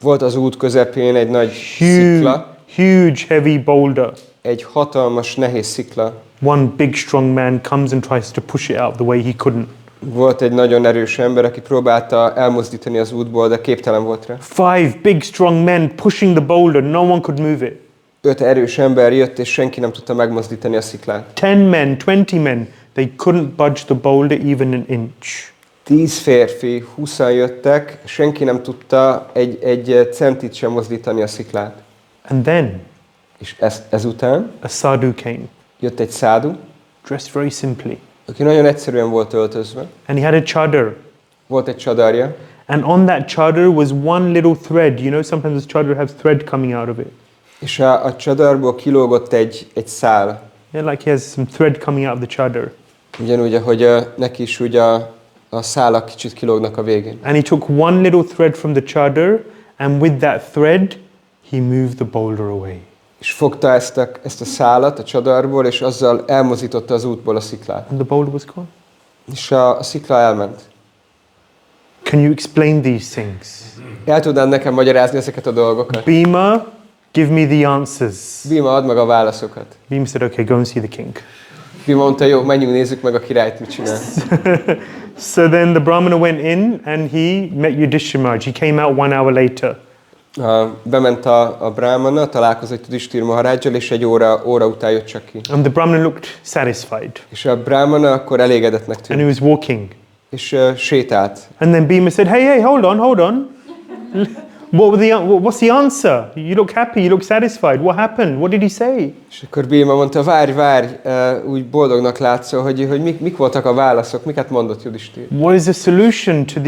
Volt az út közepén egy nagy szikla. Huge, heavy boulder. Egy hatalmas, nehéz szikla. One big, strong man comes and tries to push it out the way he couldn't. Volt egy nagyon erős ember, aki próbálta elmozdítani az útból, de képtelen volt rá. 5 big, strong men pushing the boulder. No one could move it. 5 erős ember jött, és senki nem tudta megmozdítani a sziklát. 10 men, 20 men, they couldn't budge the boulder even an inch. 10 férfi, 20-an jöttek, senki nem tudta egy centit sem mozdítani a sziklát. And then És ezután a sadhu came, jött egy szádu, dressed very simply. aki nagyon egyszerűen volt öltözve. And he had a chadar. Volt egy csadarja, And on that chadar was one little thread. You know, sometimes the chadar has thread coming out of it. és a csadarból kilógott egy szál. Yeah, like he has some thread coming out of the chadar. Ugyanúgy, ahogy neki is úgy a szálak kicsit kilógnak a végén. And he took one little thread from the chadar, and with that thread, he moved the boulder away. És fogta ezt a szálat a csadarból, és azzal elmozdította az útból a sziklát. And the boulder was gone. És a szikla elment. Can you explain these things? El tudnád nekem magyarázni ezeket a dolgokat? Bhima, give me the answers. Bhima, add meg a válaszokat. Bhima said, okay, go and see the king. Bhima mondta, jó, menjünk, nézzük meg a királyt, mit csinál. So then the Brahmana went in and he met Yudhishthira. He came out 1 hour later. Bement a brahmana, találkozott Yudhishthir Maharajjal, és egy óra után jött csak ki. And the Brahmana looked satisfied. És a brahmana akkor elégedetnek And he tűnt. was walking. És sétált. And then Bhima said, hey, hold on. What's the answer? You look happy, you look satisfied. What happened? What did he say? És akkor Bhima mondta, várj, úgy boldognak látszol, hogy mik voltak a válaszok, miket mondott Yudhishthir. What is the solution to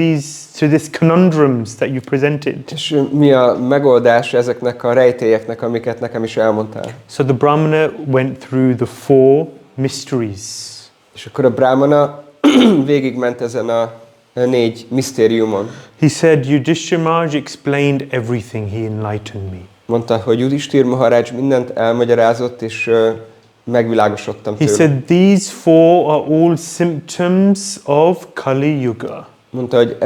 this conundrums that you presented? És mi a megoldás ezeknek a rejtélyeknek, amiket nekem is elmondtál? So the Brahmana went through the 4 mysteries. És akkor a brahmana végigment ezen a 4 misztériumon. He said, Yudhishthira Maharaj explained everything. He enlightened me. Mondta, hogy Yudhishthir Maharaj mindent elmagyarázott, és megvilágosodtam He tőle. said, these 4 are all symptoms of Kali Yuga. Mondta, hogy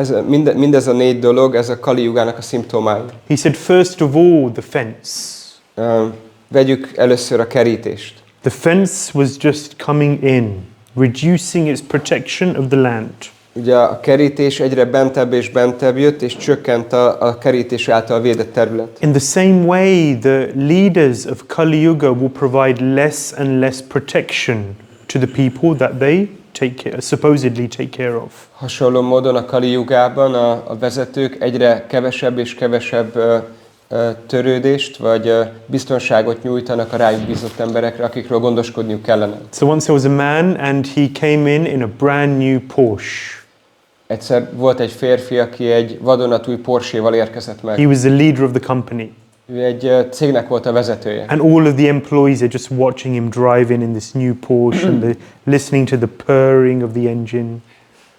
mindez a 4 dolog, ez a Kali Yugának a szimptomái. He said, first of all, the fence. Vegyük először a kerítést. The fence was just coming in, reducing its protection of the land. Ugye a kerítés egyre bentebb és bentebb jött, és csökkent a kerítés által védett terület. In the same way, the leaders of Kali Yuga will provide less and less protection to the people that they supposedly take care of. Hasonló módon a Kali Yugában a vezetők egyre kevesebb és kevesebb törődést vagy biztonságot nyújtanak a rájuk bízott emberekre, akikről gondoskodniuk kellene. So once there was a man and he came in a brand new Porsche. Egyszer volt egy férfi, aki egy vadonatúj Porsche-val érkezett meg. He was the leader of the company. Ő egy cégnek volt a vezetője. And all of the employees are just watching him drive in this new Porsche and listening to the purring of the engine.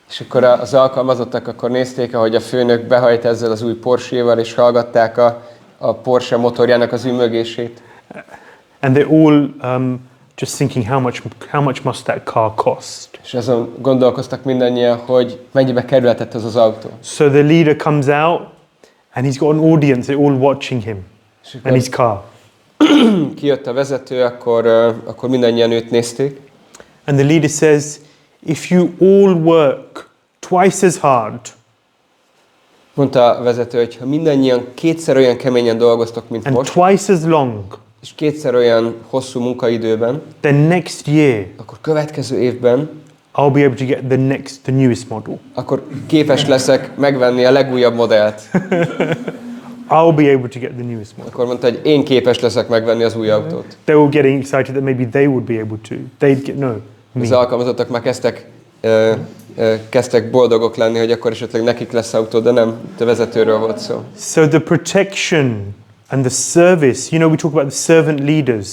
És akkor az alkalmazottak akkor nézték, ahogy a főnök behajt ezzel az új Porsche-val, és hallgatták a Porsche motorjának az ümögését. And they're all just thinking how much must that car cost. És azon gondolkoztak mindannyian, hogy mennyibe kerülhetett az autó. So the leader comes out and he's got an audience, they're all watching him and his car. Kijött a vezető, akkor mindannyian őt nézték. And the leader says, if you all work twice as hard, mondta a vezető, hogy ha mindannyian 2-szer olyan keményen dolgoztok, mint and most, twice as long, és 2-szer olyan hosszú munkaidőben, then next year akkor következő évben I'll be able to get the newest model. Akkor képes leszek megvenni a legújabb modellt. I'll be able to get the newest model. Akkor mondta, hogy én képes leszek megvenni az új autót. They were getting excited that maybe they would be able to. They'd get, no, me. Az alkalmazottak már kezdtek boldogok lenni, hogy akkor esetleg nekik lesz autó, de nem, te vezetőről volt szó. So the protection and the service, you know, we talk about the servant leaders.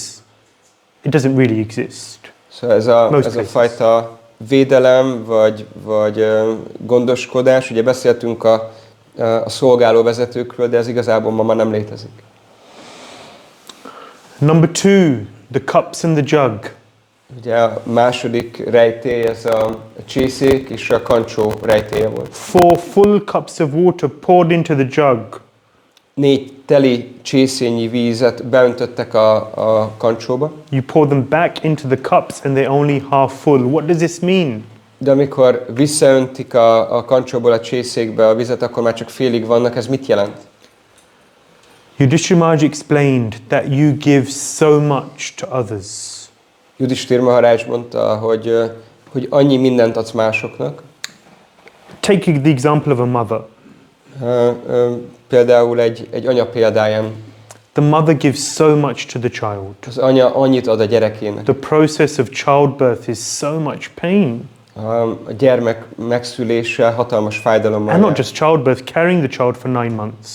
It doesn't really exist. Szóval ez a fajta védelem, vagy gondoskodás. Ugye beszéltünk a szolgáló vezetőkről, de ez igazából ma már nem létezik. Number 2, the cups and the jug. Ugye a második rejtély, ez a csészék és a kancsó rejtélye volt. 4 full cups of water poured into the jug. 4 teli csészényi vízet beöntöttek a kancsóba. You pour them back into the cups and they're only half full. What does this mean? De amikor visszaöntik a kancsóból a csészékbe a vizet, akkor már csak félig vannak. Ez mit jelent? Yudhishthira Maharaj explained that you give so much to others. Yudhishthira Maharaj mondta, hogy annyi mindent adsz másoknak. Take the example of a mother. Például egy anya példáján. The mother gives so much to the child. Az anya annyit ad a gyerekének. The process of childbirth is so much pain. A gyermek megszülése hatalmas fájdalommal And jár. not just childbirth, carrying the child for 9 months.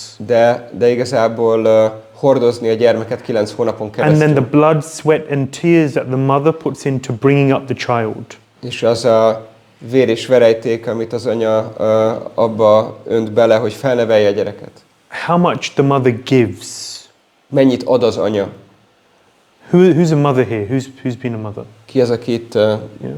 De igazából hordozni a gyermeket 9 hónapon keresztül. And then the blood, sweat and tears that the mother puts into bringing up the child. És az a vér és verejték, amit az anya abba önt bele, hogy felnevelje a gyereket. How much the mother gives. Mennyit ad az anya? Who's a mother here? Who's been a mother? Ki az, aki itt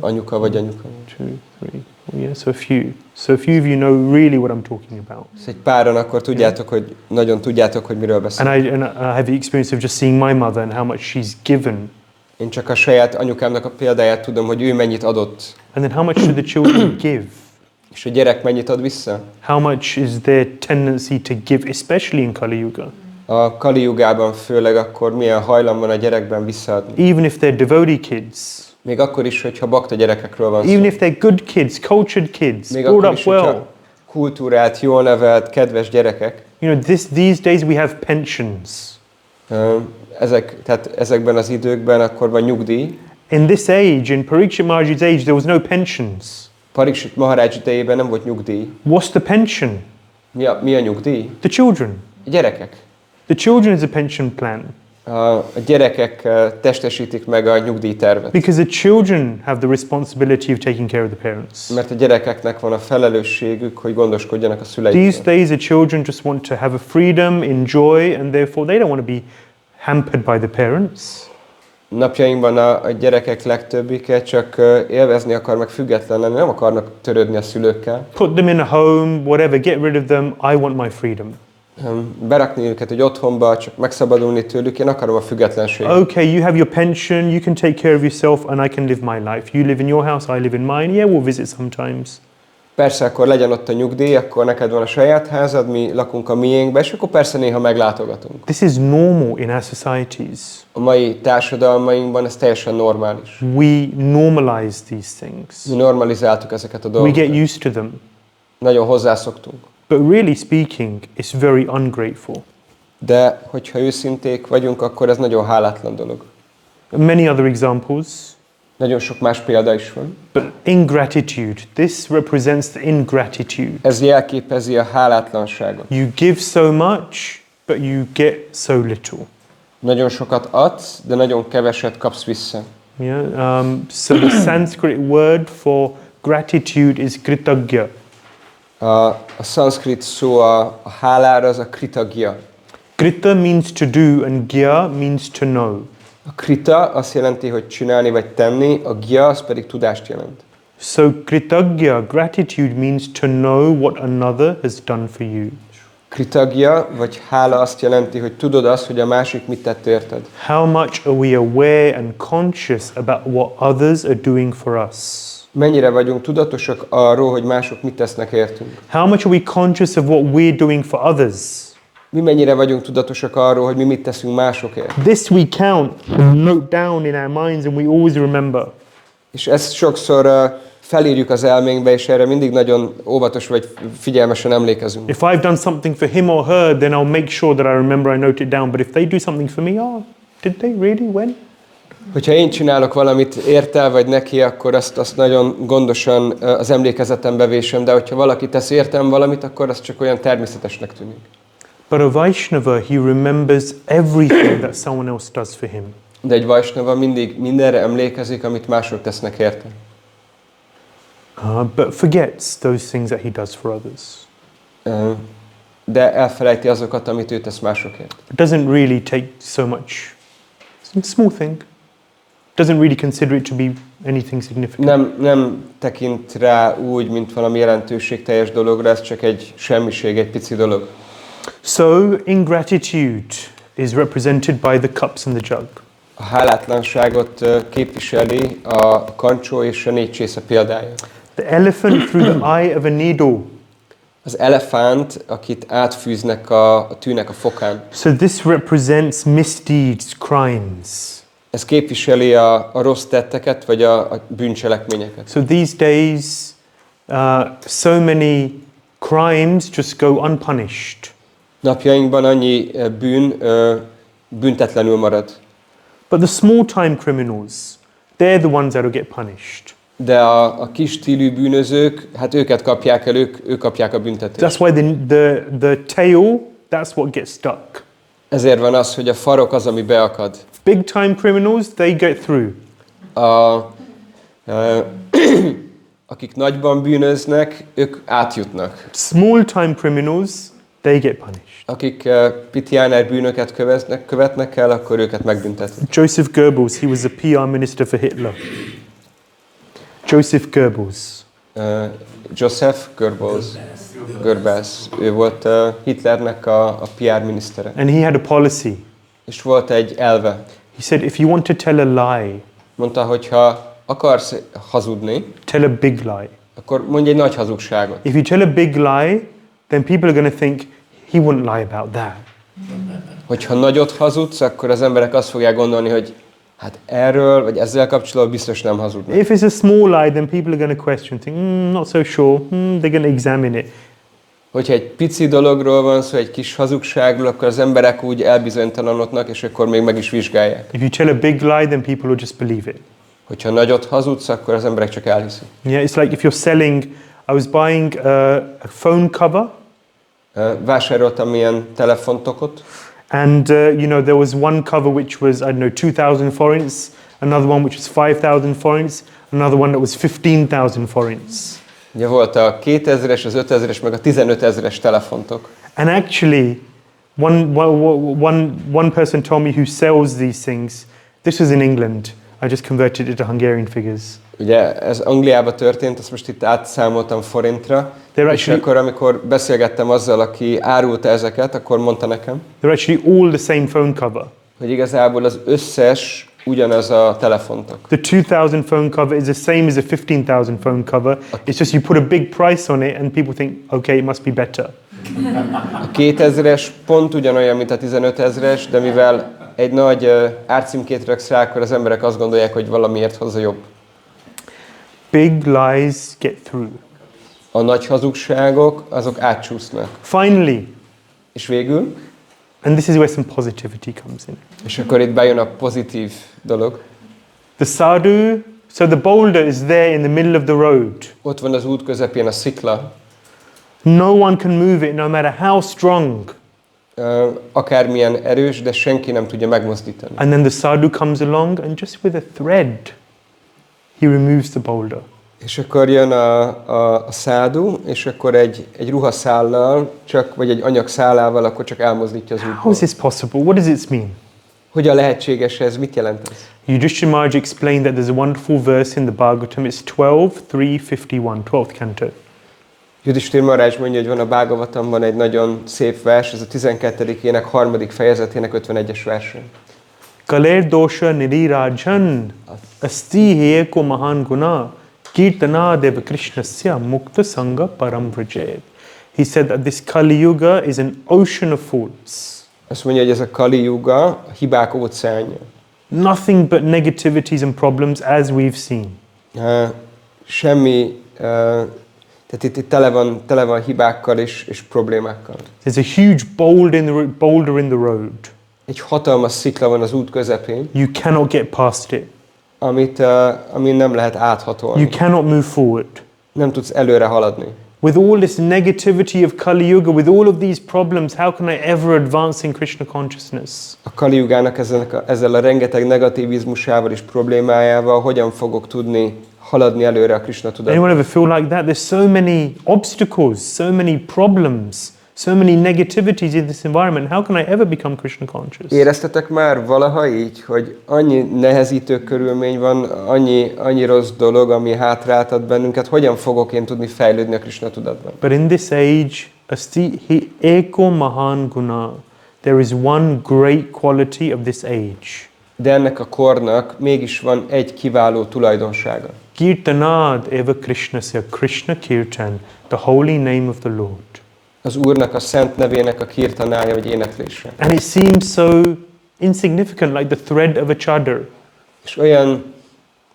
anyuka vagy anyuka? 2, 3. Oh yeah, so a few. So a few of you know really what I'm talking about. Egy páran akkor tudjátok, hogy nagyon tudjátok, hogy miről beszélünk. And I have the experience of just seeing my mother and how much she's given. Én csak a saját anyukámnak a példáját tudom, hogy ő mennyit adott. And then how much do the children give? És a gyerek mennyit ad vissza? How much is their tendency to give, especially in Kali Yuga? A Kali Jugában főleg akkor milyen hajlam van a gyerekben visszaadni. Even if they're devotee kids. Még akkor is, hogyha bakta gyerekekről van szó. Even if they're good kids, cultured kids, Még brought akkor up is, well. hogyha kultúrált, jól nevelt, kedves gyerekek. You know, these days we have pensions. Tehát ezekben az időkben akkor van nyugdíj. In this age, in Parikshit Maharaj's age, there was no pensions. Parikshit Maharaj idejében nem volt nyugdíj. What's the pension? Mi a nyugdíj? The children. A gyerekek. The children is a pension plan. A gyerekek testesítik meg a nyugdíjtervet. Because the children have the responsibility of taking care of the parents. Mert a gyerekeknek van a felelősségük, hogy gondoskodjanak a szüleikről. These days the children just want to have a freedom, enjoy, and therefore they don't want to be hampered by the parents. Napjainkban a gyerekek legtöbbike csak élvezni akar, meg független lenni, nem akarnak törődni a szülőkkel. Put them in a home, whatever, get rid of them, I want my freedom. Berakni őket egy otthonba, csak megszabadulni tőlük, én akarom a függetlenséget. Okay, you have your pension, you can take care of yourself and I can live my life. You live in your house, I live in mine. Yeah, we'll visit sometimes. Persze, akkor legyen ott a nyugdíj, akkor neked van a saját házad, mi lakunk a miénkbe, és akkor persze néha meglátogatunk. This is normal in our societies. A mai társadalmainkban ez teljesen normális. We normalize these things. Mi normalizáltuk ezeket a We dolgokat. get used to them. Nagyon hozzászoktunk. But really speaking, it's very ungrateful. De hogyha őszinték vagyunk, akkor ez nagyon hálátlan dolog. Many other examples. Nagyon sok más példa is van. But ingratitude, this represents the ingratitude. Ez jelképezi a hálátlanságot. You give so much, but you get so little. Nagyon sokat adsz, de nagyon keveset kapsz vissza. Yeah. So the Sanskrit word for gratitude is kritagya. A szanszkrit szó a hálára az a kritagya. Krita means to do and gya means to know. A krita azt jelenti, hogy csinálni vagy tenni, a gya az pedig tudást jelent. So kritagya, gratitude means to know what another has done for you. Kritagya, vagy hála azt jelenti, hogy tudod azt, hogy a másik mit tett érted. How much are we aware and conscious about what others are doing for us? Mennyire vagyunk tudatosak arról, hogy mások mit tesznek értünk? How much are we conscious of what we're doing for others? Mi mennyire vagyunk tudatosak arról, hogy mi mit teszünk másokért? This we count, note down in our minds, and we always remember. És ezt sokszor felírjuk az elménkbe, és erre mindig nagyon óvatos vagy figyelmesen emlékezünk. If I've done something for him or her, then I'll make sure that I remember I note it down. But if they do something for me, did they really? When? Hogyha én csinálok valamit érte vagy neki, akkor azt nagyon gondosan az emlékezetembe vésem, de hogyha valaki tesz értem valamit, akkor az csak olyan természetesnek tűnik. But a Vaishnava, he remembers everything that someone else does for him. De egy Vaishnava mindig mindenre emlékezik, amit mások tesznek érte. but forgets those things that he does for others. De elfelejti azokat, amit ő tesz másokért. It doesn't really take so much. It's a small thing. Doesn't really consider it to be anything significant. Nem tekint rá úgy, mint valami jelentőségteljes dologra, ez csak egy semmiség, egy pici dolog. So ingratitude is represented by the cups and the jug. A hálátlanságot képviseli a kancsó és a 4 csésze példája. The elephant through the eye of a needle. Az elefánt, akit átfűznek a tűnek a fokán. So this represents misdeeds, crimes. Ez képviseli a rossz tetteket, vagy a bűncselekményeket. So these days, so many crimes just go unpunished. Napjainkban annyi bűn büntetlenül marad. But the small-time criminals, they're the ones that will get punished. De a kis stílű bűnözők, hát őket kapják el, ők kapják a büntetést. That's why the tail, that's what gets stuck. Ezért van az, hogy a farok az, ami beakad. Big-time criminals, they get through. Akik nagyban bűnöznek, ők átjutnak. Small-time criminals, they get punished. Akik pitiáner bűnöket követnek el, akkor őket megbüntetik. Joseph Goebbels, he was a PR minister for Hitler. Joseph Goebbels. Joseph Goebbels. Ő volt Hitlernek a PR minisztere. And he had a policy. És volt egy elve. He said, if you want to tell a lie, mondta, hogy ha akarsz hazudni, tell a big lie. Akkor mondj egy nagy hazugságot. If you tell a big lie, then people are going to think he wouldn't lie about that. Hogyha nagyot hazudsz, akkor az emberek azt fogják gondolni, hogy hát erről, vagy ezzel kapcsolatban biztos nem hazudnak. If it's a small lie, then people are going to question, think, not so sure, they're going to examine it. Hogyha egy pici dologról van szó, egy kis hazugságról, akkor az emberek úgy elbizonytalanodnak, és akkor még meg is vizsgálják. If you tell a big lie, then people will just believe it. Hogyha nagyot hazudsz, akkor az emberek csak elhiszik. Yeah, it's like if you're selling, I was buying a phone cover. Vásároltam ilyen telefontokot. And you know, there was one cover which was, I don't know, 2,000 forints, another one which was 5,000 forints, another one that was 15,000 forints. Ugye volt a 2000-es, az 5000-es, meg a 15 000-es telefontok. And actually, one person told me who sells these things, this was in England, I just converted it to Hungarian figures. Ugye ez Angliában történt, ezt most itt átszámoltam forintra, és akkor amikor beszélgettem azzal, aki árulta ezeket, akkor mondta nekem, they're actually all the same phone cover. Hogy igazából az összes ugyanaz a telefontok. The 2,000 phone cover is the same as a 15,000 phone cover. It's just you put a big price on it and people think, okay, it must be better. A 2000-es pont ugyanolyan, mint a 15 000-es, de mivel egy nagy árcímkét raksz rá, akkor az emberek azt gondolják, hogy valamiért hozzá jobb. Big lies get through. A nagy hazugságok, azok átcsúsznak. Finally, és végül, and this is where some positivity comes in. És akkor itt bejön a pozitív dolog. The sadhu, so the boulder is there in the middle of the road. Ott van az út közepén a szikla. No one can move it, no matter how strong. Akármilyen erős, de senki nem tudja megmozdítani. And then the sadhu comes along and just with a thread, he removes the boulder. És akkor jön a szádu, és akkor egy ruhaszállal, vagy egy anyagszálával, akkor csak elmozdítja az útból. How is this possible? What does it mean? Hogyan lehetséges ez? Mit jelent ez? Yudhishthira Maharaj explained that there's a wonderful verse in the Bhagavatam. It's 12:351, 12th canto. Yudhishthira Maharaj mondja, hogy van a Bhagavatamban egy nagyon szép vers, ez a 12. ének 3. fejezetének 51-es verse. Kaler dosha nirirajan asti eko mahan guna kirtana deva krishnasya mukta sangha param vrajed. He said that this Kali Yuga is an ocean of faults. Azt mondja, hogy ez a Kali Yuga, a hibák óceánja. Nothing but negativities and problems as we've seen. Tehát itt tele van hibákkal és problémákkal. There's a huge boulder in the road. Egy hatalmas szikla van az út közepén. You cannot get past it. Amin nem lehet áthatolni. You cannot move forward. Nem tudsz előre haladni. With all this negativity of Kali Yuga, with all of these problems, how can I ever advance in Krishna consciousness? A Kali Yugának ezzel a rengeteg negativizmusával és problémájával hogyan fogok tudni haladni előre a Krishna tudatban. Anyone ever feel like that? There's so many obstacles, so many problems, so many negativities in this environment. How can I ever become Krishna conscious? Éreztetek már valaha így, hogy annyi nehezítő körülmény van, annyi rossz dolog, ami hátráltat bennünket, hogyan fogok én tudni fejlődni a Krishna tudatban? But in this age, hi eko mahan guna. There is one great quality of this age. De ennek a kornak mégis van egy kiváló tulajdonsága. Kirtanad eva Krishnasya, Krishna Kirtan, the holy name of the Lord. Az Úrnak a szent nevének a kirtanája, vagy éneklése. And it seems so insignificant, like the thread of a chadar. És olyan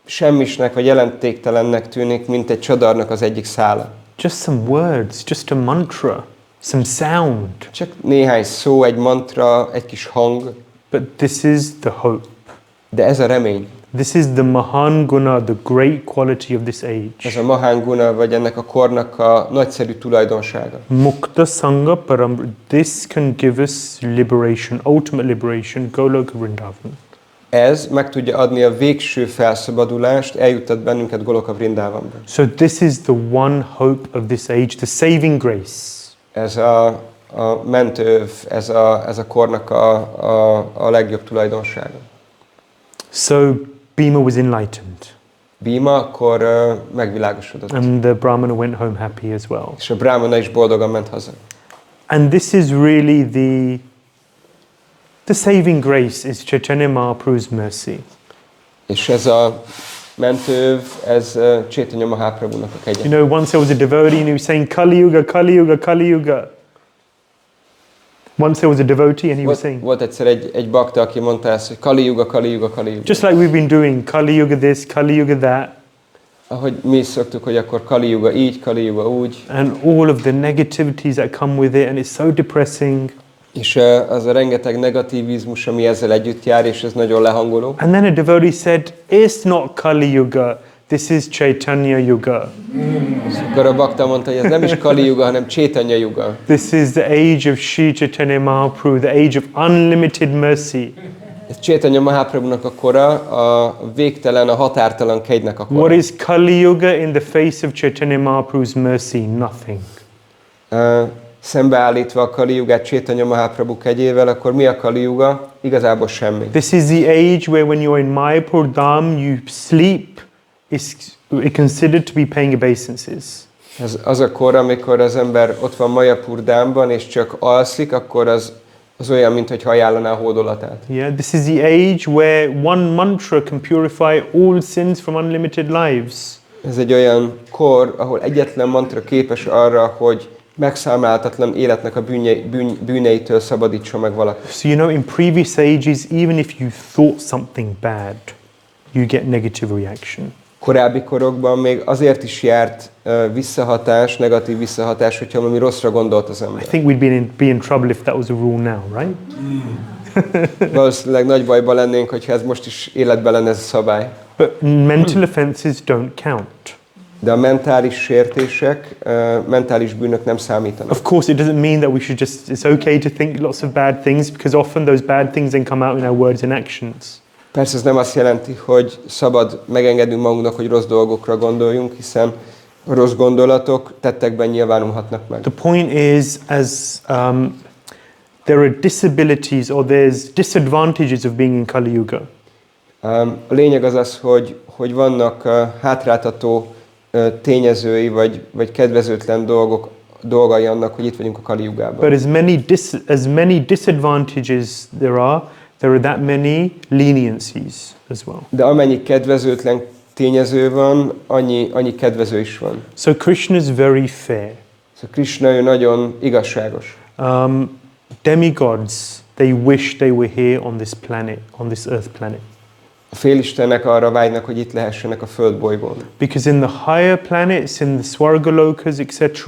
semmisnek, vagy jelentéktelennek tűnik, mint egy csadarnak az egyik szála. Just some words, just a mantra, some sound. Csak néhány szó, egy mantra, egy kis hang. But this is the hope. De ez a remény. This is the Mahan Guna, the great quality of this age. Ez a Mahan Guna, vagy ennek a kornak a nagyszerű tulajdonsága. Mukta Sangha Param. This can give us liberation, ultimate liberation, Goloka Vrindavan. Ez meg tudja adni a végső felszabadulást, eljuttat bennünket Goloka Vrindavanba. So this is the one hope of this age, the saving grace. Ez a mentőv, ez a kornak a legjobb tulajdonsága. So Bhima was enlightened. Bhima akkor megvilágosodott. And the Brahmana went home happy as well. És a Brahmana is boldogan ment haza. And this is really the saving grace is Chaitanya Mahaprabhu's mercy. És ez a mentőv, ez Chaitanya Mahaprabhunak a kegye. You know, once there was a devotee and he was saying Kali Yuga, Kali Yuga, Kali Yuga. Once there was a devotee and he was saying. Volt egyszer egy bakta, aki mondta ezt, hogy Kali Yuga, Kali Yuga, Kali Yuga. Just like we've been doing, Kali Yuga this, Kali Yuga that. Ahogy mi is szoktuk, hogy akkor Kali Yuga így, Kali Yuga úgy. And all of the negativities that come with it, and it's so depressing. És az a rengeteg negativizmus, ami ezzel együtt jár, és ez nagyon lehangoló. And then a devotee said, it's not Kali Yuga, this is Chaitanya Yuga. Akkor a bakta mondta, hogy ez nem is Kali Yuga, hanem Chaitanya Yuga. This is the age of Sri Chaitanya Mahaprabhu, the age of unlimited mercy. Ez Chaitanya Mahaprabhunak a kora, a végtelen, a határtalan kegynek a kora. What is Kali Yuga in the face of Chaitanya Mahaprabhu's mercy? Nothing. Szembeállítva a Kali Yugát Chaitanya Mahaprabhu kegyével, akkor mi a Kali Yuga? Igazából semmi. This is the age where when you're in Mayapur Dham, you sleep, it's considered to be paying obeisances. Ez az a kor, amikor az ember ott van Mayapur Dhámban, és csak alszik, akkor az olyan, mintha ajánlaná a hódolatát. Yeah, this is the age where one mantra can purify all sins from unlimited lives. Ez egy olyan kor, ahol egyetlen mantra képes arra, hogy megszámáltatlan életnek a bűneitől szabadítsa meg valakit. So you know, in previous ages, even if you thought something bad, you get negative reaction. Korábbi korokban még azért is járt visszahatás, negatív visszahatás, hogyha valami rosszra gondolt az ember. I think we'd be in trouble if that was a rule now, right? Valószínűleg nagy bajban lennénk, hogyha ez most is életben lenne ez a szabály. But mental offenses don't count. De a mentális sértések, mentális bűnök nem számítanak. Of course, it doesn't mean that we should it's okay to think lots of bad things, because often those bad things then come out in our words and actions. Persze ez nem azt jelenti, hogy szabad megengednünk magunknak, hogy rossz dolgokra gondoljunk, hiszen a rossz gondolatok tettekben nyilvánulhatnak meg. The point is, as there are disabilities or there's disadvantages of being in Kali Yuga. A lényeg az az, hogy vannak hátráltató tényezői, vagy kedvezőtlen dolgai annak, hogy itt vagyunk a Kali Yugában. But as many disadvantages there are that many leniencies as well. De amennyi kedvezőtlen tényező van, annyi kedvező is van. So Krishna is very fair. So Krishna ő nagyon igazságos. Demigods, they wish they were here on this planet, on this earth planet. A félistenek arra vágynak, hogy itt lehessenek a földbolygón. Because in the higher planets, in the Swargalokas, etc.,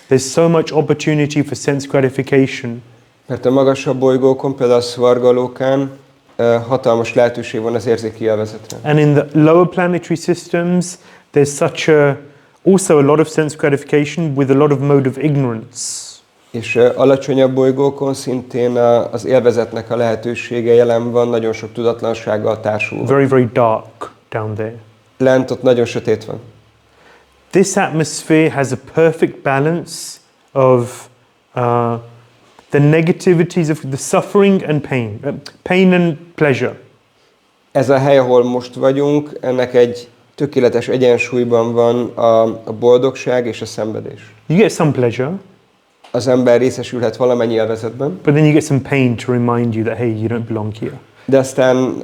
there's so much opportunity for sense gratification. Mert a magasabb bolygókon, például a Svargalókán hatalmas lehetőség van az érzéki élvezetre. And in the lower planetary systems, there's also a lot of sense gratification with a lot of mode of ignorance. És alacsonyabb bolygókon szintén az élvezetnek a lehetősége jelen van, nagyon sok tudatlansággal társul. Very, very dark down there. lent ott nagyon sötét van. This atmosphere has a perfect balance of the negativities of the suffering and pain, pain and pleasure. Ez a hely, ahol most vagyunk, ennek egy tökéletes egyensúlyban van a boldogság és a szenvedés. You get some pleasure, Az ember részesülhet valamennyi élvezetben, but then you get some pain to remind you that, hey, you don't belong here. de aztán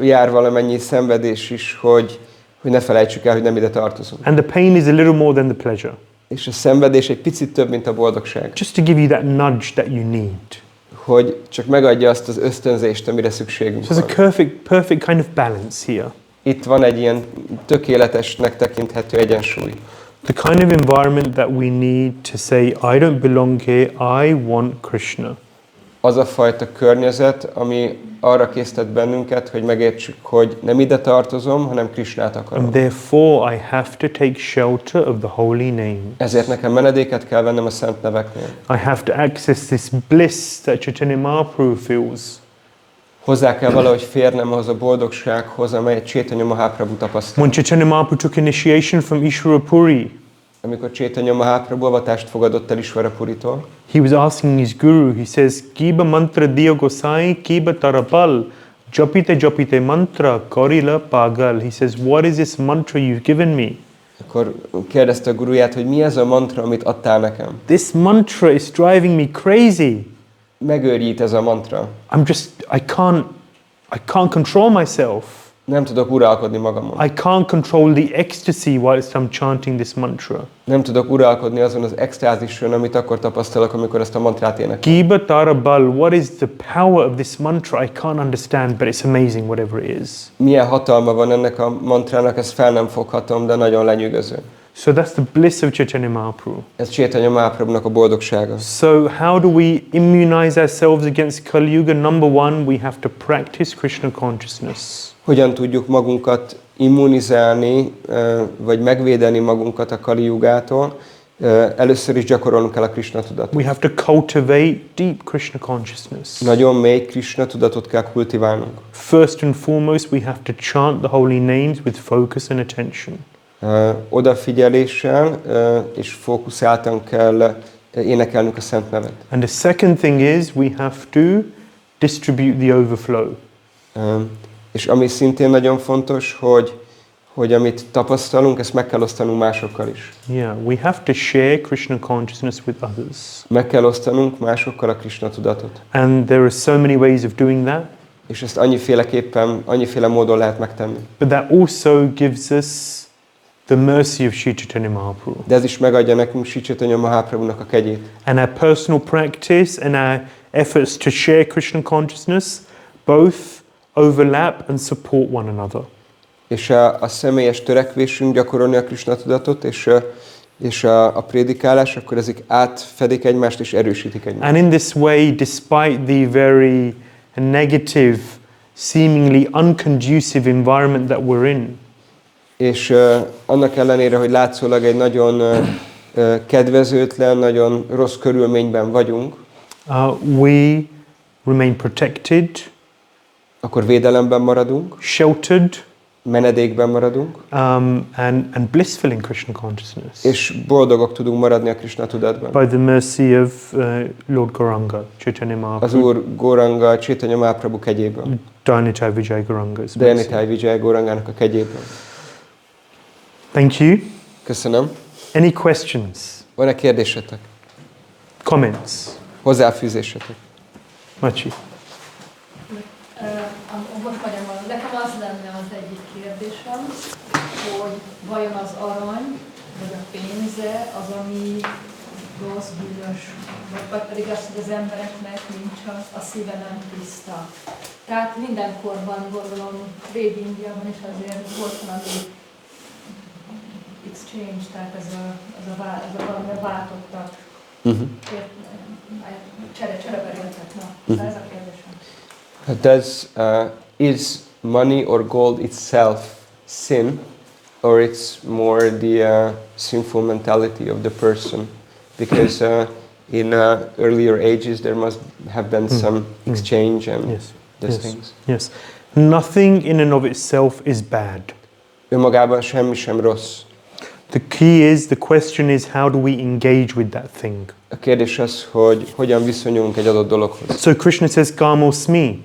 jár valamennyi szenvedés is, hogy ne felejtsük el, hogy nem ide tartozunk. And the pain is a little more than the pleasure. És a szenvedés egy picit több, mint a boldogság. Just to give you that nudge that you need. Hogy csak megadja azt az ösztönzést, amire szükségünk So van. there's a perfect kind of balance here. Itt van egy ilyen tökéletesnek tekinthető egyensúly. The kind of environment that we need to say, I don't belong here, I want Krishna. Az a fajta környezet, ami arra késztet bennünket, hogy megértsük, hogy nem ide tartozom, hanem Krishnát akarom. And therefore I have to take shelter of the holy name. Ezért nekem menedéket kell vennem a szent neveknél. I have to access this bliss that Chaitanya Mahaprabhu feels. Hozzá kell valahogy férnem ahhoz a boldogsághoz, amelyet Chaitanya Mahaprabhu tapasztal. When Chaitanya Mahaprabhu took initiation from Ishvara Puri, Amikor Chaitanya Mahaprabhu avatást fogadott el Ishvara Puritól, he was asking his guru, he says, Kiba mantra diya gosai, kiba tarapal, japite mantra, karila pagal. He says, what is this mantra you've given me? akkor kérdezte a guruját, hogy mi ez a mantra, amit adtál nekem. This mantra is driving me crazy. Megőrít ez a mantra. I can't control myself. Nem tudok uralkodni magamon. I can't control the ecstasy whilst I'm chanting this mantra. Nem tudok uralkodni azon az extázison, amit akkor tapasztalok, amikor ezt a mantrát énekelem. Kiba tarabal, what is the power of this mantra? I can't understand, but it's amazing whatever it is. Milyen hatalma van ennek a mantrának, ezt fel nem foghatom, de nagyon lenyűgöző. So that's the bliss of Chaitanya Mahaprabhu. Ez Chaitanya Mahaprabhunak a boldogsága. So how do we immunize ourselves against Kali Yuga? Number one, we have to practice Krishna consciousness. Hogyan tudjuk magunkat immunizálni, vagy megvédeni magunkat a Kali Yugától? Először is gyakorolnunk kell a Krishna tudatot. We have to cultivate deep Krishna consciousness. Nagyon mély Krishna tudatot kell kultiválnunk. First and foremost, we have to chant the holy names with focus and attention. Odafigyeléssel és fókuszáltan kell énekelnünk a szent nevet. And the second thing is we have to distribute the overflow. És ami szintén nagyon fontos, hogy amit tapasztalunk, ezt meg kell osztanunk másokkal is. Yeah, we have to share Krishna consciousness with others. Meg kell osztanunk másokkal a Krishna tudatot. And there are so many ways of doing that. És ezt annyiféle módon lehet megtenni. But that also gives us the mercy of Sri Chaitanya Mahaprabhu. De ez is megadja nekünk Sri Chaitanya Mahaprabhunak a kegyét. And our personal practice and our efforts to share Krishna consciousness both overlap and support one another. És a személyes törekvésünk gyakorolni a Krishna tudatot, és a prédikálás, akkor ezek átfedik egymást és erősítik egymást. And in this way, despite the very negative, seemingly unconducive environment that we're in, és annak ellenére, hogy látszólag egy nagyon kedvezőtlen, nagyon rossz körülményben vagyunk, we remain protected, akkor védelemben maradunk, sheltered, menedékben maradunk, and blissful in Krishna consciousness. És boldogok tudunk maradni a Krishna tudatban. By the mercy of Lord Gauranga, Chaitanya Mahaprabhu. Az Úr Gauranga, Chaitanya Mahaprabhu kegyéből. Dānitai Vijay Gauranga's. Dānitai Vijay Gaurangának a kegyéből. Thank you. Köszönöm. Any questions? Van-e kérdésetek? Comments? Hozzáfűzésetek? Machi. Most magyarul, nekem az lenne az egyik kérdésem, hogy vajon az arany, vagy a pénze az, ami rossz, bűnös, vagy pedig az, hogy az embereknek nincs a szíve nem tiszta. Tehát mindenkorban gondolom, régi Indiában is azért volt valami exchange, tehát ez a valami váltottak, csereberéltek. Ez a kérdésem. Is money or gold itself sin, or it's more the sinful mentality of the person? Because in earlier ages there must have been some exchange and these things. Yes. Nothing in and of itself is bad. önmagában semmi sem rossz. The key is, the question is, how do we engage with that thing? A kérdés az, hogy hogyan viszonyulunk egy adott dologhoz. So Krishna says, Kamosmi.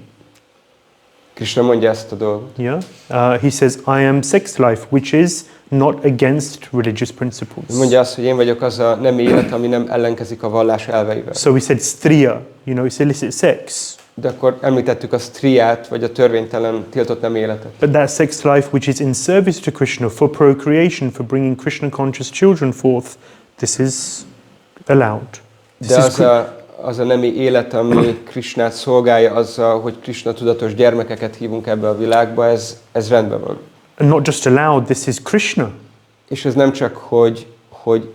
Krishna mondja ezt a dolgot. Yeah. He says, I am sex life, which is not against religious principles. Mondja azt, hogy én vagyok az a nem élet, ami nem ellenkezik a vallás elveivel. So we said striya, it's illicit sex. De akkor említettük a striát, vagy a törvénytelen tiltott nem életet. But that sex life which is in service to Krishna, for procreation, for bringing Krishna conscious children forth, this is allowed. De az a nemi élet, ami Krishnát szolgálja azzal, hogy Krishna tudatos gyermekeket hívunk ebbe a világba, ez rendben van. And not just allowed, this is Krishna. És ez nem csak, hogy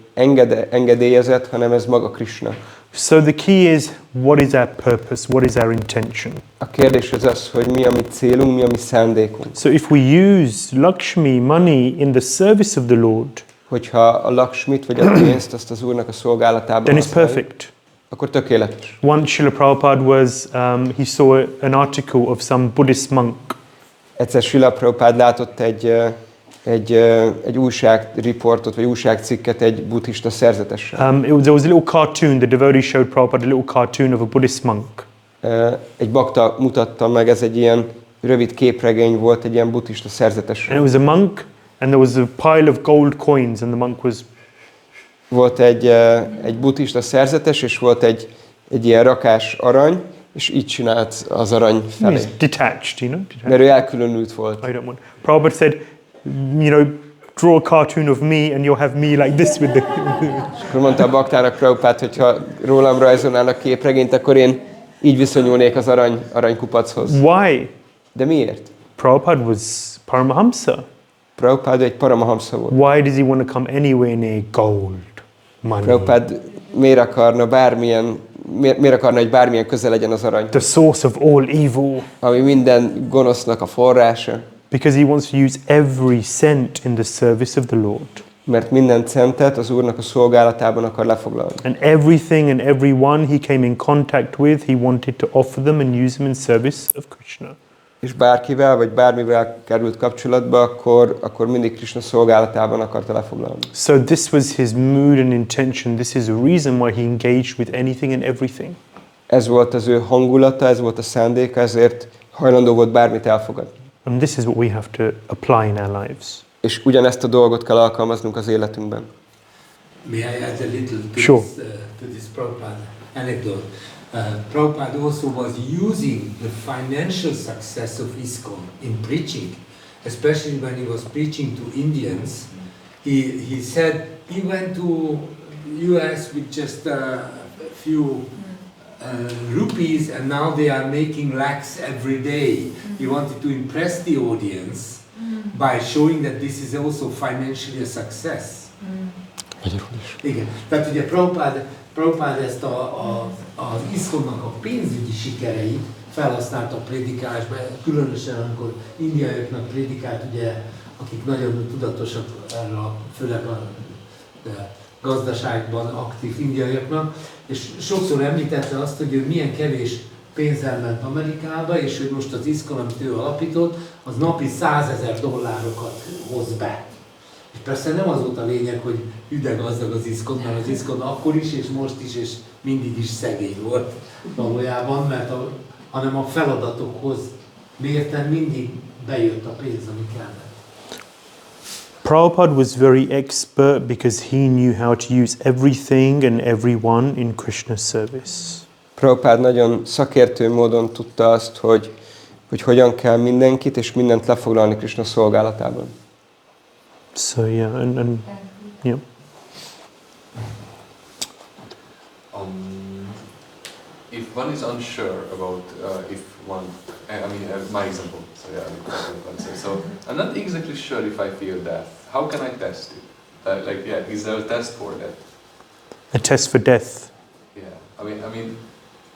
engedélyezett, hanem ez maga Krishna. So the key is, what is our purpose? What is our intention? A kérdés az, hogy mi a mi célunk, mi a mi szándékunk. So if we use Lakshmi, money, in the service of the Lord, hogyha a Lakshmit vagy a pénzt azt az Úrnak a szolgálatában then it's perfect. Akkor tökéletes. Once Srila Prabhupada was, he saw an article of some Buddhist monk. Egyszer Srila Prabhupada látott egy újságriportot, vagy újságcikket egy buddhista szerzetessel. There was a little cartoon, the devotee showed Prabhupada a little cartoon of a Buddhist monk. Egy bakta mutatta meg, ez egy ilyen rövid képregény volt, egy ilyen buddhista szerzetessel. And it was a monk, and there was a pile of gold coins, and the monk was... Volt egy buddhista szerzetes, és volt egy ilyen rakás arany, és így csinált az arany felé. He's detached, Mert ő elkülönült volt. I don't want. Prabhupada said, draw a cartoon of me, and you'll have me like this with the... És akkor mondta a baktának Prabhupada, hogy ha rólam rajzolnának képregényt, akkor én így viszonyulnék az aranykupachoz. Why? De miért? Prabhupada was Paramahamsa. Prabhupada egy Paramahamsa volt. Why does he want to come anywhere near gold, money? Prabhupada miért akarna, hogy bármilyen közel legyen az arany? The source of all evil. Ami minden gonosznak a forrása. Because he wants to use every cent in the service of the Lord. Mert minden centet az Úrnak a szolgálatában akar lefoglalni. And everything and everyone he came in contact with, he wanted to offer them and use them in service of Krishna. És bárkivel, vagy bármivel került kapcsolatba, akkor mindig Krishna szolgálatában akarta lefoglalni. So this was his mood and intention. This is a reason why he engaged with anything and everything. Ez volt az ő hangulata, ez volt a szándéka, ezért hajlandó volt bármit elfogadni. And this is what we have to apply in our lives. És ugyanezt a dolgot kell alkalmaznunk az életünkben. May I add a little to, sure. To this Prabhupada anecdote? Prabhupada also was using the financial success of ISKCON in preaching, especially when he was preaching to Indians. He said he went to US with just a few rupees, and now they are making lakhs every day. He wanted to impress the audience by showing that this is also financially a success. Igen. Tehát ugye Prabhupada ezt az ISKCON-nak a pénzügyi sikereit felhasználta a prédikálásban, különösen amikor indiaiaknak prédikált, ugye, akik nagyon tudatosak erről, főleg a gazdaságban aktív indiaiaknak, és sokszor említette azt, hogy ő milyen kevés pénzzel ment Amerikába, és hogy most az ISKCON, amit ő alapított, az napi $100,000 hoz be. És persze nem az volt a lényeg, hogy hüde gazdag az ISKCON, mert az ISKCON akkor is, és most is, és mindig is szegény volt valójában, hanem a feladatokhoz mérten mindig bejött a pénz, ami kellett. Prabhupada was very expert because he knew how to use everything and everyone in Krishna's service. Prabhupada nagyon szakértő módon tudta azt, hogy hogyan kell mindenkit és mindent lefoglalni Krishna szolgálatában. So yeah, and yeah. If one is unsure about if one, my example, so yeah, so I'm not exactly sure if I feel death. How can I test it? Is there a test for that? A test for death. Yeah, I mean,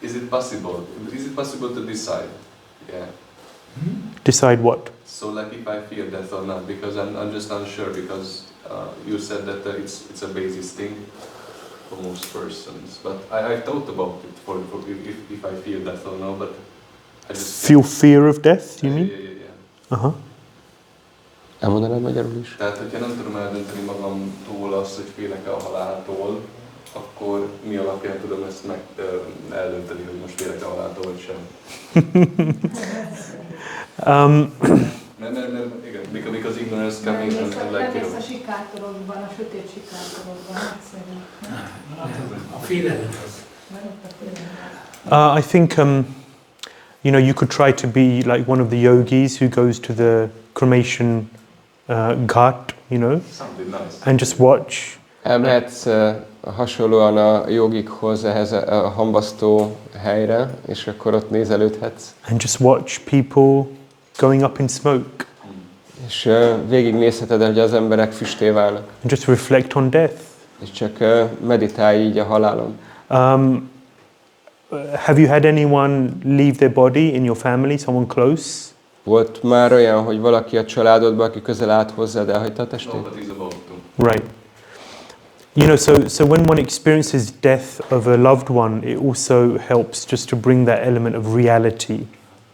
is it possible? Is it possible to decide? Yeah. Decide what? So like if I fear death or not, because I'm just unsure, because you said that it's a basis thing for most persons, but I thought about it for if I fear death or not, but I just feel fear of death, you mean? Yeah. Uh-huh. Elmondanád magyarul is? Tehát, hogyha nem tudom eldönteni magamtól azt, hogy félek-e a haláltól, akkor mi alapján tudom ezt eldönteni, hogy most félek-e a haláltól, vagy sem? Igen, because ignorance coming and like, Lemész a sikátorokban, a sötét sikátorokban, egyszerűen. A félelem az. I think, you know, you could try to be like one of the yogis who goes to the cremation ghat, you know, something nice. and just watch. Elmehetsz hasonlóan a jogikhoz, ehhez a hambasztó helyre, és akkor ott nézelődhetsz. And just watch people going up in smoke. És végignézheted, hogy az emberek füsté válnak. And just reflect on death. És csak meditálj így a halálon. Have you had anyone leave their body in your family, someone close? Volt már olyan, hogy valaki a családodban, aki közel állt hozzád, elhagyta a testét? Right. You know, so when one experiences death of a loved one, it also helps just to bring that element of reality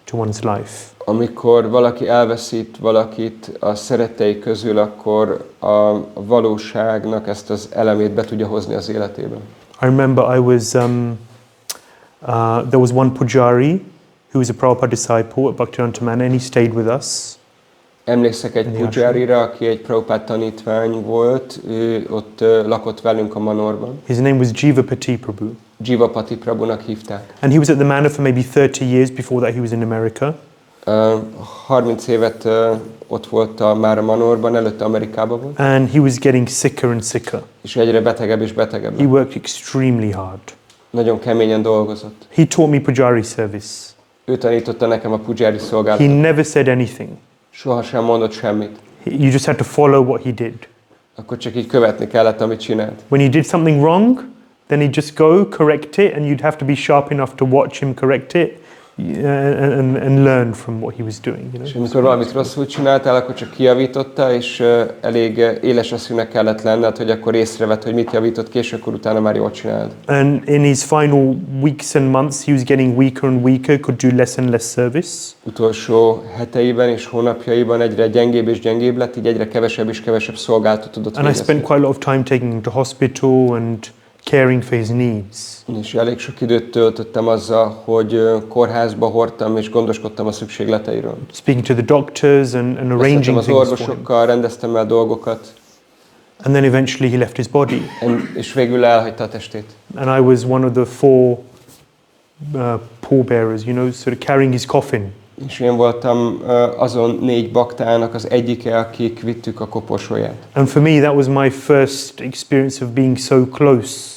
to one's life. Amikor valaki elveszít valakit a szerettei közül, akkor a valóságnak ezt az elemét be tudja hozni az életében. I remember there was one pujari who was a Prabhupada disciple at Bhaktivedanta Manor, and he stayed with us. Emlékszek egy pujárira, aki egy Prabhupada tanítvány volt, ő ott lakott velünk a manorban. His name was Jivapati Prabhu. Jivapati Prabhunak hívták. And he was at the manor for maybe 30 years before that he was in America. 30 évet ott volt már a manorban, előtte Amerikában volt. And he was getting sicker and sicker. És egyre betegebb és betegebb. He worked extremely hard. Nagyon keményen dolgozott. He taught me pujari service. Ő tanította nekem a pujari szolgálatot. He never said anything. Soha sem mondott semmit. You just had to follow what he did. Akkor csak így követni kellett, amit csinált. When he did something wrong, then he'd just go correct it, and you'd have to be sharp enough to watch him correct it and learn from what he was doing. You know? És amikor valamit rosszul csináltál, akkor csak kijavította, és elég éles eszűnek kellett lenned, hogy akkor észrevett, hogy mit javított ki, és akkor utána már jól csináld. And in his final weeks and months, he was getting weaker and weaker, could do less and less service. Utolsó heteiben és hónapjaiban egyre gyengébb és gyengébb lett, így egyre kevesebb és kevesebb szolgálatot tudott végezni. And I spent quite a lot of time taking him to hospital and caring for his needs. És elég sok időt töltöttem azzal, hogy kórházba hordtam és gondoskodtam a szükségleteiről. Speaking to the doctors and arranging things for him. Az orvosokkal rendeztem el dolgokat. And then eventually he left his body. És végül elhagyta a testét. And I was one of the 4 pallbearers, you know, sort of carrying his coffin. És én voltam azon 4 baktának az egyike, akik vittük a koporsóját. And for me that was my first experience of being so close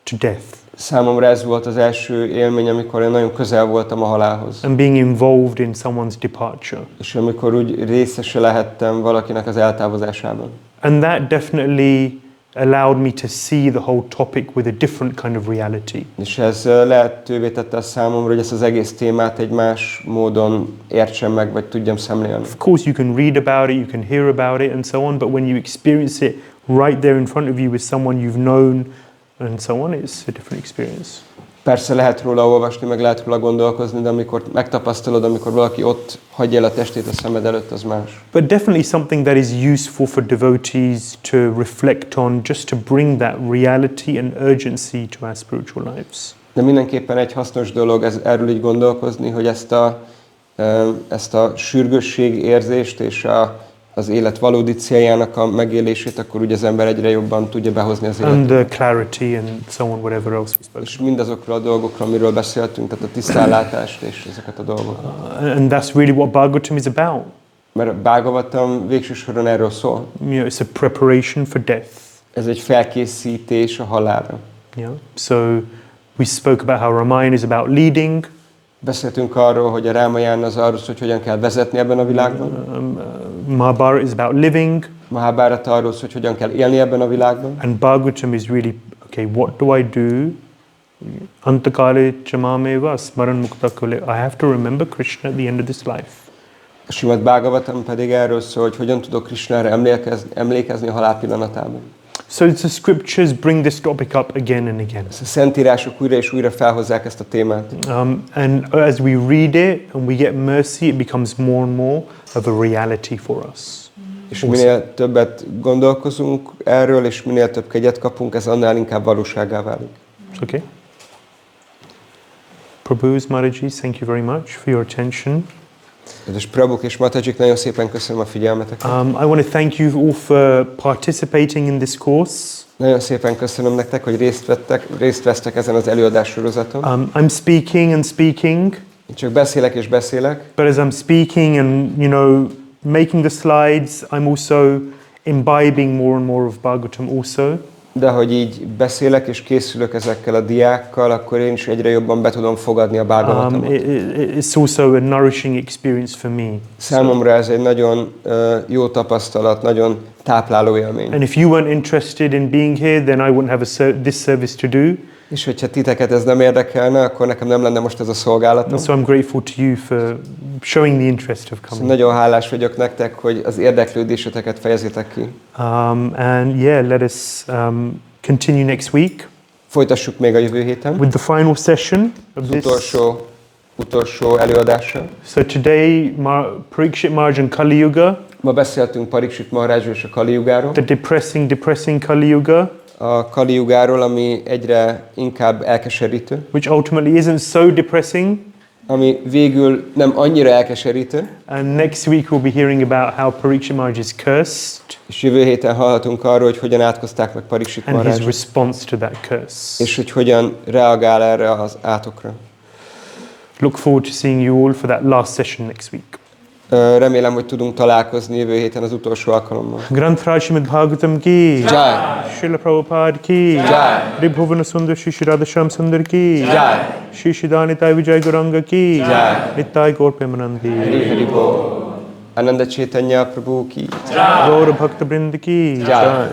to death. Számomra ez volt az első élmény, amikor én nagyon közel voltam a halálhoz. And being involved in someone's departure. És amikor úgy részese lehettem valakinek az eltávozásában. And that definitely allowed me to see the whole topic with a different kind of reality. És ez lehetővé tette a számomra, hogy ezt az egész témát egy más módon értsem meg, vagy tudjam szemlélni. Of course you can read about it, you can hear about it and so on, but when you experience it right there in front of you with someone you've known and so on, it's a different experience. Persze lehet róla olvasni, meg lehet róla gondolkozni, de amikor megtapasztalod, amikor valaki ott hagyja el a testét a szemed előtt, az más. But definitely something that is useful for devotees to reflect on, just to bring that reality and urgency to our spiritual lives. De mindenképpen egy hasznos dolog erről így gondolkozni, hogy ezt a sürgősség érzést és az élet valódi céljának a megélését, akkor ugye az ember egyre jobban tudja behozni az életet. And the clarity and so on, whatever else we spoke. És mindazokról a dolgokról, amiről beszéltünk, tehát a tisztánlátást és ezeket a dolgokat. And that's really what Bhagavatam is about. Mert a Bhagavatam végső soron erről szól. You know, it's a preparation for death. Ez egy felkészítés a halálra. Yeah. So we spoke about how Ramayana is about leading. Beszéltünk arról, hogy a Rámajána az arról, hogy hogyan kell vezetni ebben a világban. Mahabharata is about living. Mahabharata arról, hogy hogyan kell élni ebben a világban. And Bhagavatam is really, okay, what do I do? Antakale chamameva smaran muktakale. I have to remember Krishna at the end of this life. A Śrīmad-Bhāgavatam pedig erről szól, hogy hogyan tudok Krishnára emlékezni a halál pillanatában. So the scriptures bring this topic up again and again. A szentírások újra és újra felhozzák ezt a témát. And as we read it and we get mercy, it becomes more and more of a reality for us. És minél többet gondolkozunk erről, és minél több kegyet kapunk, ez annál inkább valóságá válik. Okay. Prabhus, Maharaji, thank you very much for your attention. Kedves Prabhuk és Matajik, nagyon szépen köszönöm a figyelmeteket. I want to thank you all for participating in this course. Nagyon szépen köszönöm nektek, hogy részt vesztek ezen az előadássorozaton. I'm speaking and speaking. Én csak beszélek és beszélek. But as I'm speaking and, making the slides, I'm also imbibing more and more of Bhagavatam also. De hogy így beszélek és készülök ezekkel a diákkal, akkor én is egyre jobban be tudom fogadni a Bhagavatamot. It's also a nourishing experience for me. Számomra ez egy nagyon jó tapasztalat, nagyon tápláló élmény. And if you weren't interested in being here, then I wouldn't have this service to do. És hogyha titeket ez nem érdekelne, akkor nekem nem lenne most ez a szolgálatom. So I'm grateful to you for showing the interest of coming. Nagyon hálás vagyok nektek, hogy az érdeklődéseteket fejezitek ki. And yeah, let us continue next week. Folytassuk még a jövő héten. With the final session of az this. utolsó előadással. So today, Parikshit Maharaj and Kali Yuga. Ma beszéltünk Parikshit Maharajról és a Kali Yugáról. The depressing Kali Yuga. A Kali Yugáról, ami egyre inkább elkeserítő. Which ultimately isn't so depressing. Ami végül nem annyira elkeserítő. And next week we'll be hearing about how Parikshit Maharaj is cursed. És jövő héten hallhatunk arról, hogy hogyan átkozták meg Parikshit Maharajot. And his response to that curse. És hogy hogyan reagál erre az átokra. Look forward to seeing you all for that last session next week. Remélem, hogy tudunk találkozni jövő héten az utolsó alkalommal. Granth Śrīmad-Bhāgavatam ki Jai. Srila Prabhupada ki Jai. Ribhuvana Sundar Shri Radhasham Sundar ki Jai. Shri Siddhanitai Vijay Gauranga ki Jai. Nittai Gaur Premanandi Hari Bol. Ānanda Caitanya Prabhu ki Gaura Bhakta Brinda ki Jai.